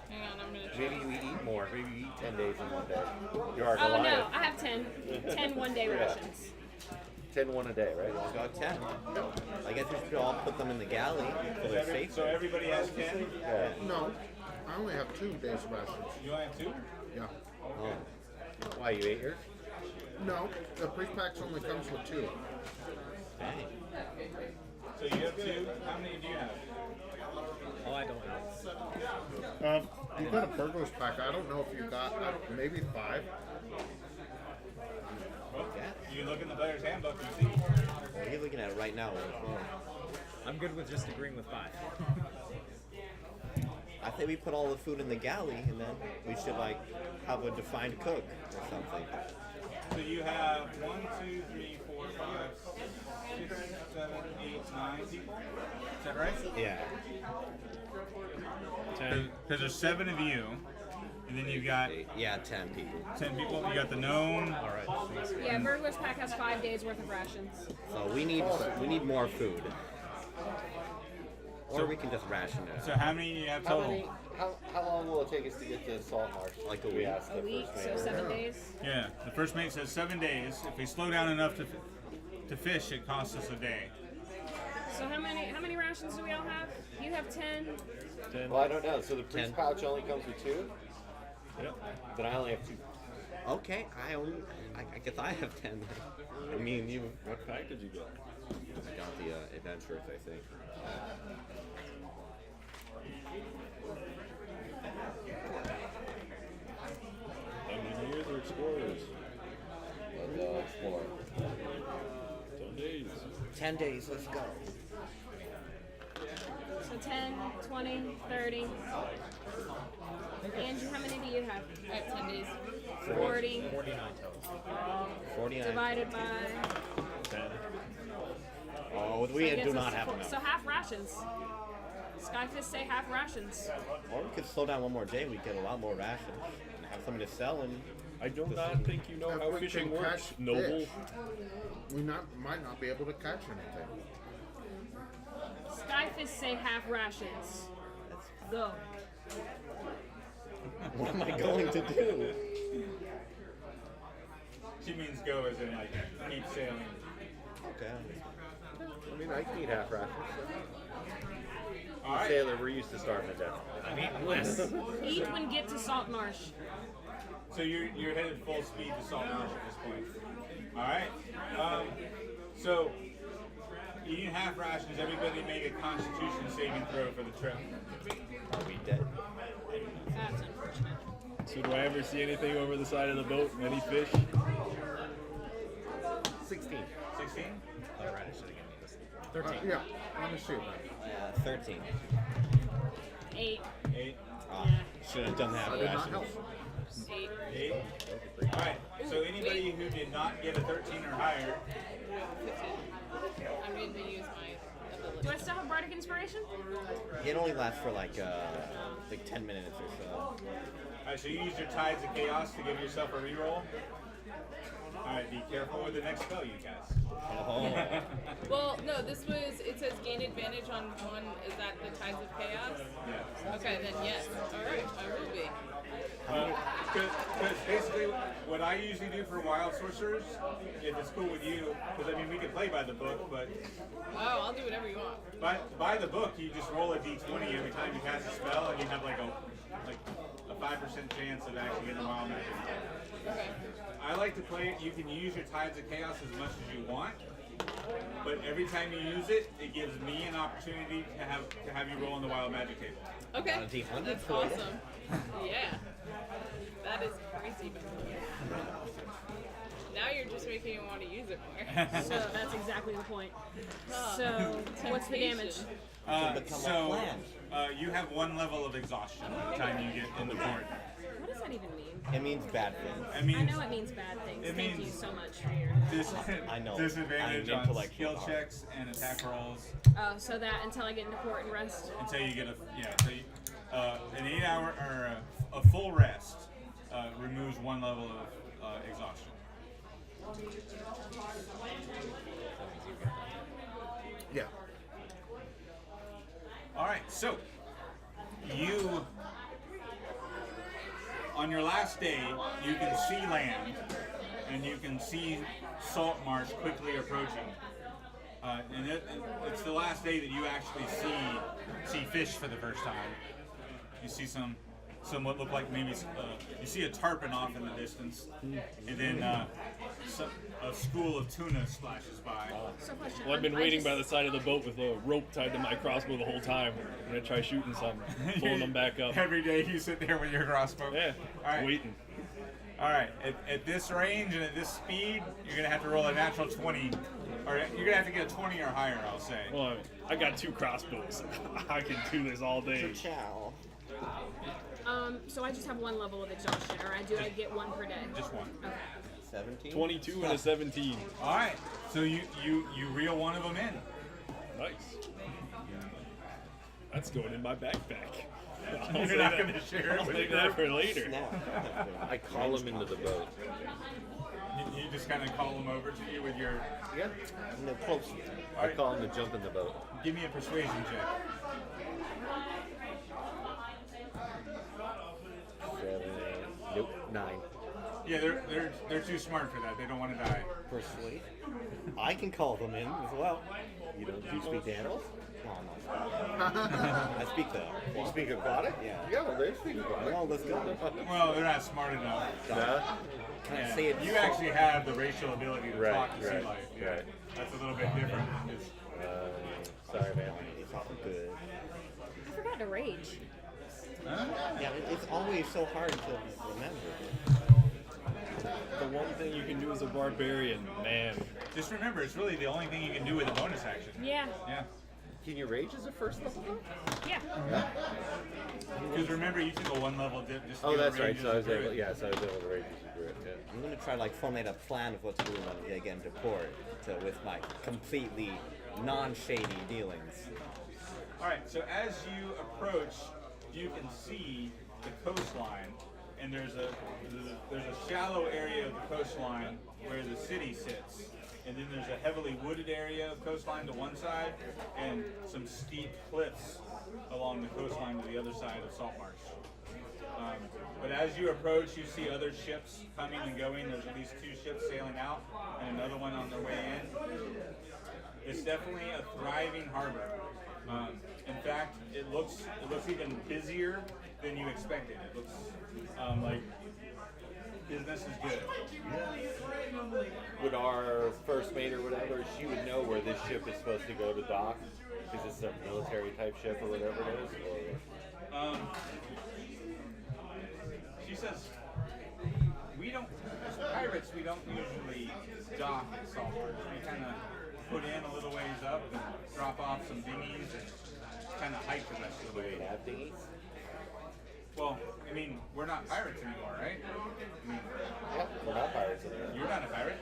J: hang on, I'm gonna check.
C: Maybe you eat more. Maybe you eat 10 days in 1 day. You are
G: Oh
C: Goliath.
G: no, I have 10. 10 1-day rations.
C: 10 one a day, right?
H: We got 10. I guess we should all put them in the galley so they're safe.
B: So everybody has 10?
C: Yeah.
F: No, I only have 2 days of rations.
B: You only have 2?
F: Yeah.
H: Oh.
C: Why, you ate yours?
F: No, the pre-packs only comes with 2.
H: Dang.
B: So you have 2? How many do you have?
D: Oh, I don't know.
F: You got a burglar's pack. I don't know if you got maybe 5.
H: Yeah. What are you looking at right now?
D: I'm good with just agreeing with 5.
H: I think we put all the food in the galley, and then we should like have a defined cook or something.
B: So you have 1, 2, 3, 4, 5, 6, 7, 8, 9 people. Is that right?
H: Yeah.
E: 10.
B: Because there's 7 of you, and then you've got
H: Yeah, 10 people.
B: 10 people. You got the gnome.
E: All right.
G: Yeah, Burglar's Pack has 5 days worth of rations.
H: So we need more food. Or we can just ration it.
B: So how many do you have total?
C: How long will it take us to get to Salt Marsh?
H: Like a
C: We
H: week.
C: asked
G: A
C: the
G: week,
C: first
G: so
C: man.
G: 7 days.
B: Yeah, the first mate says 7 days. If we slow down enough to fish, it costs us a day.
G: So how many rations do we all have? You have 10.
E: 10.
C: Well, I don't know. So the priest
H: 10.
C: pouch only comes with 2?
E: Yep.
C: Then I only have 2.
H: Okay, I guess I have 10. I mean, you.
E: What pack did you get?
H: I got the adventurers, I think.
E: Engineers or explorers?
C: Let's explore.
E: 10 days.
H: 10 days, let's go.
G: So 10, 20, 30. Angie, how many do you have?
J: I have 10 days.
G: 40
D: 49 total.
H: 49.
G: divided by.
E: 10.
H: Oh,
G: So
H: we
G: it
H: do
G: gets
H: not
G: us to
H: have
G: four-
H: enough.
G: So half rations. Skyfish say half rations.
H: Or we could slow down one more day, we'd get a lot more rations. And have something to sell and...
E: I do not think you know
F: If
E: how
F: we
E: fishing
F: can
E: works,
F: catch
E: noble.
F: fish, we might not be able to catch anything.
G: Skyfish say half rations. Go.
H: What am I going to do?
B: She means go as in like keep sailing.
H: Okay.
C: I mean, I can eat half rations.
B: All right.
C: Sailor, we're used to starving to death.
D: I'm eating less.
G: Eat when get to Salt Marsh.
B: So you're headed full speed to Salt Marsh at this point. All right. So eating half rations. Everybody make a Constitution saving throw for the trip.
H: Are we dead?
G: That's unfortunate.
E: So do I ever see anything over the side of the boat? Any fish?
C: 16.
B: 16.
D: Oh, right, I should have given you this. 13.
F: Yeah, on the shoot.
H: 13.
G: 8.
B: 8.
H: Should have done that
F: Would not
H: rations.
F: help.
J: 8.
B: 8. All right. So anybody who did not get a 13 or higher,
J: 15. I'm going to use my ability.
G: Do I still have Bardic Inspiration?
H: It only lasts for like 10 minutes or so.
B: all right. So you use your Tides of Chaos to give yourself a reroll. All right. Be careful with the next spell, you guys.
H: Oh.
J: Well, no, this was, it says gain advantage on one. Is that the Tides of Chaos?
B: Yeah.
J: Okay, then yes. Alright, I will be.
B: Because basically, what I usually do for wild sorcerers, if it's cool with you, because I mean we can play by the book, but
J: Oh, I'll do whatever you want.
B: by the book you just roll a d20 every time you cast a spell, and you have like a 5% chance of actually getting a wild magic.
J: Okay.
B: I like to play it. You can use your Tides of Chaos as much as you want, but every time you use it, it gives me an opportunity to have you roll on the wild magic table.
J: Okay.
H: On a D100
J: That's
H: for it.
J: awesome. Yeah. That is crazy. Now you're just making me want to use it more.
G: So that's exactly the point.
J: Huh.
G: So what's the damage?
H: become a
B: So
H: plan.
B: you have 1 level of exhaustion by the time you get in the port.
G: What does that even mean?
H: It means bad things.
B: I mean,
G: I know it means bad things.
B: It
G: Thank you
B: means-
G: so much for your.
H: I know.
B: Disadvantage
H: I'm
B: on
H: intellectual
B: skill
H: art.
B: checks and attack rolls
G: Oh, so that until I get into port and rest.
B: until you get an 8 hour or a full rest removes 1 level of exhaustion.
F: Yeah.
B: All right, so you on your last day you can see land and you can see Salt Marsh quickly approaching. And it's the last day that you actually see fish for the first time. You see some what look like maybe you see a tarpon off in the distance, and then a school of tuna splashes by.
G: So question.
E: Well, I've been
G: I
E: waiting
G: just-
E: by the side of the boat with a rope tied to my crossbow the whole time. I'm gonna try shooting some, pulling them back up.
B: Every day you sit there with your crossbow.
E: Yeah,
B: All right.
E: waiting.
B: All right, at this range and at this speed, you're gonna have to roll a natural 20, or you're gonna have to get a 20 or higher. I'll say.
E: Well, I got 2 crossbows. I can do this all day.
H: Ciao.
G: So I just have 1 level of exhaustion, or I get 1 per day.
B: Just one.
G: Okay.
H: 17.
E: 22 and a 17.
B: All right, so you reel one of them in.
E: Nice. That's going in my backpack.
B: You're not gonna share it
E: I'll
B: with
E: save
B: the
E: that
B: group?
E: for later.
H: Snap.
C: I call him into the boat.
B: You just kind of call them over to you with your.
C: Yeah.
H: No, close.
C: I call him to jump in the boat.
B: Give me a persuasion check.
C: 7, 8, nope, 9.
B: Yeah, they're too smart for that. They don't want to die.
H: Persuade. I can call them in as well.
C: You don't? Do you speak to animals?
H: No, I'm not. I speak to.
C: You speak aquatic?
H: Yeah.
C: Yeah, well, they speak aquatic.
H: Well, let's go.
B: Well, they're not smart enough.
C: Yeah.
H: Can I
B: Yeah.
H: say it?
B: You actually have the racial ability to
C: Right,
B: talk to sea
C: right,
B: life. Yeah.
C: right.
B: That's a little bit different. It's-
C: Sorry, man.
H: It's all good.
G: I forgot to rage.
H: Yeah, it's always so hard to remember.
E: The one thing you can do as a barbarian, man.
B: Just remember, it's really the only thing you can do with a bonus action.
G: Yeah.
B: Yeah.
C: Can you rage as a first level?
G: Yeah.
B: Because remember, you took a 1 level dip. Just to
C: Oh,
B: get
C: that's
B: rage
C: right.
B: as
C: So
B: a
C: I was able.
B: druid.
C: Yeah, so I was able to rage as a druid. Yeah.
H: I'm gonna try like formulate a plan of what's going on again to port with my completely non-shady dealings.
B: All right. So as you approach, you can see the coastline, and there's a shallow area of the coastline where the city sits, and then there's a heavily wooded area of coastline to one side, and some steep cliffs along the coastline to the other side of Salt Marsh. But as you approach, you see other ships coming and going. There's at least 2 ships sailing out, and another one on their way in. It's definitely a thriving harbor. In fact, it looks even busier than you expected. It looks like business is good.
C: Would our first mate or whatever, she would know where this ship is supposed to go to dock? Because it's a military type ship or whatever it is? Or...
B: She says, we don't, as pirates, we don't usually dock at Salt Marsh. We kind of put in a little ways up and drop off some dinghies and kind of hike the rest of the way.
C: Have dinghies?
B: Well, I mean, we're not pirates anymore, right? I mean,
C: Yeah, we're not pirates anymore.
B: you're not a pirate.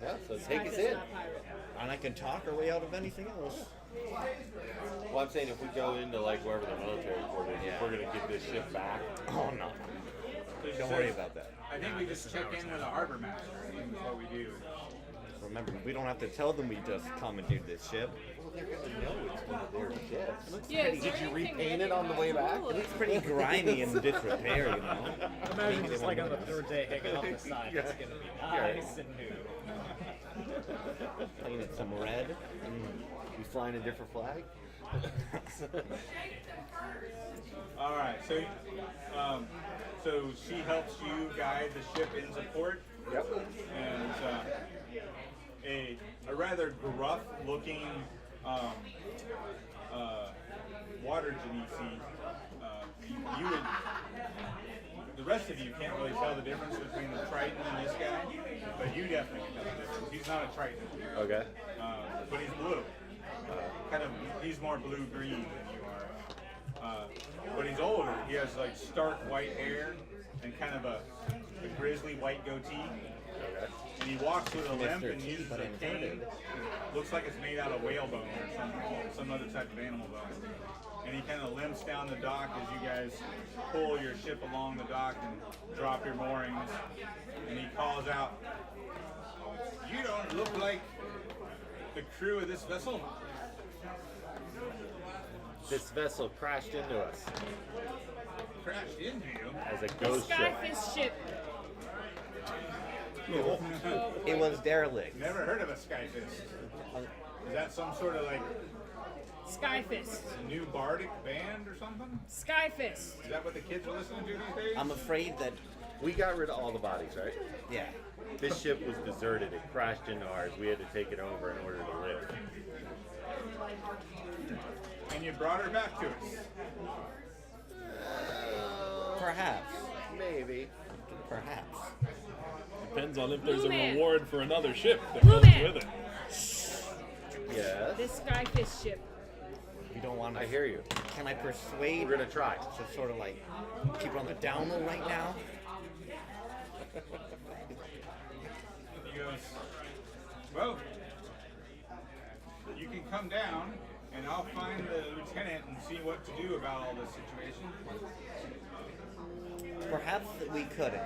C: Yeah, so take us in.
H: And I can talk our way out of anything else.
C: Well, I'm saying if we go into like wherever the military port is, if we're gonna get this ship back.
H: Oh no. Don't worry about that.
B: I think we just check in with the harbor master. I think that's what we do.
H: Remember, we don't have to tell them we just commandeered this ship.
C: Well, they're gonna know it's one of their ships.
J: Yeah, is there
C: Did you
J: anything
C: repaint
J: that
C: it on the way back?
J: cool?
H: It looks pretty grimy and disrepair, you know.
D: Imagine
H: Maybe
D: just
H: they
D: like on
H: won't
D: the
H: notice.
D: 3rd day hanging off the side. It's gonna be nice and new.
H: Painted some red.
C: We flying a different flag?
B: All right, so she helps you guide the ship into port.
C: Yep.
B: And a rather gruff-looking water genasi. You would. The rest of you can't really tell the difference between the Triton and this guy, but you definitely can tell the difference. He's not a Triton,
C: Okay.
B: but he's blue. He's more blue-green than you are. But he's older. He has like stark white hair and kind of a grizzly white goatee.
C: Okay.
B: And he walks with a limp and
H: Mr.
B: uses
H: But
B: a cane.
H: inverted.
B: Looks like it's made out of whale bone or some other type of animal bone. And he kind of limps down the dock as you guys pull your ship along the dock and drop your moorings. And he calls out, "You don't look like the crew of this vessel."
C: This vessel crashed into us
B: Crashed into you.
C: as a ghost ship.
G: Skyfish ship.
H: It was derelict.
B: Never heard of a skyfist. Is that some sort of like
G: Skyfist.
B: new bardic band or something?
G: Skyfist.
B: Is that what the kids are listening to these days?
H: I'm afraid that,
C: We got rid of all the bodies, right?
H: yeah.
C: This ship was deserted. It crashed into ours. We had to take it over in order to live.
B: And you brought her back to us.
H: Perhaps.
C: Maybe.
H: Perhaps.
E: Depends on if there's
G: Blue
E: a
G: Man.
E: reward for another ship that
G: Blue
E: comes
G: Man.
E: with it.
C: Yes.
G: This skyfish ship.
H: You don't want to.
C: I hear you.
H: Can I persuade
C: We're gonna try.
H: to sort of like keep it on the down low right now?
B: He goes, well, you can come down and I'll find the lieutenant and see what to do about all this situation.
H: Perhaps we couldn't.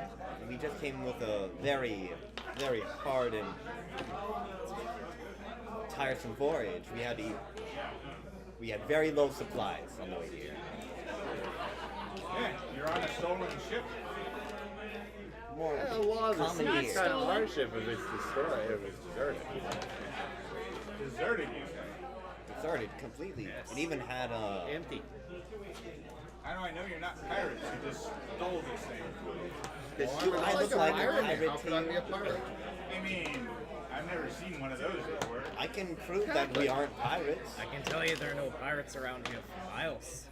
H: We just came with a very, very hard and tiresome voyage. We had very low supplies on the way here.
B: Yeah, you're on a stolen ship.
H: More
C: Yeah, well, the
H: commandeered.
C: sea's kind of hardship if it's destroyed, if it's deserted.
B: Deserted, you say.
H: Deserted completely. It even had
C: Empty.
B: How do I know you're not pirates? You just stole this thing.
H: this
F: Well,
H: ship.
F: I'm
H: I
F: like
H: look
F: a
H: like a
F: pirate.
H: pirate
F: How could I be a
H: too.
F: pirate?
B: I mean, I've never seen one of those before.
H: I can prove that we aren't pirates.
D: I can tell you there are no pirates around here for miles.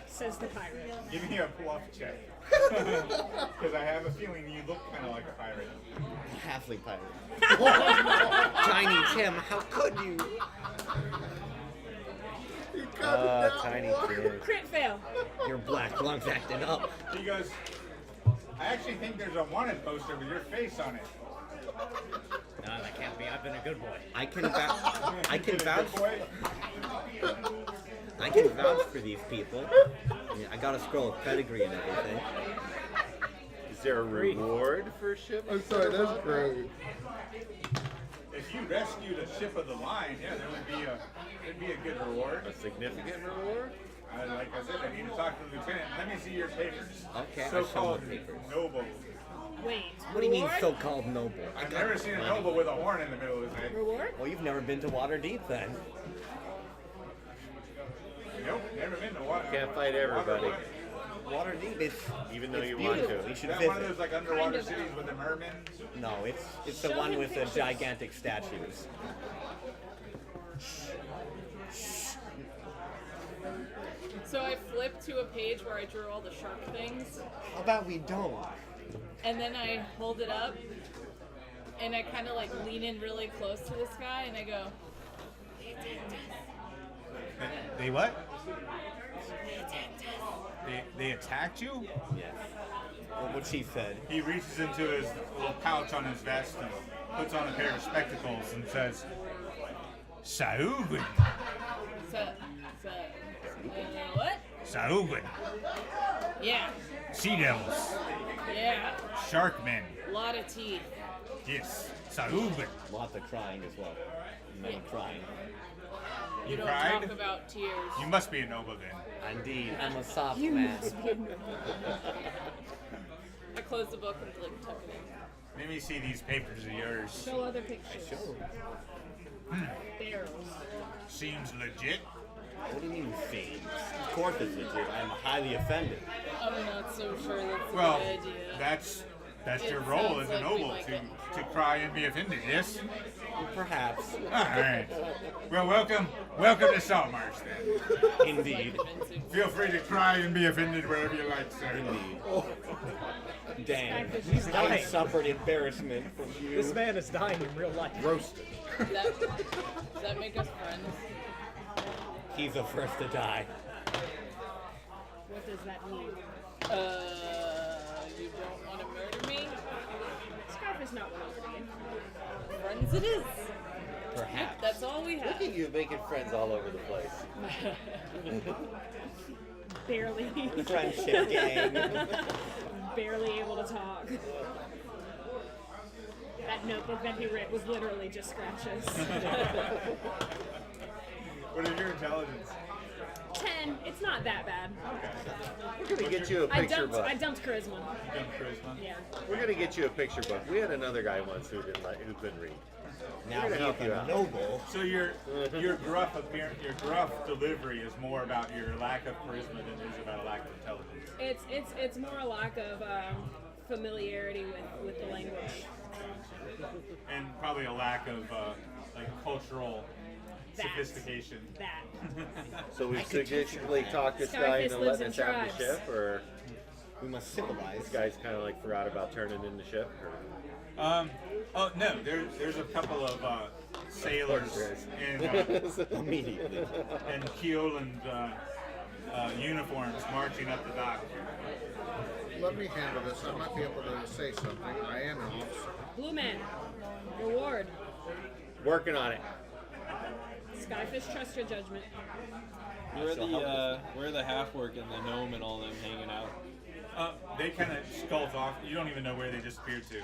G: Says the pirate.
B: Give me a bluff check. Because I have a feeling you look kind of like a pirate.
H: Halfling pirate. Tiny Tim, how could you?
C: Tiny Tim.
G: Crit fail.
H: Your black lungs acting up.
B: He goes, I actually think there's a wanted poster with your face on it.
D: No, that can't be. I've been a good boy.
H: I can vouch. I can vouch.
B: Boy,
H: I can vouch for these people. I got a scroll of pedigree and everything.
C: Is there a reward for ship? I'm sorry, that's great.
B: if you rescued a ship of the line, yeah, there'd be a good reward.
C: A significant reward?
B: Like I said, I need to talk to the lieutenant. Let me see your papers.
H: Okay, I show
B: So-called
H: the papers.
B: noble.
G: Wait.
H: What do you mean
G: reward?
H: so-called noble?
B: I've never seen a noble with a horn in the middle of his head.
G: Reward?
H: Well, you've never been to Waterdeep then.
B: Nope, never been to water.
C: Can't fight everybody.
H: Waterdeep is
C: Even though
H: it's
C: you want
H: beautiful.
C: to.
H: You
B: Is
H: should
B: that one of
H: visit.
B: those like underwater cities with the mermen?
H: No, it's the
G: Show
H: one
G: him
H: with the
G: pictures.
H: gigantic statues.
J: So I flipped to a page where I drew all the shark things,
H: How about we don't?
J: and then I hold it up, and I kind of like lean in really close to this guy, and I go,
B: They what? They attacked you?
H: Yes. Well, what she said.
B: He reaches into his little pouch on his vest and puts on a pair of spectacles and says, Saugun,
J: what?
B: Saugun,
J: Yeah,
B: sea devils,
J: yeah,
B: sharkmen,
J: a lot of teeth.
B: yes, Saugun.
H: Lots of crying as well. Men crying.
J: You don't
B: cried?
J: talk about tears.
B: You must be a noble then.
H: Indeed, I'm a soft man.
J: I close the book and like tuck it in.
B: Let me see these papers of yours.
G: Show other pictures. Barrels.
B: Seems legit.
H: What do you mean themes? Of course it's legit. I'm highly offended.
J: I'm not so sure that's a
B: Well,
J: good idea.
B: that's
J: It
B: your role
J: sounds
B: as a
J: like we
B: noble
J: might
B: to
J: get-
B: cry and be offended. Yes.
H: Perhaps.
B: All right. Well, welcome to Saltmarsh then.
H: Indeed.
B: Feel free to cry and be offended wherever you like, sir.
H: Indeed. Damn.
D: He's
H: I
D: dying.
H: suffered embarrassment from you.
D: This man is dying in real life.
C: Roasted.
J: Does that make us friends?
H: He's the first to die.
G: What does that mean?
J: You don't want to murder me?
G: Scarf is not one over me.
J: Friends it is.
H: Perhaps.
J: That's all we
C: Look
J: have.
C: at you making friends all over the place.
G: Barely.
H: Friendship gang.
G: Barely able to talk. That notebook that he read was literally just scratches.
B: What is your intelligence?
G: 10. It's not that bad.
C: We're gonna get you a
G: I
C: picture book.
G: dumped charisma.
B: You done charisma?
G: Yeah.
C: We're gonna get you a picture book. We had another guy once who couldn't read.
H: Now
C: We're gonna
H: he's
C: help you
H: a
C: out.
H: noble.
B: So your gruff appearance, your gruff delivery is more about your lack of charisma than it is about a lack of intelligence.
G: It's more a lack of familiarity with the language.
B: And probably a lack of like cultural
G: That.
B: sophistication.
G: That.
C: So we
H: I could teach you
C: strategically
H: that.
C: talked this guy
G: Scarface
C: into
G: lives
C: letting us
G: in
C: have the
G: tribes.
C: ship, or
H: We must civilize.
C: These guys kind of like forgot about turning in the ship. Or...
B: Oh no, there's a couple of sailors in
H: Immediately.
B: in Keeland uniforms marching up the dock.
F: Let me handle this. I might be able to say something. I am an officer.
K: Blue Man. Reward.
C: Working on it.
K: Skyfish, trust your judgment.
E: Where are the half-orc and the gnome and all them hanging out?
B: They kind of skulk off. You don't even know where they disappeared to.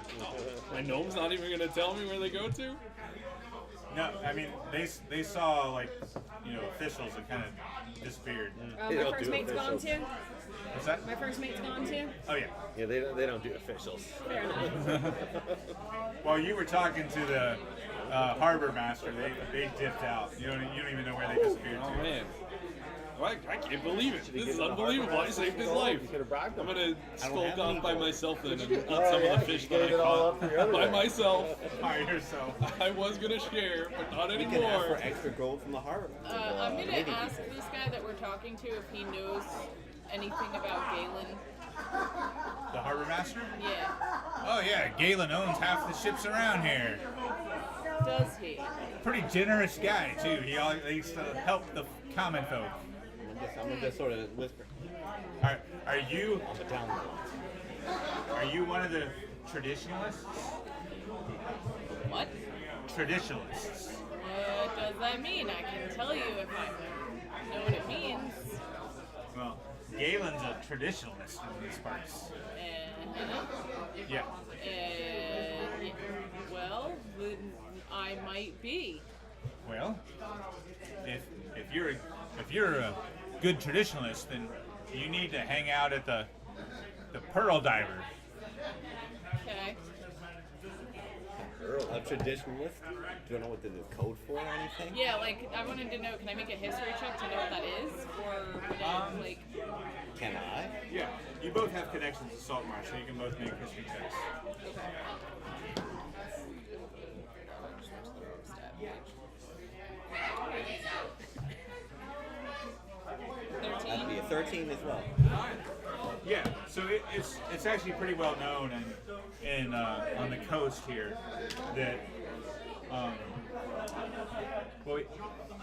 E: My gnome's not even gonna tell me where they go to?
B: No, I mean they saw like officials that kind of disappeared.
C: They
K: My
C: don't
K: first
C: do
K: mate's gone
C: officials.
K: too.
B: What's that?
K: My first mate's gone too.
B: Oh yeah.
C: Yeah, they don't do officials.
K: Fair enough.
B: While you were talking to the harbor master, they dipped out. You don't even know where they disappeared
E: Oh
B: to.
E: man. I can't believe it. This is unbelievable. I saved his life.
C: You could have bragged
E: I'm
C: on
E: gonna skulk off by myself then and eat
C: Oh,
E: some
C: yeah,
E: of the fish
C: you
E: that I
C: gave it all
E: caught
C: up for your other
E: by
C: guy.
E: myself.
B: By yourself.
E: I was gonna share, but not
H: We can ask for
E: anymore.
H: extra gold from the harbor.
J: I'm gonna ask this guy that we're talking to if he knows anything about Galen.
B: The harbor master?
J: Yeah.
B: Oh yeah, Galen owns half the ships around here.
J: Does he?
B: Pretty generous guy too. He always likes to help the common folk.
H: I'm gonna just sort of whisper.
B: Are you
H: On the down low.
B: are you one of the traditionalists?
J: What?
B: Traditionalists.
J: What does that mean? I can tell you if I know what it means.
B: Well, Galen's a traditionalist in these parts. Yeah.
J: Well, then I might be.
B: Well, if you're a good traditionalist, then you need to hang out at the Pearl Diver.
J: Okay.
H: A traditionalist? Do you know what the code for or anything?
J: Yeah, like I wanted to know. Can I make a history check to know what that is, or would it, like?
H: Can I?
B: Yeah. You both have connections to Saltmarsh, so you can both make history checks.
J: Okay.
H: That'd be a 13 as well.
B: Yeah, so it's actually pretty well known in on the coast here that well,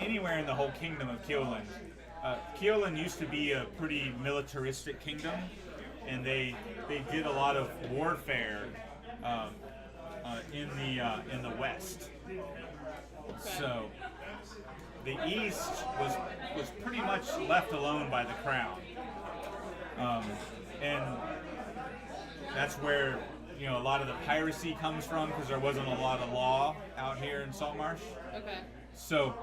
B: anywhere in the whole kingdom of Keoland. Keoland used to be a pretty militaristic kingdom, and they did a lot of warfare in the west. So the east was pretty much left alone by the crown, and that's where a lot of the piracy comes from, because there wasn't a lot of law out here in Saltmarsh.
J: Okay.
B: So,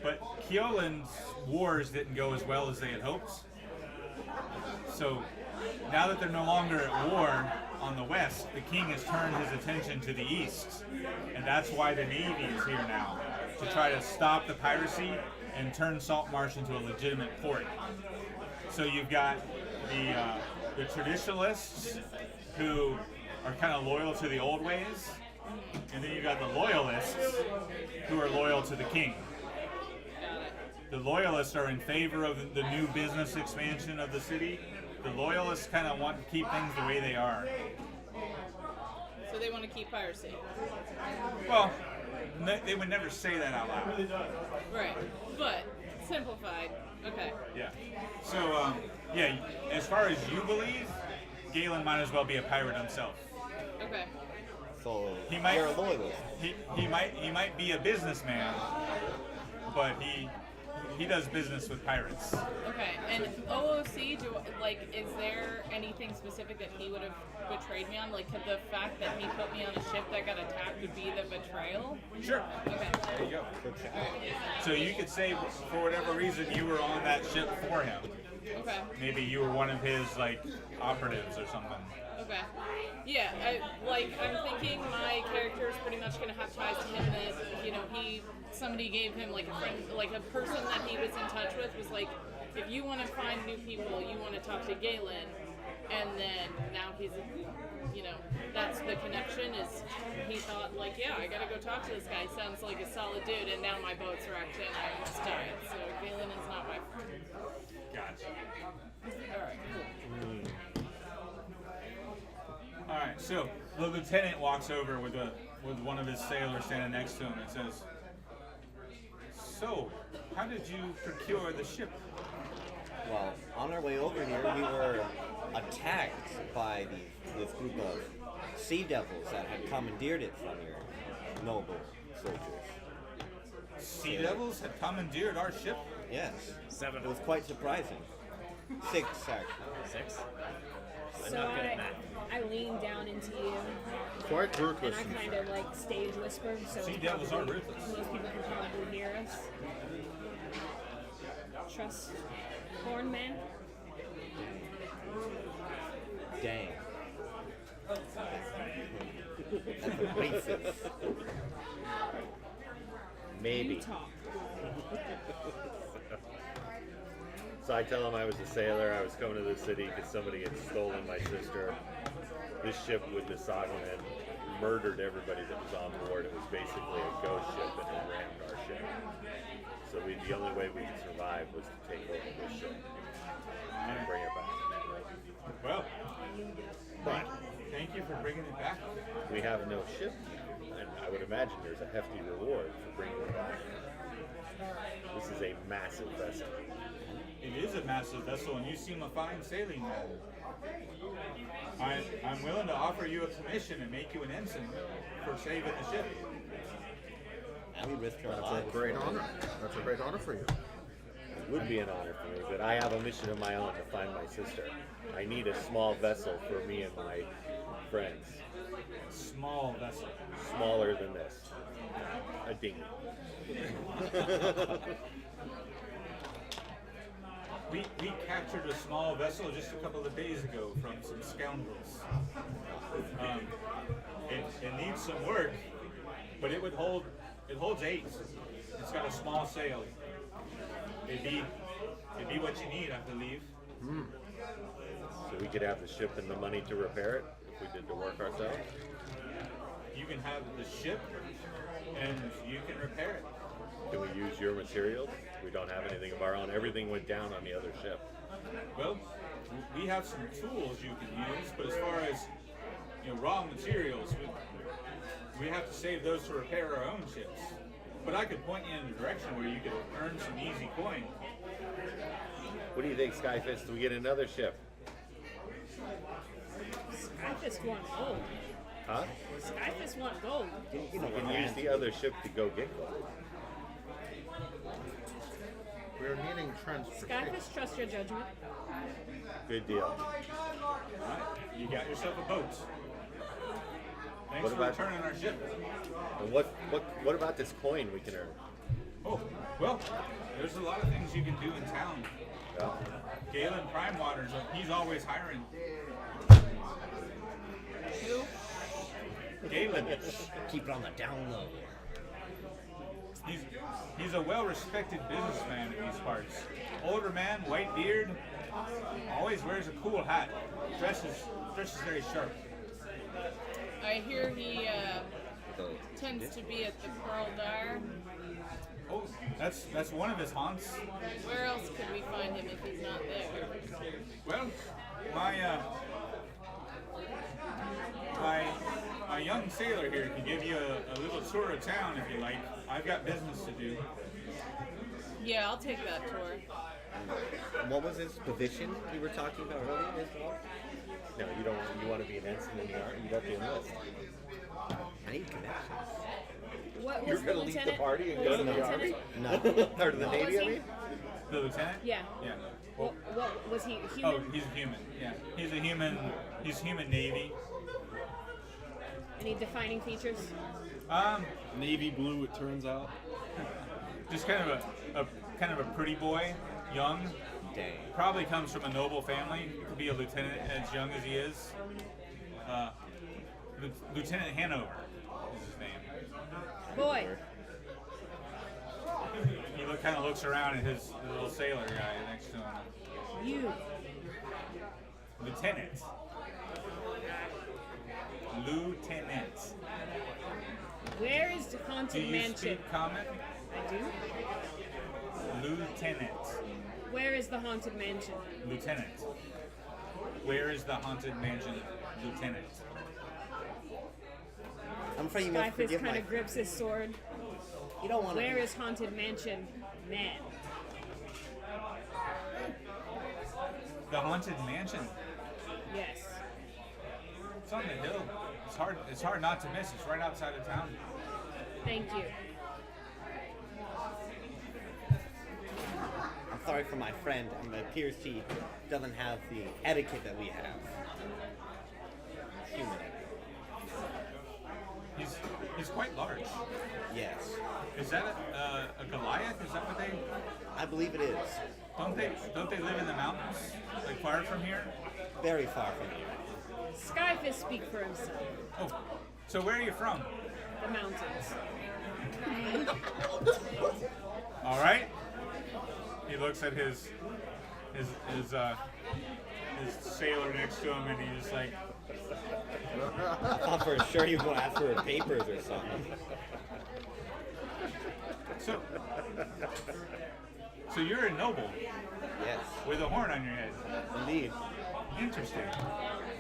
B: but Keoland's wars didn't go as well as they had hoped. So now that they're no longer at war on the west, the king has turned his attention to the east, and that's why the Navy is here now, to try to stop the piracy and turn Saltmarsh into a legitimate port. So you've got the traditionalists who are kind of loyal to the old ways, and then you've got the loyalists who are loyal to the king. The loyalists are in favor of the new business expansion of the city. The loyalists kind of want to keep things the way they are.
J: So they want to keep piracy.
B: Well, they would never say that out loud.
J: Right. But simplified. Okay.
B: Yeah. So, yeah, as far as you believe, Galen might as well be a pirate himself.
J: Okay.
H: So
B: He might-
H: you're a loyalist.
B: He might be a businessman, but he does business with pirates.
J: Okay. And OOC, is there anything specific that he would have betrayed me on? Like, could the fact that he put me on a ship that got attacked would be the betrayal?
B: Sure.
J: Okay.
B: There you go. So you could say, for whatever reason, you were on that ship for him.
J: Okay.
B: Maybe you were one of his operatives or something.
J: Okay. Yeah, I'm thinking my character is pretty much going to have ties to him that, somebody gave him a friend, a person that he was in touch with was like, if you want to find new people, you want to talk to Galen, and then now he's, that's the connection is, he thought yeah, I got to go talk to this guy, sounds like a solid dude, and now my boat's wrecked and I almost died, so Galen is not my friend.
B: Gotcha.
J: Alright, cool.
B: Alright, so the lieutenant walks over with one of his sailors standing next to him and says, "So, how did you procure the ship?"
H: Well, on our way over here, we were attacked by this group of sea devils that had commandeered it from your noble soldiers.
B: Sea devils had commandeered our ship?
H: Yes.
D: 7.
H: It was quite surprising. 6, actually.
D: 6. I'm
K: So
D: not good at math.
K: I lean down into you
F: Quite
K: and
F: ruthless.
K: I kind of like stage whisper, so
B: Sea devils are ruthless.
K: most people can probably hear us. Trust Horn Man.
H: Dang. That's a racist.
C: Maybe.
K: You talk.
C: So I tell him I was a sailor. I was coming to the city because somebody had stolen my sister. This ship with Misago had murdered everybody that was on board. It was basically a ghost ship and it rammed our ship. So the only way we could survive was to take over this ship and bring it back.
B: Well,
C: But
B: thank you for bringing it back.
C: we have no ship, and I would imagine there's a hefty reward for bringing it back. This is a massive vessel.
B: It is a massive vessel, and you seem a fine sailing man. I'm willing to offer you a commission and make you an ensign for saving the ship.
H: And we risked our
F: That's
H: lives.
F: a great honor. That's a great honor for you.
C: It would be an honor for me, but I have a mission of my own to find my sister. I need a small vessel for me and my friends.
B: Small vessel.
C: Smaller than this. A dinghy.
B: We captured a small vessel just a couple of days ago from some scoundrels. It needs some work, but it holds 8. It's got a small sail. It'd be what you need, I believe.
C: So we could have the ship and the money to repair it if we did the work ourselves.
B: You can have the ship, and you can repair it.
C: Can we use your materials? We don't have anything of our own. Everything went down on the other ship.
B: Well, we have some tools you can use, but as far as raw materials, we have to save those to repair our own ships. But I could point you in a direction where you could earn some easy coin.
C: What do you think, Skyfist? Do we get another ship?
K: Skyfist want gold.
C: Huh?
K: Skyfist want gold.
C: We can use the other ship to go get gold.
F: We're needing transportation.
K: Skyfist, trust your judgment.
C: Good deal.
B: All right, you got yourself a boat. Thanks
C: What
B: for
C: about-
B: returning our ship.
C: And what about this coin we can earn?
B: Oh, well, there's a lot of things you can do in town.
C: Yeah.
B: Galen Primewaters, he's always hiring.
J: Who?
B: Galen,
H: Keep it on the down low.
B: he's a well-respected businessman in these parts. Older man, white beard, always wears a cool hat. Dresses very sharp.
J: I hear he tends to be at the Pearl Dar.
B: Oh, that's one of his haunts.
J: Where else could we find him if he's not there?
B: Well, my young sailor here can give you a little tour of town if you like. I've got business to do.
J: Yeah, I'll take that tour.
H: What was his position you were talking about earlier as well?
C: No, you don't. You want to be an ensign in the army? You got to enlist.
H: I need connections.
K: What
C: You're
K: was
C: gonna
K: the
C: leave
K: lieutenant?
C: the party and
K: what
C: go
K: was
C: to
K: the
C: the army?
K: lieutenant?
H: No.
C: Or to the
K: What
C: navy?
K: was
C: I
K: he?
C: mean.
B: The lieutenant?
K: Yeah.
B: Yeah.
K: What was he?
B: Oh,
K: Human?
B: he's a human. Yeah, he's a human. He's human navy.
K: Any defining features?
E: Navy blue, it turns out.
B: Just kind of a pretty boy, young.
H: Dang.
B: Probably comes from a noble family to be a lieutenant as young as he is. Lieutenant Hanover is his name.
K: Boy.
B: He kind of looks around at his little sailor guy next to him.
K: You.
B: Lieutenant. Lieutenant.
K: Where is the
B: Do
K: haunted
B: you
K: mansion?
B: speak common?
K: I do.
B: Lieutenant.
K: Where is the haunted mansion?
B: Lieutenant. Where is the haunted mansion, Lieutenant?
H: afraid you must
K: Skyfist
H: forgive
K: kind
H: my.
K: of grips his sword.
H: You don't want to.
K: Where is Haunted Mansion man?
B: The Haunted Mansion.
K: Yes.
B: It's on the hill. It's hard not to miss. It's right outside of town.
K: Thank you.
H: I'm sorry for my friend. It appears she doesn't have the etiquette that we have. Human.
B: He's quite large.
H: Yes.
B: Is that a Goliath? Is that what they?
H: I believe it is.
B: Don't they live in the mountains, like far from here?
H: Very far from here.
K: Skyfist speak for himself.
B: Oh, so where are you from?
K: The mountains.
B: All right. He looks at his sailor next to him, and he's like,
H: I thought for sure he was going to ask for her papers or something.
B: So you're a noble
H: Yes.
B: with a horn on your head.
H: Indeed.
B: Interesting.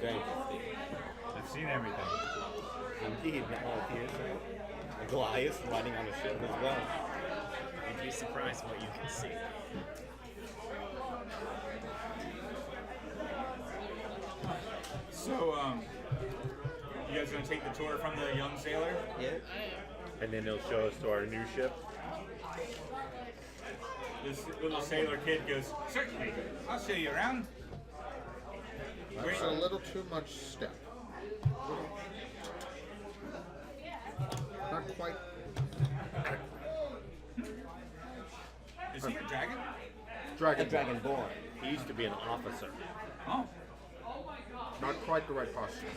H: Very interesting.
B: I've seen everything.
H: Indeed. Now it appears a Goliath riding on a ship as well.
D: You'd be surprised what you can see.
B: So, you guys gonna take the tour from the young sailor?
H: Yeah.
C: And then he'll show us to our new ship.
B: This little sailor kid goes, certainly, I'll show you around.
F: That's a little too much step. Not quite.
B: Is he a dragon?
C: Dragon.
H: Dragonborn.
C: He used to be an officer.
B: Oh.
F: Not quite the right posture.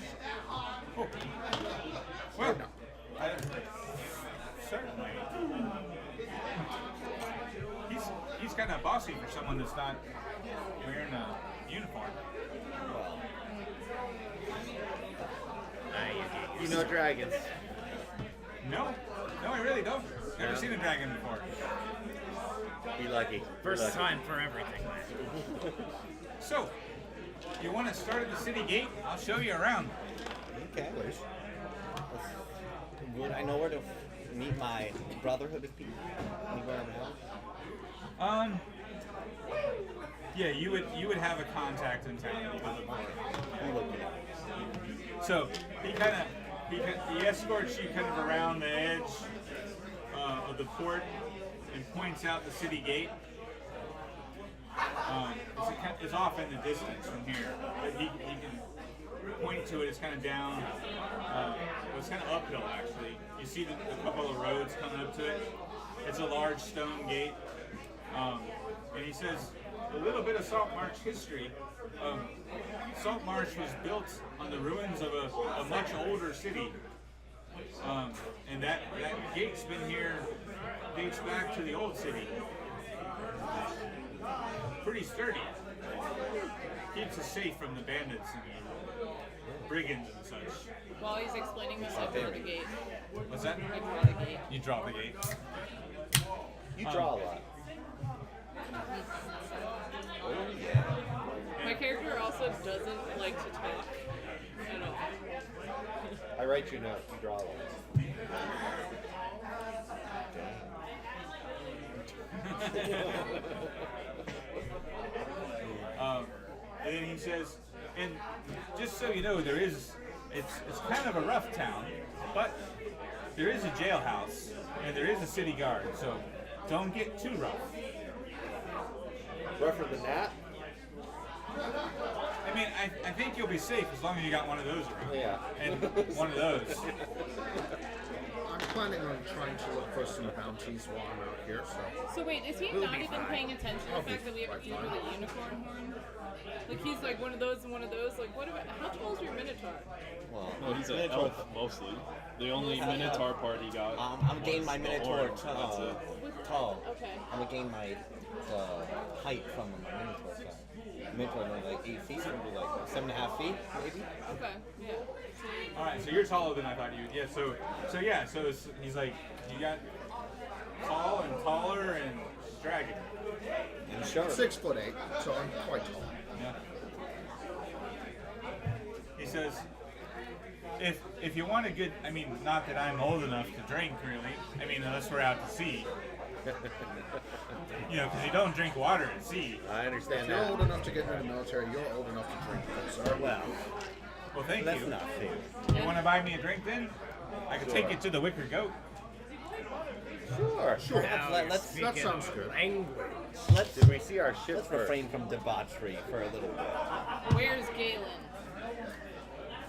B: Oh. Well, certainly. He's kind of bossy for someone that's not wearing a uniform.
C: You know dragons.
B: No, I really don't. Never seen a dragon before.
C: Be lucky.
D: First time for everything.
B: So, you want to start at the city gate? I'll show you around.
H: Okay. Would I know where to meet my brotherhood of people? Anywhere around?
B: Yeah, you would have a contact in town. You could look for.
H: I'm looking at
B: So he escorts you kind of around the edge of the port and points out the city gate. It's off in the distance from here, but he can point to it. It's kind of down. It's kind of uphill actually. You see a couple of roads coming up to it. It's a large stone gate, and he says a little bit of Saltmarsh history. Saltmarsh was built on the ruins of a much older city, and that gate's been here, dates back to the old city. Pretty sturdy. Keeps us safe from the bandits and brigands and such.
J: While he's explaining this, I draw the gate.
B: What's that?
J: I draw the gate.
B: You draw the gate.
C: You draw a lot.
H: Oh yeah.
J: My character also doesn't like to talk at all.
C: I write you notes. You draw a lot.
B: And then he says, and just so you know, it's kind of a rough town, but there is a jailhouse and there is a city guard, so don't get too rough.
C: Rougher than that?
B: I mean, I think you'll be safe as long as you got one of those around.
C: Yeah.
B: And one of those.
F: I'm planning on trying to look for some bounties while I'm out here, so.
J: So wait, is he
F: We'll
J: not
F: be
J: even
F: fine.
J: paying attention to
F: I'll
J: the fact
F: be
J: that we have a feud
F: fine.
J: with a unicorn horn? Like he's like one of those and one of those. Like what about? How tall is your minotaur?
E: Well, he's an elf mostly. The only Minotaur part he got.
H: I'm getting my
E: was the
H: Minotaur
E: horn. That's it.
H: tall.
J: Okay.
H: I'm gonna gain my height from my Minotaur side. Minotaur only like 8 feet, maybe like 7.5 feet, maybe.
J: Okay. Yeah.
B: All right, so you're taller than I thought you would. Yeah, so he's like, you got tall and taller and dragon.
H: And sharp.
F: 6'8", so I'm quite tall.
B: Yeah. He says, if you want a good, I mean, not that I'm old enough to drink, really. I mean, unless we're out to sea. You know, because you don't drink water at sea.
C: I understand
F: If you're
C: that.
F: old enough to get into the military, you're old enough to drink, good sir.
B: Well, thank
H: That's
B: you.
H: not fair.
B: You want to buy me a drink then? I can take you to the Wicker Goat.
C: Sure.
H: Let's
F: That sounds good.
C: Did we see our ship
H: let's
C: first?
H: refrain from debauchery for a little bit.
J: Where's Galen?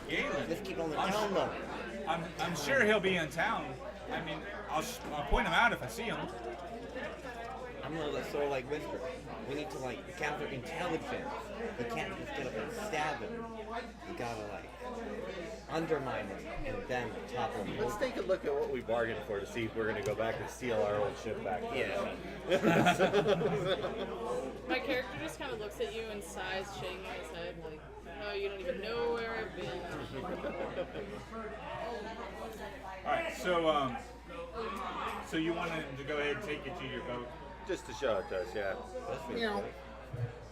B: Galen.
H: Let's keep on the down low.
B: I'm sure he'll be in town. I mean, I'll point him out if I see him.
H: I'm gonna sort of like whisper. We need to like gather intelligence. We can't just get up and stab him. We gotta like undermine him and then topple him.
C: Let's take a look at what we bargained for to see if we're going to go back and steal our old ship back.
H: Yeah.
J: My character just kind of looks at you and sighs, shaking his head, like, "Oh, you don't even know where I've been."
B: All right, so you wanted to go ahead and take it to your boat.
C: Just to show it to us, yeah.
F: Meow.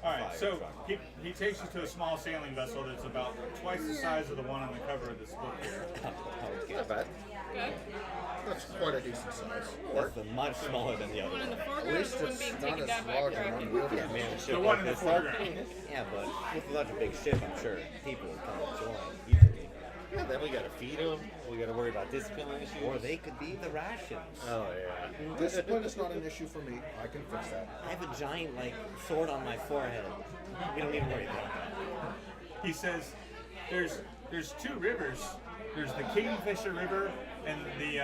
B: All right, so he takes you to a small sailing vessel that's about twice the size of the one on the cover of this book here.
C: Not bad.
J: Okay.
F: That's quite a decent size.
H: That's much smaller than the
J: The
H: other
J: one in the
H: one.
J: foreground is the one
F: it's
J: being
F: not
J: taken
F: as
J: down by a
F: large and
J: kraken.
F: unwieldy.
H: Yeah, man, a ship
B: The
H: like
B: one in the
H: this.
B: foreground.
H: Yeah, but with such a big ship, I'm sure people will come and join easily.
C: Yeah, then we got to feed them. We got to worry about discipline issues.
H: Or they could be the rations.
C: Oh, yeah.
F: Discipline is not an issue for me. I can fix that.
H: I have a giant like sword on my forehead. We don't need to worry about that.
B: He says, "There's two rivers. There's the Kingfisher River and the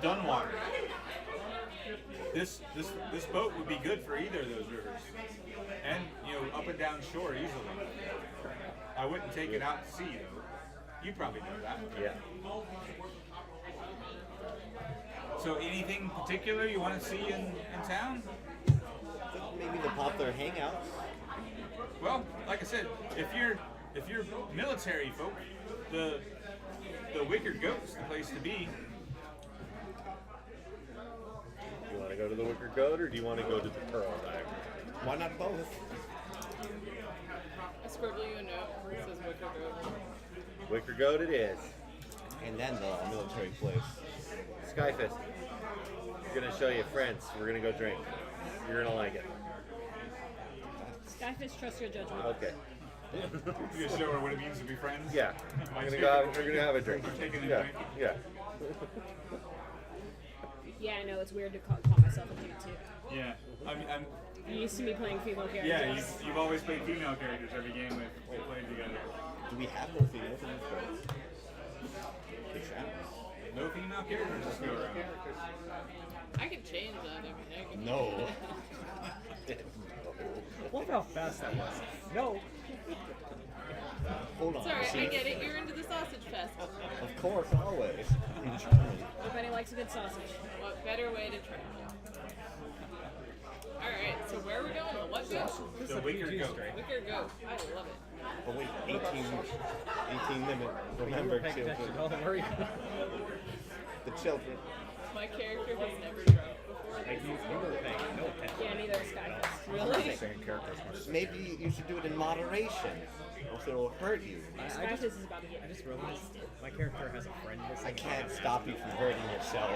B: Dunwater. This boat would be good for either of those rivers, and up and down shore easily. I wouldn't take it out to sea though. You probably know that.
C: Yeah.
B: So anything particular you want to see in town?
H: Maybe the popular hangouts.
B: Well, like I said, if you're military folk, the Wicker Goat's the place to be.
C: You want to go to the Wicker Goat or do you want to go to the Pearl Diver?
H: Why not both?
J: I scribble you a note that says Wicker Goat.
C: Wicker Goat it is.
H: And then the military place.
C: Skyfist. We're going to show you friends. We're going to go drink. You're going to like it.
K: Skyfish, trust your judgment.
C: Okay.
B: You gonna show her what it means to be friends?
C: Yeah. We're gonna have a drink.
B: We're taking a
C: Yeah.
B: drink.
C: Yeah.
K: Yeah, I know, it's weird to call myself a dude too.
B: Yeah. I'm
K: You used to be playing female characters.
B: yeah. You've always played female characters every game we played together.
H: Do we have no females in this place? Good shout.
B: No female characters this go around.
J: I could change that. I mean,
H: No.
D: Look how fast that was. No.
H: Hold on.
J: Sorry, I
H: Chief.
J: get it. You're into the sausage fest.
H: Of course, always. In Germany.
K: Everybody likes a good sausage.
J: What better way to travel? Alright, so where are we going? The what goat?
B: The Wicker Goat.
J: Wicker Goat. I love it.
H: But wait, 18 limit. Remember,
D: Paying attention.
H: children.
D: Don't worry.
H: The children.
J: My character has never drunk before.
D: Like you were paying no attention.
K: Yeah, neither is Skyfish.
J: Really?
F: Same characters.
H: Maybe you should do it in moderation, or else it'll hurt you.
K: Skyfish is about to get
D: I just realized my character has a friend missing.
H: I can't stop you from hurting yourself.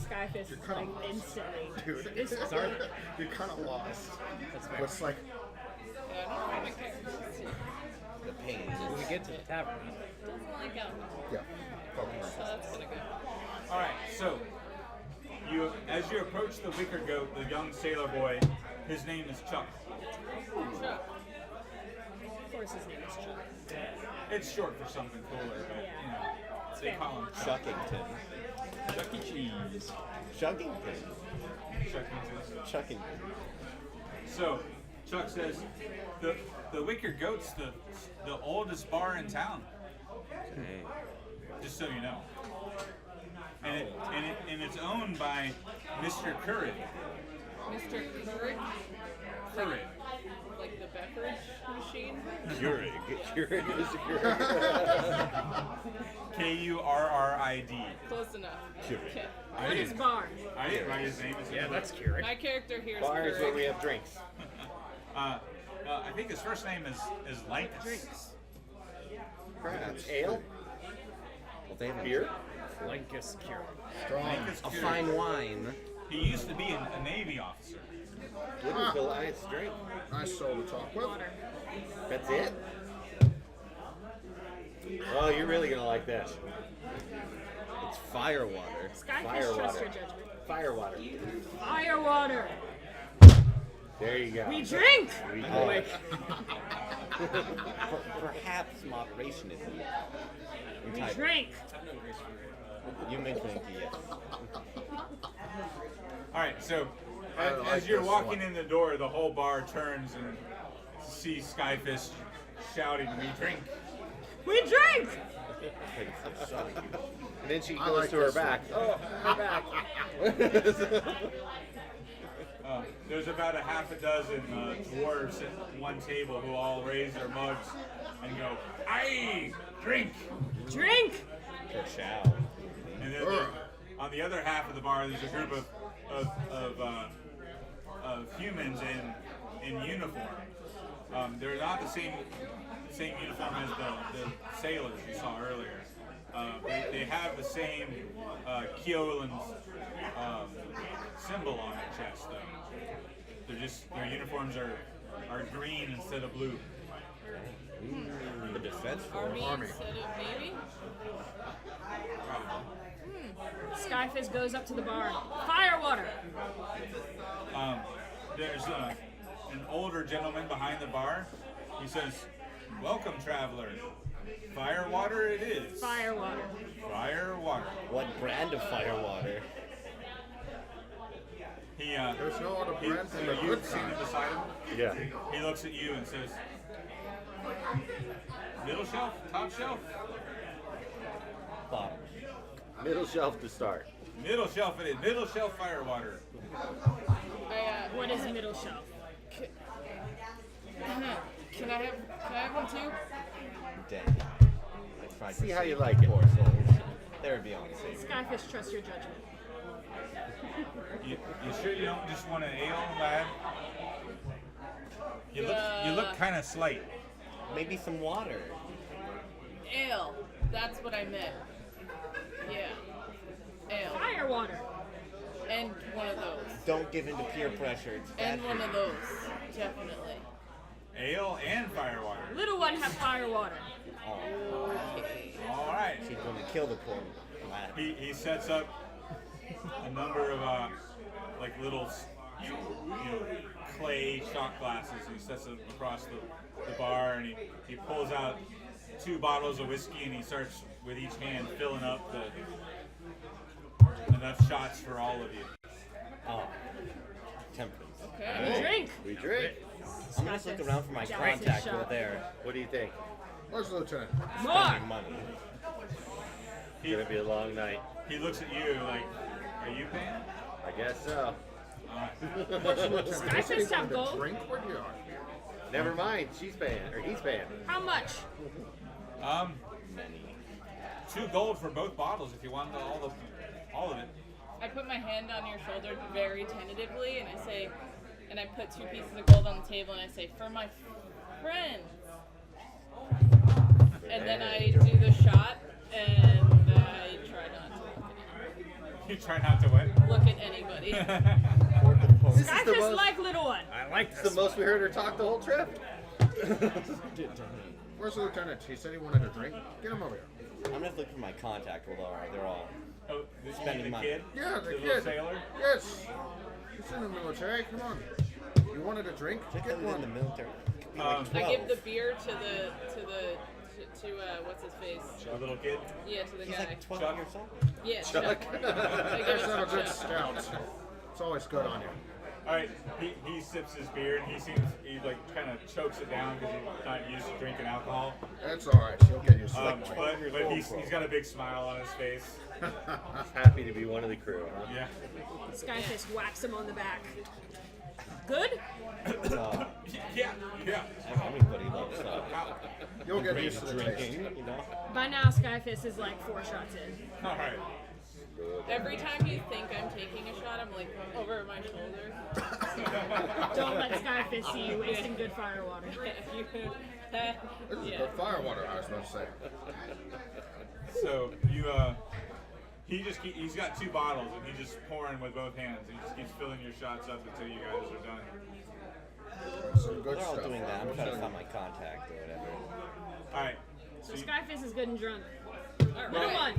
K: Skyfish is like instantly.
F: Dude,
D: Sorry.
F: you're kind of lost.
D: That's fair.
F: It's like,
J: Yeah, I don't know my character.
H: The pain.
D: When we get to the tavern,
J: Doesn't like alcohol.
F: yeah.
J: So that's gonna go.
B: All right. So as you approach the Wicker Goat, the young sailor boy, his name is Chuck.
J: Chuck.
K: Of course, his name is Chuck.
B: It's short for something cooler, but they call him Chuck.
H: Chuckington.
E: Chuck E. Cheese.
H: Chuckington.
B: Chuckington.
H: Chuckington.
B: So Chuck says the Wicker Goat's the oldest bar in town. Just so you know. And it's owned by Mr. Currid.
J: Mr. Keurig.
B: Currid.
J: Like the beverage machine.
H: Keurig. Keurig is a Keurig.
B: Kurrid.
J: Close enough.
H: Keurig.
J: Okay.
B: I
K: What is
B: didn't,
K: bar?
B: I didn't write his name.
D: yeah, that's Keurig.
J: My character here is
C: Bar is where we
J: Keurig.
C: have drinks.
B: I think his first name is Lankus.
C: Perhaps. Ale?
H: They have
C: Beer?
D: Lancaster.
B: Lincoln's
H: a
B: cute.
H: fine wine.
B: He used to be a Navy officer.
C: Wouldn't fill ice drink.
F: Nice soul to talk with.
G: Water.
C: That's it? Oh, you're really gonna like this.
H: It's fire water.
G: Skyfish,
C: Fire
G: trust
C: water.
G: your judgment.
C: Fire water.
G: Fire water.
C: There you go.
G: We drink.
C: We
H: Oh.
C: drink.
H: Perhaps moderation is needed.
G: We
H: Type.
G: drink.
H: You may drink, yes.
B: All right, so
F: I like
B: as you're
F: this
B: walking
F: one.
B: in the door, the whole bar turns and sees Skyfish shouting, "We drink."
G: We drink.
C: And then she
F: I
C: goes
F: like
C: to her
F: this one.
C: back. Oh, her back.
B: There's about a half a dozen dwarves at one table who all raise their mugs and go, "Aye, drink!"
G: Drink.
H: Ka-chow.
B: And then on the other half of the bar, there's a group of humans in uniform. They're not the same uniform as the sailors you saw earlier. They have the same Kiolan symbol on their chest, though. Their uniforms are green instead of blue.
H: The defense force.
J: Army instead of Navy?
G: Skyfish goes up to the bar. Fire water.
B: There's an older gentleman behind the bar. He says, "Welcome, traveler. Fire water it is.
G: Fire water.
B: Fire water."
H: What brand of fire water?
B: He
F: There's no other
B: he,
F: brand than the
B: you've
F: good
B: seen
F: kind.
B: him beside him.
C: Yeah.
B: He looks at you and says, "Middle shelf, top shelf."
H: Bottom.
C: Middle shelf to start.
B: Middle shelf it is. Middle shelf fire water.
G: What is middle shelf?
J: Can I have one too?
H: Dang. I tried
C: See
H: to
C: how
H: save
C: you like it.
H: poor souls. They're beyond safe.
G: Skyfish, trust your judgment.
B: You sure you don't just want an ale, lad? You look kind of slight.
H: Maybe some water.
J: Ale. That's what I meant. Yeah. Ale.
G: Fire water.
J: And one of those.
H: Don't give in to peer pressure. It's bad
J: And
H: for
J: one
H: you.
J: of those. Definitely.
B: Ale and fire water.
G: Little one have fire water.
J: Okay.
B: All right.
H: She's going to kill the poor lad.
B: He sets up a number of like little clay shot glasses. He sets them across the bar, and he pulls out 2 bottles of whiskey, and he starts with each hand filling up enough shots for all of you.
H: Oh. Temperance.
J: Okay.
G: We drink.
C: We drink.
H: I'm going to look around for my
G: Galaxy
H: contact
G: shot.
H: over there.
C: What do you think?
F: Where's the lieutenant?
G: More.
H: Spending money.
C: It's gonna be a long night.
B: He looks at you like, "Are you paying?"
C: I guess so.
F: Where's the lieutenant?
G: Skyfish
F: Does anyone
G: have
F: to
G: gold?
F: drink? Where you are?
C: Never mind. She's paying, or he's paying.
G: How much?
H: Many.
B: 2 gold for both bottles if you want all of it.
J: I put my hand on your shoulder very tentatively, and I say, and I put 2 pieces of gold on the table, and I say, "For my friends." And then I do the shot, and I try not to look at
B: You try not to what?
J: Look at anybody.
C: This is the
G: Skyfish
C: most,
G: like little one.
D: I like
C: this is
D: this.
C: the most we heard her talk the whole trip.
F: Where's the lieutenant? He said he wanted a drink. Get him over here.
H: I'm going to look for my contact with they're all.
B: Oh,
H: Spending
B: the
H: money.
B: kid?
F: Yeah, the
B: little
F: kid.
B: sailor?
F: Yes. He's in the military. Come on. You wanted a drink?
H: Just
F: Get
H: in
F: one.
H: the military. Could be
B: Um,
H: like
J: I
H: 12.
J: give the beer to what's his face?
B: The little kid?
J: Yeah, to the
H: He's
J: guy.
H: like 12
B: Chuck.
H: years old.
J: Yeah,
C: Chuck.
J: Chuck. I give
F: Let's
J: it
F: have a
J: to
F: good
J: Chuck.
F: scout. It's always good on you.
B: All right, he sips his beer and he like kind of chokes it down because he's not used to drinking alcohol.
F: That's all right. He'll get used to it.
B: But he's got a big smile on his face.
C: Happy to be one of the crew, huh?
B: Yeah.
G: Skyfish whacks him on the back. Good?
B: Yeah.
H: Everybody loves
F: You'll get used to the taste.
H: drinking, you know.
G: By now, Skyfish is like 4 shots in.
B: All right.
J: Every time you think I'm taking a shot, I'm like over my shoulder.
G: Don't let Skyfish see you wasting good fire water.
F: This is good fire water, I was about to say.
B: So you, he's got 2 bottles and he's just pouring with both hands. He just keeps filling your shots up until you guys are done.
F: Some good
H: They're all
F: stuff.
H: doing that. I'm trying to find my contact or whatever.
B: All right.
G: So Skyfish is good and drunk.
J: Alright.
G: Little one.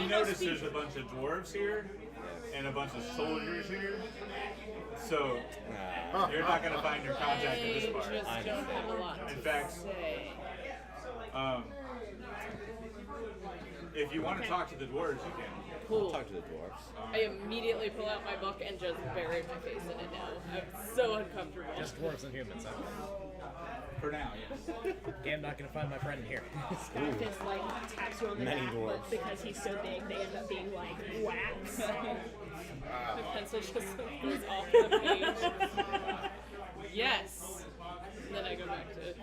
B: You notice there's a bunch of dwarves here and a bunch of soldiers here. So you're not going to find your contact in this bar.
J: I just don't have a lot
B: In
J: to
B: fact,
J: say.
B: if you want to talk to the dwarves, you can.
J: Cool.
H: Talk to the dwarves.
J: I immediately pull out my book and just bury my face in it now. I'm so uncomfortable.
D: Just dwarves and humans. Huh?
B: For now, yes.
D: Okay, I'm not gonna find my friend here.
G: Skyfish like taps you on the
H: Many
G: back,
H: dwarves.
G: but because he's so big, they end up being like wax.
J: My pencil just goes off the page. Yes. And then I go back to it.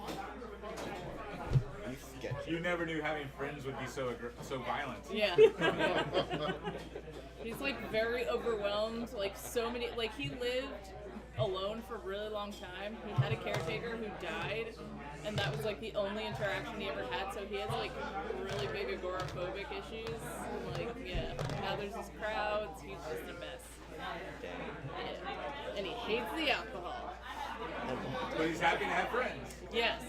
H: You sketchy.
B: You never knew having friends would be so violent.
J: Yeah. He's like very overwhelmed. Like so many. Like he lived alone for a really long time. He had a caretaker who died, and that was like the only interaction he ever had. So he has like really big agoraphobic issues. And, like yeah. Now there's these crowds. He's just a mess. Yeah. And he hates the alcohol.
B: But he's happy to have friends.
J: Yes.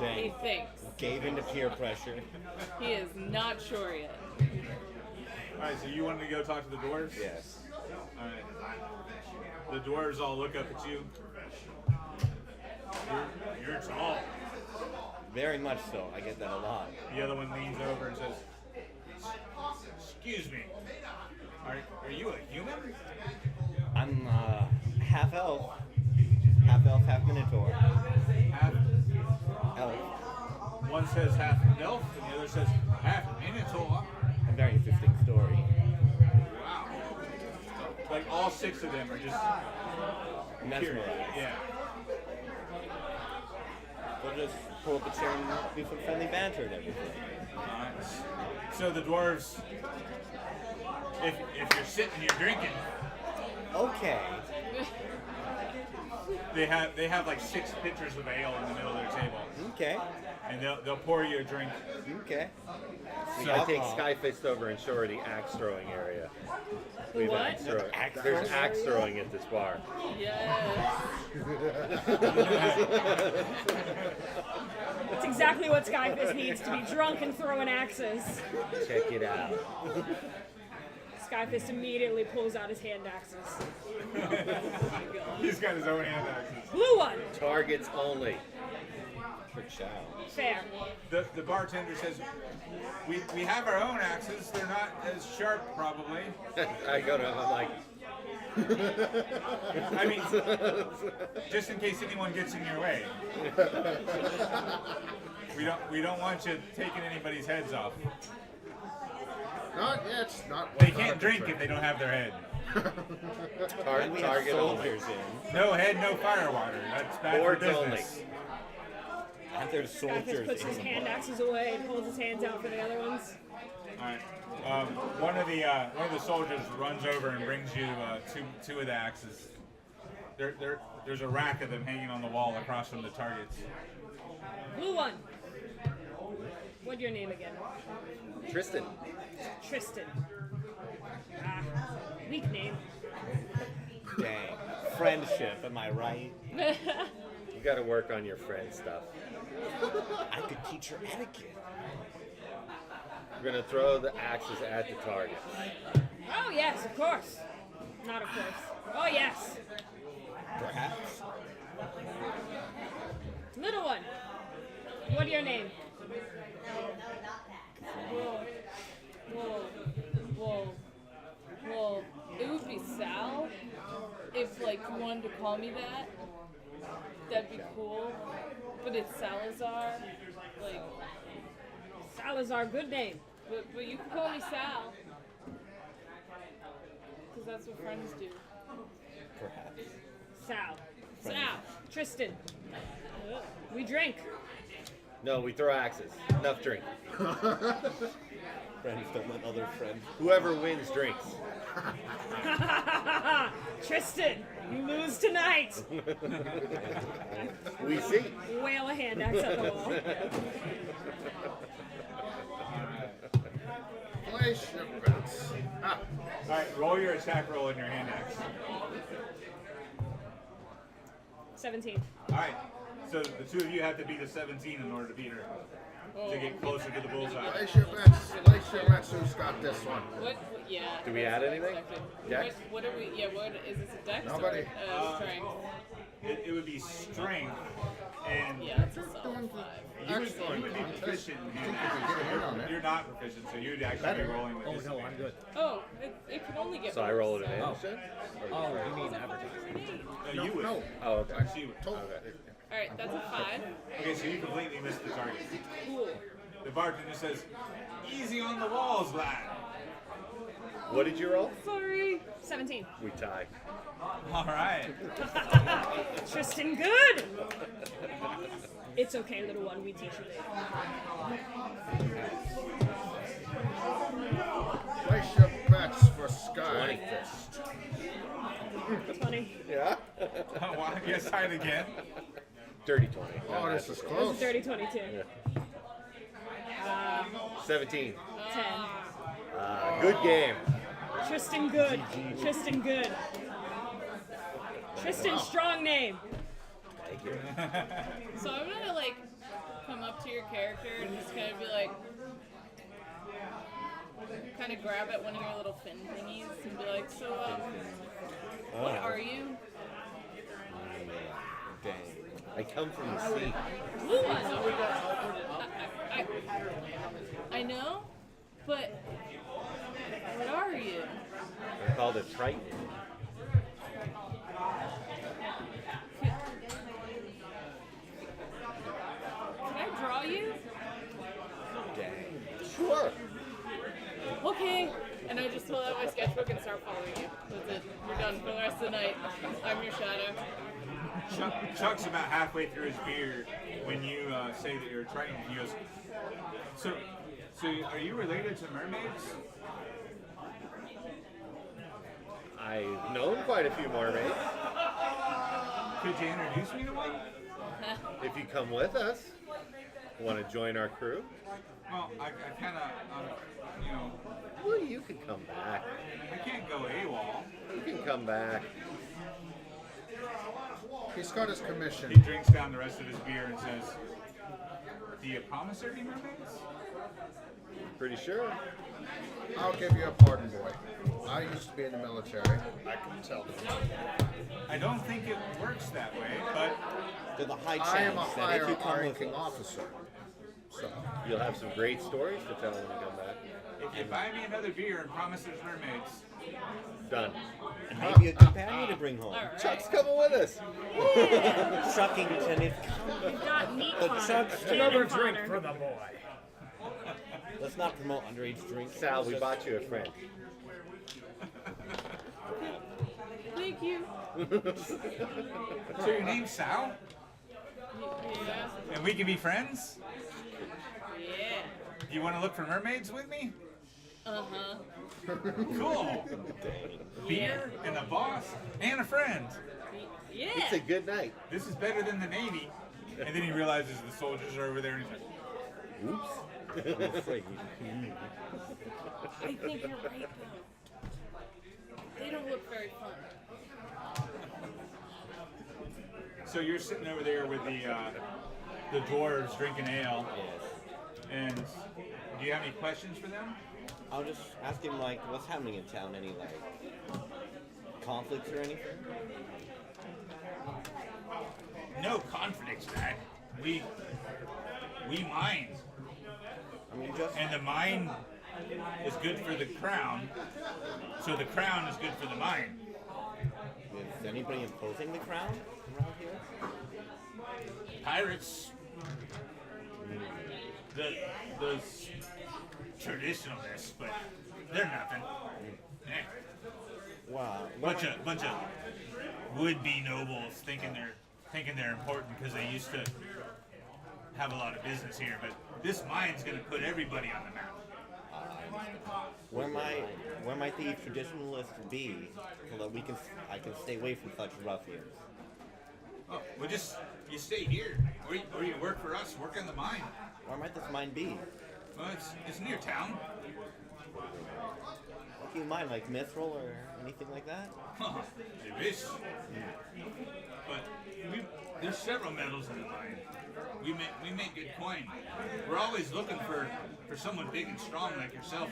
H: Dang.
J: He thinks.
H: Gave into peer pressure.
J: He is not sure yet.
B: Alright, so you wanted to go talk to the dwarves?
H: Yes.
B: Alright. The dwarves all look up at you. You're tall.
H: Very much so. I get that a lot.
B: The other one leans over and says, "Excuse me. Are you a human?"
H: I'm half elf. Half elf, half minotaur.
B: Half
H: Elf.
B: One says half elf, and the other says half minotaur.
H: A very interesting story.
B: Wow. Like all 6 of them are just curious.
H: Mesmerized.
B: Yeah.
H: We'll just pull up a chair and do some friendly banter and everything.
B: Alright. So the dwarves, if you're sitting, you're drinking.
H: Okay.
B: They have like 6 pitchers of ale in the middle of their table,
H: Okay.
B: and they'll pour you a drink.
H: Okay.
C: I take Skyfist over and show her the axe throwing area. We have
G: What?
C: axe throwing.
H: Axe
C: There's
H: throwing
C: axe throwing at this bar.
J: Yes.
G: That's exactly what Skyfish needs to be drunk and throwing axes.
C: Check it out.
G: Skyfist immediately pulls out his hand axes.
B: He's got his own hand axes.
G: Blue one.
C: Targets only.
H: Trick child.
G: Fair.
B: The bartender says, we have our own axes. They're not as sharp, probably.
C: I go to him, I'm like,
B: I mean, just in case anyone gets in your way. We don't want you taking anybody's heads off.
F: Not yet. Not
B: They can't drink if they don't have their head.
H: And we have
C: target only.
H: soldiers in.
B: No head, no fire water. That's bad for
C: Boards
B: business.
H: And there's
G: Skyfish
H: soldiers
G: puts his
H: in.
G: hand axes away and holds his hands out for the other ones.
B: All right. One of the soldiers runs over and brings you two of the axes. There's a rack of them hanging on the wall across from the targets.
G: Blue one. What's your name again?
C: Tristan.
G: Tristan. Ah, weak name.
H: Dang. Friendship, am I right?
C: You gotta work on your friend stuff.
H: I could teach her etiquette.
C: We're gonna throw the axes at the target.
G: Oh yes, of course. Not of course. Oh yes.
H: Perhaps.
G: Little one. What's your name?
J: Well, it would be Sal. If like you wanted to call me that, that'd be cool. But it's Salazar. Like,
G: Salazar, good name.
J: but you can call me Sal. Because that's what friends do.
H: Perhaps.
G: Sal.
J: Sal.
G: Tristan. We drink.
C: No, we throw axes. Enough drink.
H: Perhaps.
E: friends don't let other friends.
C: Whoever wins drinks.
K: Tristan, you lose tonight.
C: We see.
K: Wail a hand axe at the wall.
F: Place your bets. Ah,
B: All right, roll your attack roll in your hand axe.
K: 17.
B: All right, so the two of you have to beat a 17 in order to beat her. To get closer to the bullseye.
F: place your bets. Place your bets. Who's got this one?
J: What? Yeah.
C: Do we add anything? Dex?
J: What are we? Yeah. What is this? A dex
F: Nobody.
J: or strength?
B: It would be strength, and
J: Yeah, it's a solid 5.
B: you would
F: Excellent
B: be
F: contest.
B: proficient
F: I
B: in
F: think you could get a hit on it.
B: You're not proficient, so you'd actually be rolling with
D: Oh
B: this.
D: no, I'm good.
J: Oh, it can only get.
C: So I
J: worse.
C: roll advantage then?
D: Oh, you mean advertising?
B: No, you would.
F: No.
C: Oh, okay.
B: She would.
F: Total.
J: All right, that's a 5.
B: Okay, so you completely missed the target.
J: Cool.
B: The bartender says, "Easy on the walls, lad."
C: What did you roll?
J: Sorry.
K: 17.
C: We tie.
B: All right.
K: Tristan, good. It's okay, little one. We teach you later.
F: Place your bets for Sky.
K: 20.
C: Yeah?
B: Oh, wow. Yes, hide again.
C: Dirty 20.
F: Oh, this is
K: It was
F: close.
K: a dirty 22.
C: 17.
K: 10.
C: Good game.
K: Tristan, good. Tristan, good. Tristan, strong name.
C: Thank you.
J: So I'm gonna like come up to your character and just kind of be like, kind of grab at one of your little fin thingies and be like, so what are you?
C: Dang. I come from the sea.
J: Blue one. I know, but what are you?
C: They're called a Triton.
J: Can I draw you?
C: Dang. Sure.
J: Okay. And I just pull out my sketchbook and start following you. That's it. We're done for the rest of the night. I'm your shadow.
B: Chuck's about halfway through his beer when you say that you're a Triton. He goes, so are you related to mermaids?
C: I've known quite a few mermaids.
B: Could you introduce me to one?
C: If you come with us, want to join our crew?
B: Well, I kind of, you know,
C: Well, you can come back.
B: I can't go AWOL.
C: You can come back.
F: He's got his commission.
B: He drinks down the rest of his beer and says, "Do you promise there be mermaids?"
C: Pretty sure.
F: I'll give you a pardon, boy. I used to be in the military. I can tell.
B: I don't think it works that way, but
H: There's a high
F: I am a
H: chance that
F: higher
H: if you come with
F: ranking
H: us,
F: officer. So,
C: You'll have some great stories to tell when you come back.
B: if you buy me another beer and promise there's mermaids,
C: Done.
H: and maybe a companion to bring home.
J: Alright.
C: Chuck's coming with us.
H: Chuckington is
K: We've got meat
H: The
K: fodder.
H: Chuck's
K: cannon
D: Another drink
K: fodder.
D: for the boy.
H: Let's not promote underage drinks.
C: Sal, we bought you a friend.
J: Thank you.
B: so your name's Sal,
J: Yeah.
B: and we can be friends.
J: Yeah.
B: Do you want to look for mermaids with me?
J: Uh-huh.
B: Cool. Beer and a boss and a friend.
J: Yeah.
C: It's a good night.
B: This is better than the Navy. And then he realizes the soldiers are over there, and he's like,
C: Oops.
J: I think you're right, though. They don't look very fun.
B: so you're sitting over there with the dwarves drinking ale. And do you have any questions for them?
H: I'll just ask him, like, what's happening in town? Any, like, conflicts or anything?
B: No conflicts, lad. We mine,
H: I mean, just...
B: and the mine is good for the crown, so the crown is good for the mine.
H: Is anybody opposing the crown around here?
B: Pirates, those traditionalists, but they're nothing. Eh.
H: Wow.
B: Bunch of would-be nobles thinking they're important because they used to have a lot of business here, but this mine's gonna put everybody on the map.
H: might the traditionalists be, so that I can stay away from such ruffians?
B: Oh, well, you stay here, or you work for us, work in the mine.
H: Where might this mine be?
B: Well, it's near town.
H: What do you mind, like mithril or anything like that?
B: There is. But there's several metals in the mine. We make good coin. We're always looking for someone big and strong like yourself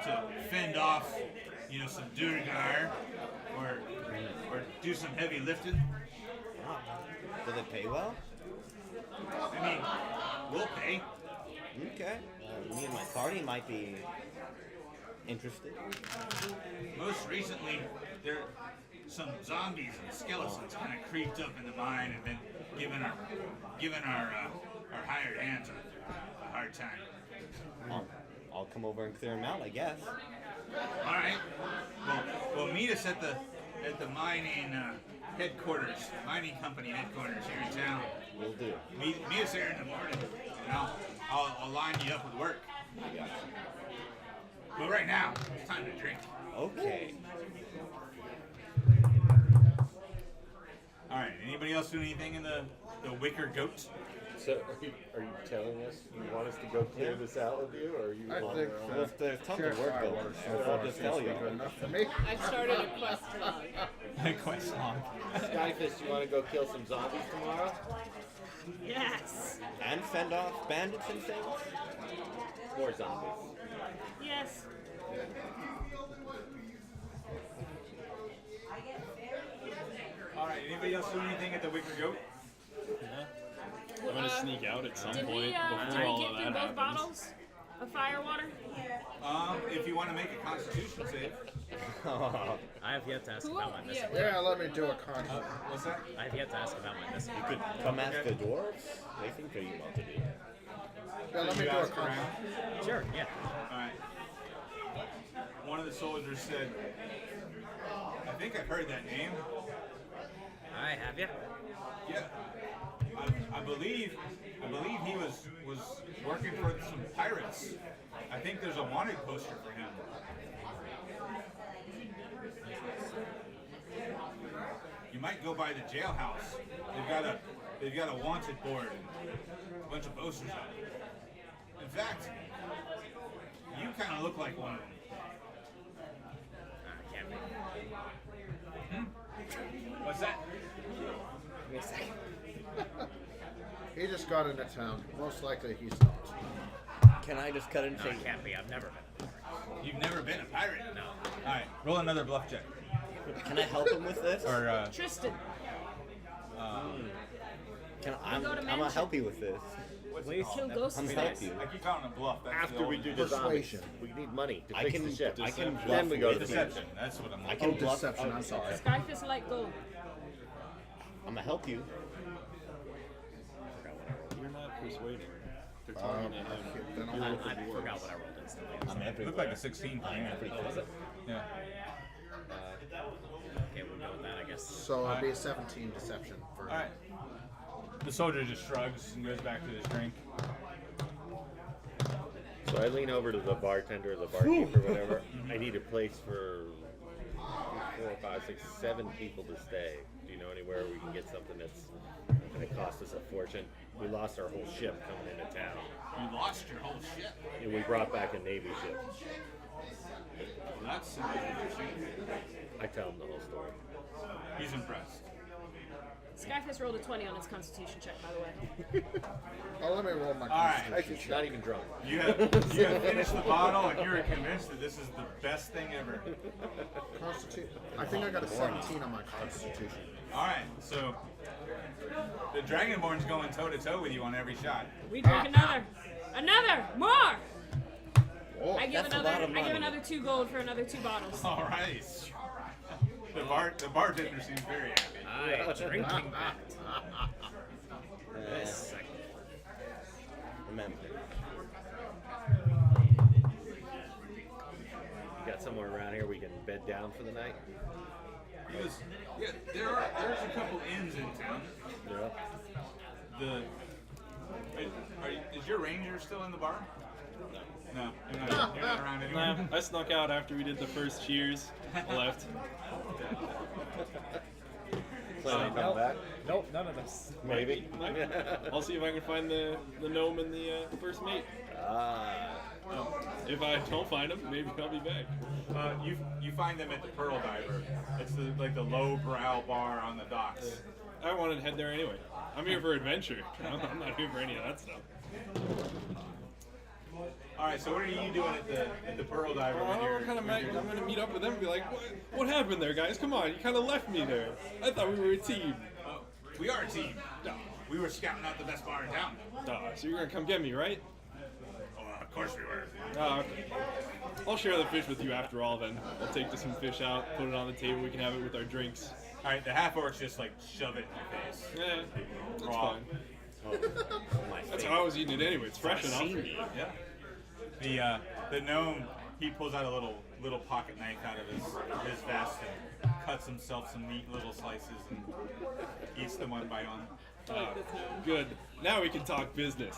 B: to fend off, some Durgar or do some heavy lifting.
H: Does it pay well?
B: I mean, we'll pay.
H: Okay. Me and my party might be interested.
B: Most recently, there some zombies and skeletons kind of creeped up in the mine and been giving our hired hands a hard time.
H: I'll come over and clear them out, I guess.
B: All right. Well, meet us at the mining headquarters, mining company headquarters here in town.
H: Will do.
B: Meet us there in the morning, and I'll line you up with work. But right now, it's time to drink.
H: Okay.
B: All right. Anybody else do anything in the Wicker Goat?
C: So, are you telling us you want us to go clear this out with you, or are you?
F: I think
H: Well, if there's tons of work going on, so I'll just tell you.
F: Good enough for me.
J: I've started a quest log.
B: Quest log.
C: Skyfish, you want to go kill some zombies tomorrow?
A: Yes.
H: And fend off bandits and things?
C: More zombies.
A: Yes.
B: All right. Anybody else do anything at the Wicker Goat?
E: I'm gonna sneak out at some
G: Did
E: point
G: we
E: before
G: get
E: all
G: through
E: of
G: both
E: that happens.
G: bottles of fire water?
B: If you want to make a Constitution save.
D: I have yet to ask about my missing.
F: Yeah, let me do a con.
B: What's that?
D: I have yet to ask about my missing.
H: You could come ask the dwarves. They think they're you about to do.
F: Yeah, let me
B: You
F: do a
B: ask
F: con.
B: around.
D: Sure, yeah.
B: All right. One of the soldiers said, "I think I've heard that name.
D: I have you.
B: Yeah, I believe he was working for some pirates. I think there's a wanted poster for him." You might go by the jailhouse. They've got a wanted board and a bunch of posters up. In fact, you kind of look like one of them.
D: Can't be.
B: What's that?
D: Give me a second.
F: He just got into town. Most likely he's not.
H: Can I just cut in and
D: No,
H: say,
D: it can't be. I've never been.
B: You've never been a pirate?
D: No.
B: All right, roll another bluff check.
H: can I help him with this?
B: Or
G: Tristan.
H: I'm
G: go to
H: gonna
G: mansion.
H: help you with this.
D: Please.
G: Kill ghosts.
H: I'm help you.
B: I keep counting a bluff. That's the
C: After we
B: old-
C: do the zombies,
F: Persuasion.
C: we need money to
H: I
C: fix
H: can
C: the ship.
H: I can
C: Then
H: bluff
C: we go to
H: with
C: the
B: Deception.
C: mansion.
B: That's what I'm
H: I
B: looking
H: can
F: Oh,
H: bluff.
F: deception. I'm sorry.
G: Skyfish like gold.
H: I'm gonna help you.
E: You're not persuading. They're talking to him.
F: Then
E: You're
F: I'll
E: with the
D: I
E: dwarves.
D: forgot what I rolled instantly.
H: I'm
B: It
H: everywhere.
B: looked like a 16 for me.
D: Was it?
B: Yeah.
D: Okay, we'll go with that, I guess.
F: So it'll be a 17 deception for.
B: All right. The soldier just shrugs and goes back to his drink.
C: So I lean over to the bartender, the barkeeper, whatever. I need a place for 4, 5, 6, 7 people to stay. Do you know anywhere we can get something that's going to cost us a fortune? We lost our whole ship coming into town.
B: You lost your whole ship.
C: And we brought back a Navy ship.
B: That's interesting.
C: I tell him the whole story.
B: He's impressed.
G: Skyfish rolled a 20 on his constitution check, by the way.
F: Oh, let me roll my
B: All right.
F: constitution.
C: Not even drunk.
B: You have finished the bottle and you're convinced that this is the best thing ever.
F: Constitution. I think I got a 17 on my constitution.
B: All right, so the Dragonborn's going toe to toe with you on every shot.
G: We drink another, more.
F: Oh,
G: I give
H: That's a lot of money.
G: another 2 gold for another 2 bottles.
B: All right. The bartender seems very happy.
D: I am drinking that. This second.
H: Remember.
C: You got somewhere around here we can bed down for the night?
B: He goes, yeah, there's a couple inns in town.
C: Yeah.
B: Is your ranger still in the bar? No, you're not around anymore.
E: Nah, I snuck out after we did the first cheers. I left.
C: Planning to come
D: Nope.
C: back?
D: Nope, none of this.
C: Maybe.
E: I'll see if I can find the gnome and the first mate. If I don't find them, maybe I'll be back.
B: You find them at the Pearl Diver. It's like the low brow bar on the docks.
E: I wanted to head there anyway. I'm here for adventure. I'm not here for any of that stuff.
B: All right, so what are you doing at the Pearl Diver?
E: Well,
B: when you're,
E: I'm
B: when you're-
E: gonna meet up with them and be like, what happened there, guys? Come on, you kind of left me there. I thought we were a team.
B: We are a team. We were scouting out the best bar in town.
E: So you're gonna come get me, right?
B: Oh, of course we were.
E: Okay. I'll share the fish with you after all. Then I'll take some fish out, put it on the table. We can have it with our drinks.
B: All right, the half orcs just like shove it in your face.
E: Yeah, that's
B: Raw.
E: fine. That's how I was eating it anyway. It's fresh enough.
B: Yeah. The gnome, he pulls out a little pocket knife out of his vest and cuts himself some neat little slices and eats them one by one.
E: Good. Now we can talk business.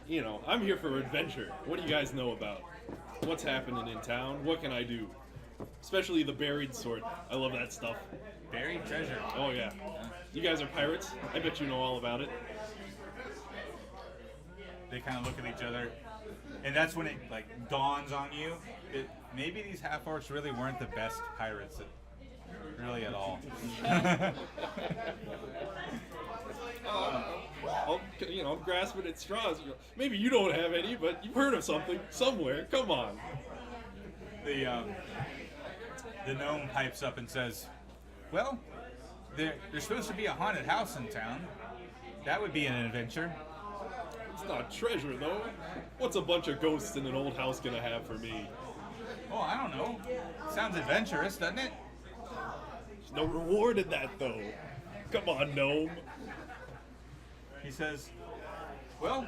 E: You know, I'm here for adventure. What do you guys know about? What's happening in town? What can I do? Especially the buried sort. I love that stuff.
B: Buried treasure.
E: Oh yeah. You guys are pirates. I bet you know all about it.
B: They kind of look at each other, and that's when it like dawns on you. Maybe these half orcs really weren't the best pirates, really at all.
E: I'll grasp it at straws. Maybe you don't have any, but you've heard of something somewhere. Come on.
B: The gnome pipes up and says, "Well, there's supposed to be a haunted house in town. That would be an adventure."
E: It's not treasure, though. What's a bunch of ghosts in an old house gonna have for me?
B: Oh, I don't know. Sounds adventurous, doesn't it?
E: There's no reward in that, though. Come on, gnome.
B: He says, "Well,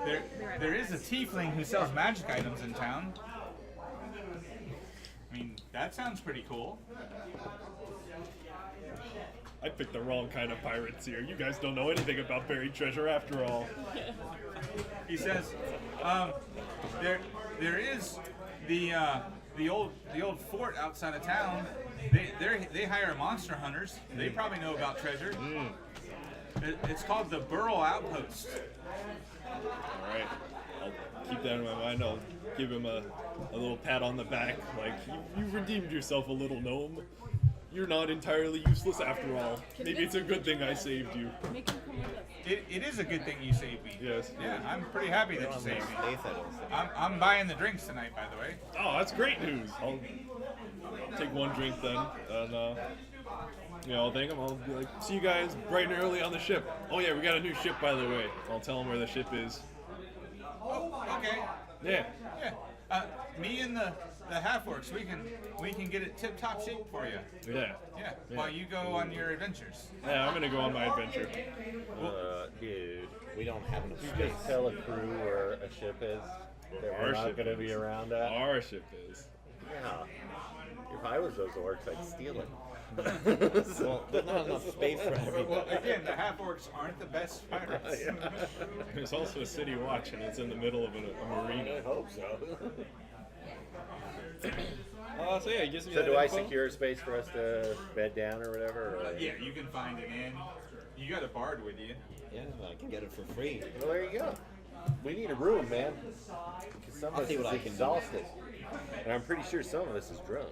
B: there is a tiefling who sells magic items in town. I mean, that sounds pretty cool."
E: I picked the wrong kind of pirates here. You guys don't know anything about buried treasure after all.
B: He says, there is the old fort outside of town. They hire monster hunters. They probably know about treasure. It's called the Burl Outpost.
E: All right. I'll keep that in my mind. I'll give him a little pat on the back. Like, you've redeemed yourself a little, gnome. You're not entirely useless after all. Maybe it's a good thing I saved you.
G: Make him come with us.
B: It is a good thing you saved me.
E: Yes.
B: Yeah, I'm pretty happy that you saved me.
H: They said it was
B: I'm buying the drinks tonight, by the way.
E: Oh, that's great news. I'll take one drink then, and I'll thank him. I'll be like, see you guys bright and early on the ship. Oh yeah, we got a new ship, by the way. I'll tell him where the ship is.
B: Oh, okay.
E: Yeah.
B: Yeah. Me and the half orcs, we can get it tip top shape for you.
E: Yeah.
B: Yeah. While you go on your adventures.
E: Yeah, I'm gonna go on my adventure.
C: Dude,
H: We don't have enough
C: you
H: space.
C: just tell a crew where a ship is that
E: Our
C: we're not
E: ship
C: going to be
E: is.
C: around at.
E: Our ship is.
C: Yeah. If I was those orcs, I'd steal it.
H: Well, there's not enough space for
B: Well,
H: everybody.
B: again, the half orcs aren't the best pirates.
E: There's also a city watch, and it's in the middle of a
C: I
E: marina.
C: hope so.
E: So yeah, he gives me
C: So
E: that
C: do I
E: info.
C: secure a space for us to bed down or whatever? Or?
B: Yeah, you can find an inn. You got a bard with you.
H: Yeah, I can get it for free.
C: Well, there you go. We need a room, man. Because some
H: I'll
C: of us
H: see
C: is
H: what I can do.
C: exhausted. And I'm pretty sure some of us is drunk.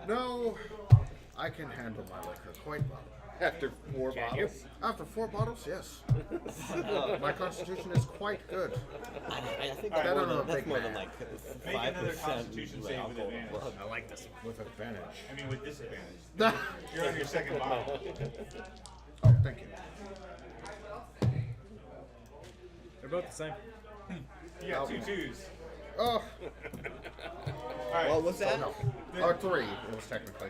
F: No, I can handle my liquor quite well.
C: After 4 bottles.
F: After 4 bottles, yes. My constitution is quite good.
H: I think
F: Right.
H: that's more
F: I don't know,
H: than, that's
F: big
H: more
F: man.
H: than like
B: Make another
H: 5%
B: Constitution save with
H: alcohol.
B: advantage.
F: I like this. With advantage.
B: I mean, with disadvantage. You're on your second bottle.
F: Oh, thank you.
D: They're both the same.
B: You got 2 twos.
F: Oh,
B: All right.
H: What was that?
F: no. Or 3, it was technically.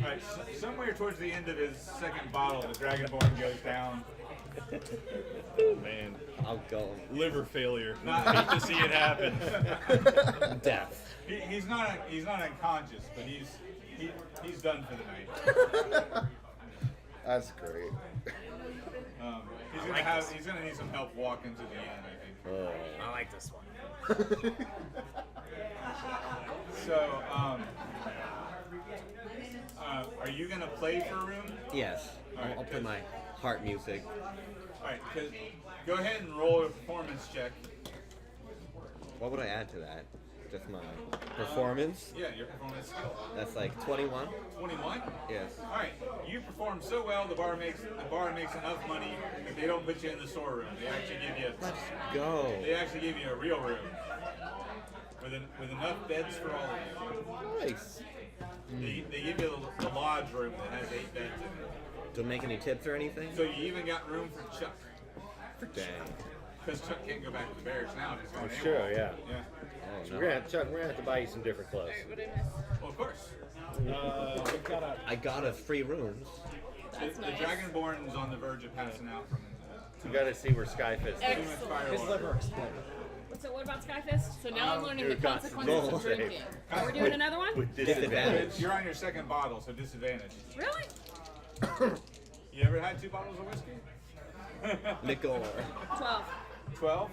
B: All right. Somewhere towards the end of his second bottle, the Dragonborn goes down.
E: Oh man,
H: I'll go.
E: liver failure. Hate to see it happen.
H: Death.
B: He's not unconscious, but he's done for the night.
F: That's great.
B: He's gonna need some help walking to the end, I think.
D: I like this one.
B: So, are you gonna play for a room?
H: Yes.
B: All right,
H: I'll play my heart music.
B: All right, go ahead and roll a performance check.
H: What would I add to that? Just my performance?
B: Yeah, your performance skill.
H: That's like 21?
B: 21?
H: Yes.
B: All right, you perform so well, the bar makes enough money that they don't put you in the storeroom. They actually give you
H: Go.
B: They actually give you a real room with enough beds for all of you.
H: Nice.
B: They give you the lodge room that has 8 beds in it.
H: Don't make any tips or anything?
B: So you even got room for Chuck.
H: Dang.
B: Because Chuck can't go back to the barracks now. He's going
C: Sure,
B: AWOL.
C: yeah.
B: Yeah.
H: Oh,
C: So
H: no.
C: we're gonna have to buy you some different clothes.
J: What did I miss?
B: Well, of course.
D: We've got a
H: I got us free rooms.
J: That's
B: The
J: nice.
B: Dragonborn's on the verge of passing out from
C: We gotta see where Skyfist is.
B: too much
D: his
B: firewater.
D: liver exploded.
G: So what about Skyfist?
J: So now I'm learning the
C: Dude, got some
J: consequences of
C: goals.
J: drinking.
G: Oh, we're doing another one?
C: With
H: Disadvantage.
B: You're on your second bottle, so disadvantage.
G: Really?
B: You ever had 2 bottles of whiskey?
H: Nickel.
G: 12.
B: 12?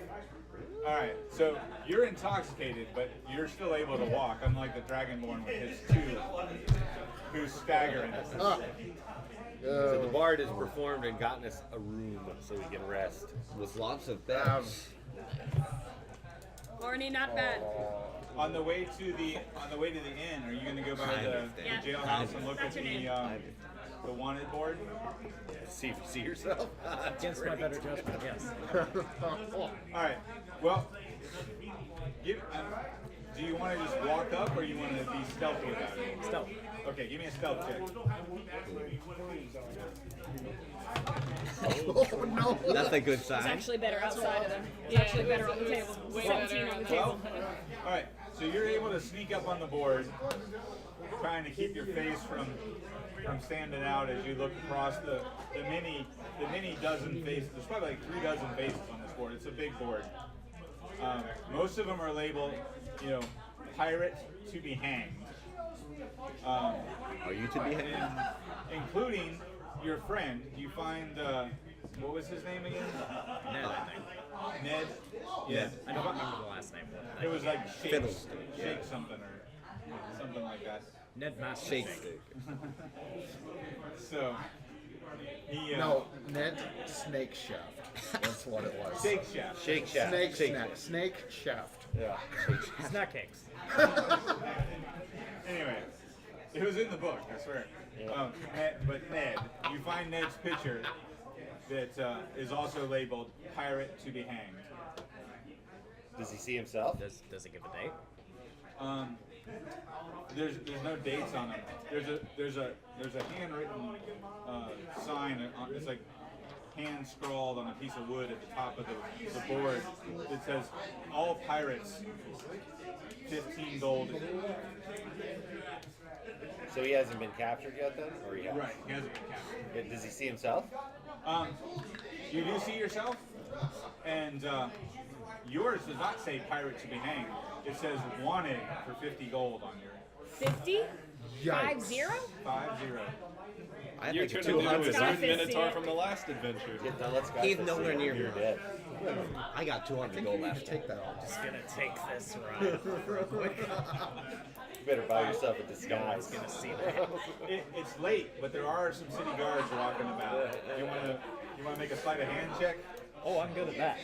B: Alright, so you're intoxicated, but you're still able to walk, unlike the Dragonborn with his 2, who's staggering.
C: So the bard has performed and gotten us a room so we can rest.
H: With lots of beds.
G: Horny, not bad.
B: On the way to the inn, are you going to go by
H: Kind
B: the
H: of thing.
B: jailhouse and look at
G: That's your name.
B: the wanted board?
C: See if you see yourself.
D: Against my better judgment, yes.
B: Alright, well, do you want to just walk up or you want to be stealthy about it?
D: Stealth.
B: Okay, give me a stealth check.
F: Oh no!
H: That's a good
G: It's
H: sign.
G: actually better outside of them. It's
J: Yeah,
G: actually
J: it
G: better
J: was-
G: on the
J: it
G: table.
J: was way
G: 17
J: better
G: on the
J: on
G: table.
B: Alright, so you're able to sneak up on the board, trying to keep your face from standing out as you look across the many dozen faces. There's probably like 3 dozen faces on this board. It's a big board. Most of them are labeled, pirate to be hanged.
H: Are you to be hanged?
B: Including your friend. You find, what was his name again?
D: Ned, I think.
B: Ned? Yeah.
D: I don't remember the last name.
B: It was like
H: Fiddlestick.
B: Shake something or something like that.
D: Ned Master
H: Shake
D: Shake.
H: stick.
B: So, he,
F: No, Ned Snake Shaft. That's what it was.
B: Shake Shaft.
C: Shake Shaft.
F: Snake
C: Shake
F: snack.
C: Shaft.
F: Snake Shaft.
C: Yeah.
D: Snack cakes.
B: Anyway, it was in the book, I swear. But Ned, you find Ned's picture that is also labeled pirate to be hanged.
C: Does he see himself?
D: Does it give a date?
B: There's no dates on them. There's a handwritten sign. It's like hand scrawled on a piece of wood at the top of the board that says all pirates 15 gold.
C: So he hasn't been captured yet then? Or he has?
B: Right, he hasn't been captured.
C: Does he see himself?
B: You do see yourself, and yours does not say pirate to be hanged. It says wanted for 50 gold on your
G: 50? 5-0?
B: 5-0.
H: I had
E: You're
H: like a
E: turning into a
H: 200.
G: Skyfist,
E: certain Minotaur
G: yeah.
E: from the last adventure.
C: Now let's go.
H: He's nowhere near me.
C: You're dead.
H: I got 200
F: You
H: gold
F: need to
H: left.
F: take that off.
D: Just gonna take this ride real quick.
C: You better buy yourself a
D: No
C: disguise.
D: one's gonna see that.
B: It's late, but there are some city guards walking about. You want to make a sleight of hand check?
D: Oh, I'm good at that.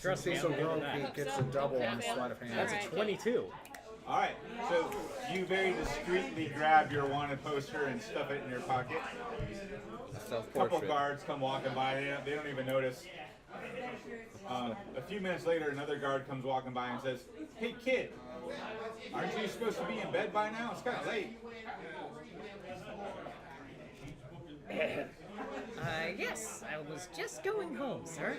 D: Trust me,
F: Since
D: I'm
F: he's a
D: good
F: rogue,
D: at
F: he
D: that.
F: gets a double on sleight of hand.
D: That's a 22.
B: All right. So you very discreetly grab your wanted poster and stuff it in your pocket.
H: A
B: A couple
H: self-portrait.
B: guards come walking by. They don't even notice. A few minutes later, another guard comes walking by and says, "Hey, kid, aren't you supposed to be in bed by now? It's kind of late."
D: Yes, I was just going home, sir.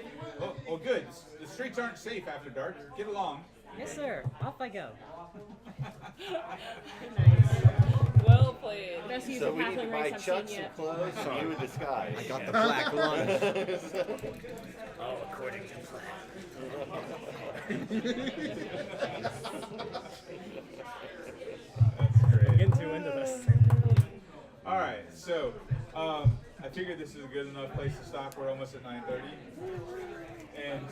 B: Oh, good. The streets aren't safe after dark. Get along.
D: Yes, sir. Off I go.
J: Well played.
G: Best use
C: So
G: of
C: we need to
G: halfling
C: buy
G: race I've
C: Chuck
G: seen
C: some
G: yet.
C: clothes and you a disguise.
H: I got the black lunch.
D: Oh, according to
B: That's great.
D: Into this.
B: All right. So I figured this is a good enough place to stop. We're almost at 9:30. And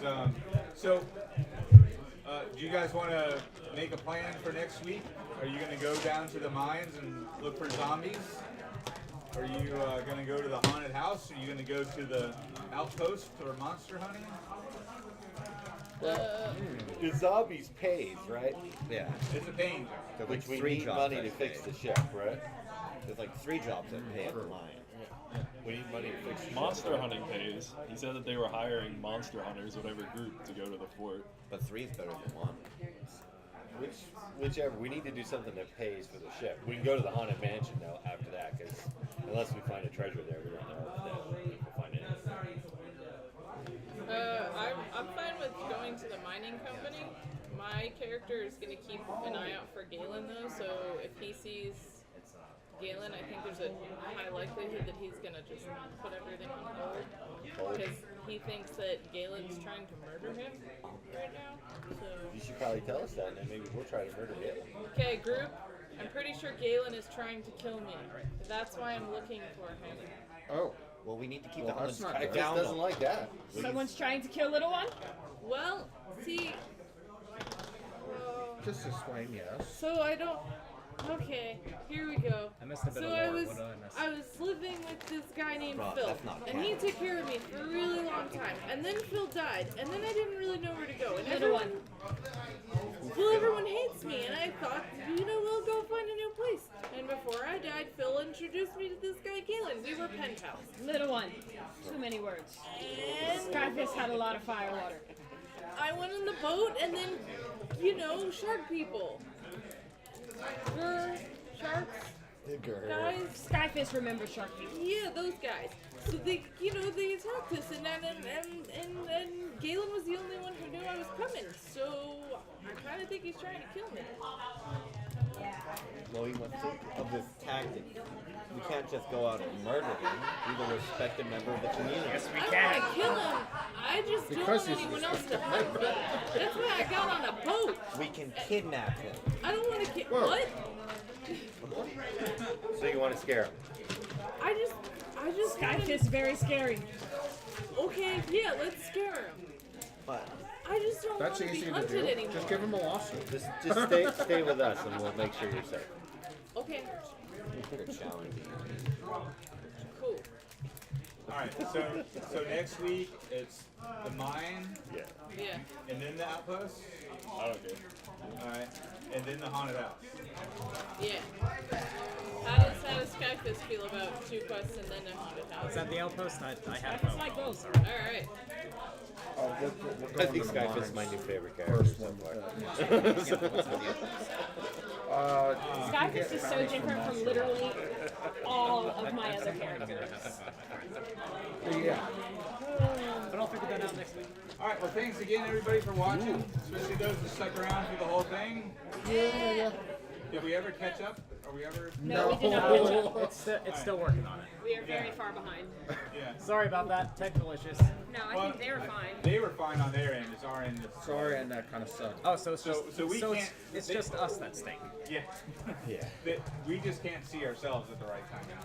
B: do you guys want to make a plan for next week? Are you going to go down to the mines and look for zombies? Are you going to go to the haunted house? Are you going to go to the outpost or monster hunting?
C: The zombies pays, right?
H: Yeah.
B: It's a pain.
H: So like
C: Which we
H: 3
C: need
H: jobs
C: money
H: that
C: to fix
H: pay.
C: the ship, right?
H: There's like 3 jobs that pay at the mine.
C: We need money to fix the ship.
E: Monster hunting pays. He said that they were hiring monster hunters, whatever group, to go to the fort.
H: But 3 is better than 1.
C: Whichever. We need to do something that pays for the ship. We can go to the haunted mansion though after that, because unless we find a treasure there, we don't know that we'll find anything.
J: I'm fine with going to the mining company. My character is going to keep an eye out for Galen, though, so if he sees Galen, I think there's a high likelihood that he's going to just put everything on hold. Because he thinks that Galen's trying to murder him right now. So.
C: You should probably tell us that, and then maybe we'll try to murder Galen.
J: Okay, group. I'm pretty sure Galen is trying to kill me. That's why I'm looking for him.
F: Oh.
H: Well, we need to keep
F: Well,
H: the
F: that's
H: hunters
F: not good.
H: down.
C: Chris doesn't like that.
G: Someone's trying to kill little one?
J: Well, see.
F: Just explain, yes.
J: So I don't. Okay, here we go.
D: I missed a bit
J: So
D: of
J: I
D: lore.
J: was,
D: What did I miss?
J: I was living with this guy named
H: Bro,
J: Phil,
H: that's not
J: and he
H: canon.
J: took care of me for a really long time. And then Phil died, and then I didn't really know where to go. And
G: Little one.
J: everyone hates me, and I thought, we'll go find a new place. And before I died, Phil introduced me to this guy Galen. We were pen pals.
G: Little one. Too many words.
J: And
G: Skyfish had a lot of fire water.
J: I went on the boat, and then, shark people. Sharks. Guys.
G: Skyfish remembers shark people.
J: Yeah, those guys. So they attacked us, and Galen was the only one who knew I was coming. So I kind of think he's trying to kill me.
H: Well, we must think of this tactic. We can't just go out and murder him. He's a respected member of the community.
D: Yes, we
J: I
D: can.
J: want to kill him. I just don't
F: Because
J: want
F: he's
J: anyone else to hurt me. That's why I got on a boat.
H: We can kidnap him.
J: I don't want to kill.
F: Whoa.
J: What?
C: So you want to scare him?
J: I just.
G: Skyfish is very scary.
J: Okay, yeah, let's scare him.
H: But
J: I just don't want
F: That's
J: to be
F: easy to
J: hunted
F: do.
J: anymore.
F: Just give him a lawsuit.
C: Just stay with us, and we'll make sure you're safe.
J: Okay,
H: we could challenge him.
J: cool.
B: All right. So next week it's the mine,
C: Yeah.
J: Yeah.
B: and then the outpost.
E: I don't care.
B: All right, and then the haunted house.
J: Yeah. How does Skyfish feel about 2 quests and then a haunted house?
D: Is that the outpost? I have
G: Skyfish like those.
J: Alright.
F: Oh, we're
C: I
F: going
C: think
F: to the
C: Skyfish is
F: mines.
C: my new favorite character
F: First
C: so
F: one.
C: far.
G: Skyfish is so different from literally all of my other characters.
F: Yeah.
D: But I'll figure that out next week.
B: All right. Well, thanks again, everybody, for watching. Especially those that stuck around through the whole thing.
F: Yeah.
B: Did we ever catch up? Are we ever?
G: No, we did not catch up.
D: It's still working on it.
G: We are very far behind.
B: Yeah.
D: Sorry about that. Technical issues.
G: No, I think they were fine.
B: They were fine on their end. It's our end.
F: Sorry, and that kind of sucked.
D: Oh, so it's just
B: So we can't-
D: it's just us that stink.
B: Yeah.
C: Yeah.
B: We just can't see ourselves at the right time now.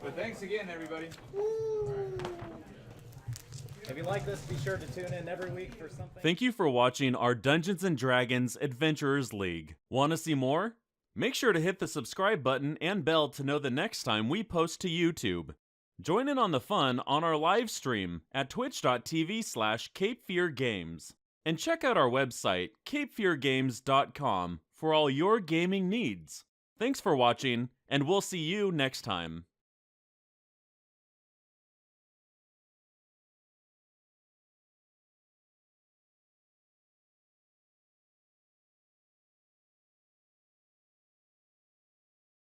B: But thanks again, everybody.
D: If you like this, be sure to tune in every week for something.
L: Thank you for watching our Dungeons & Dragons Adventurers League. Want to see more? Make sure to hit the subscribe button and bell to know the next time we post to YouTube. Join in on the fun on our live stream at twitch.tv/CapeFearGames. And check out our website, capefeargames.com, for all your gaming needs. Thanks for watching, and we'll see you next time.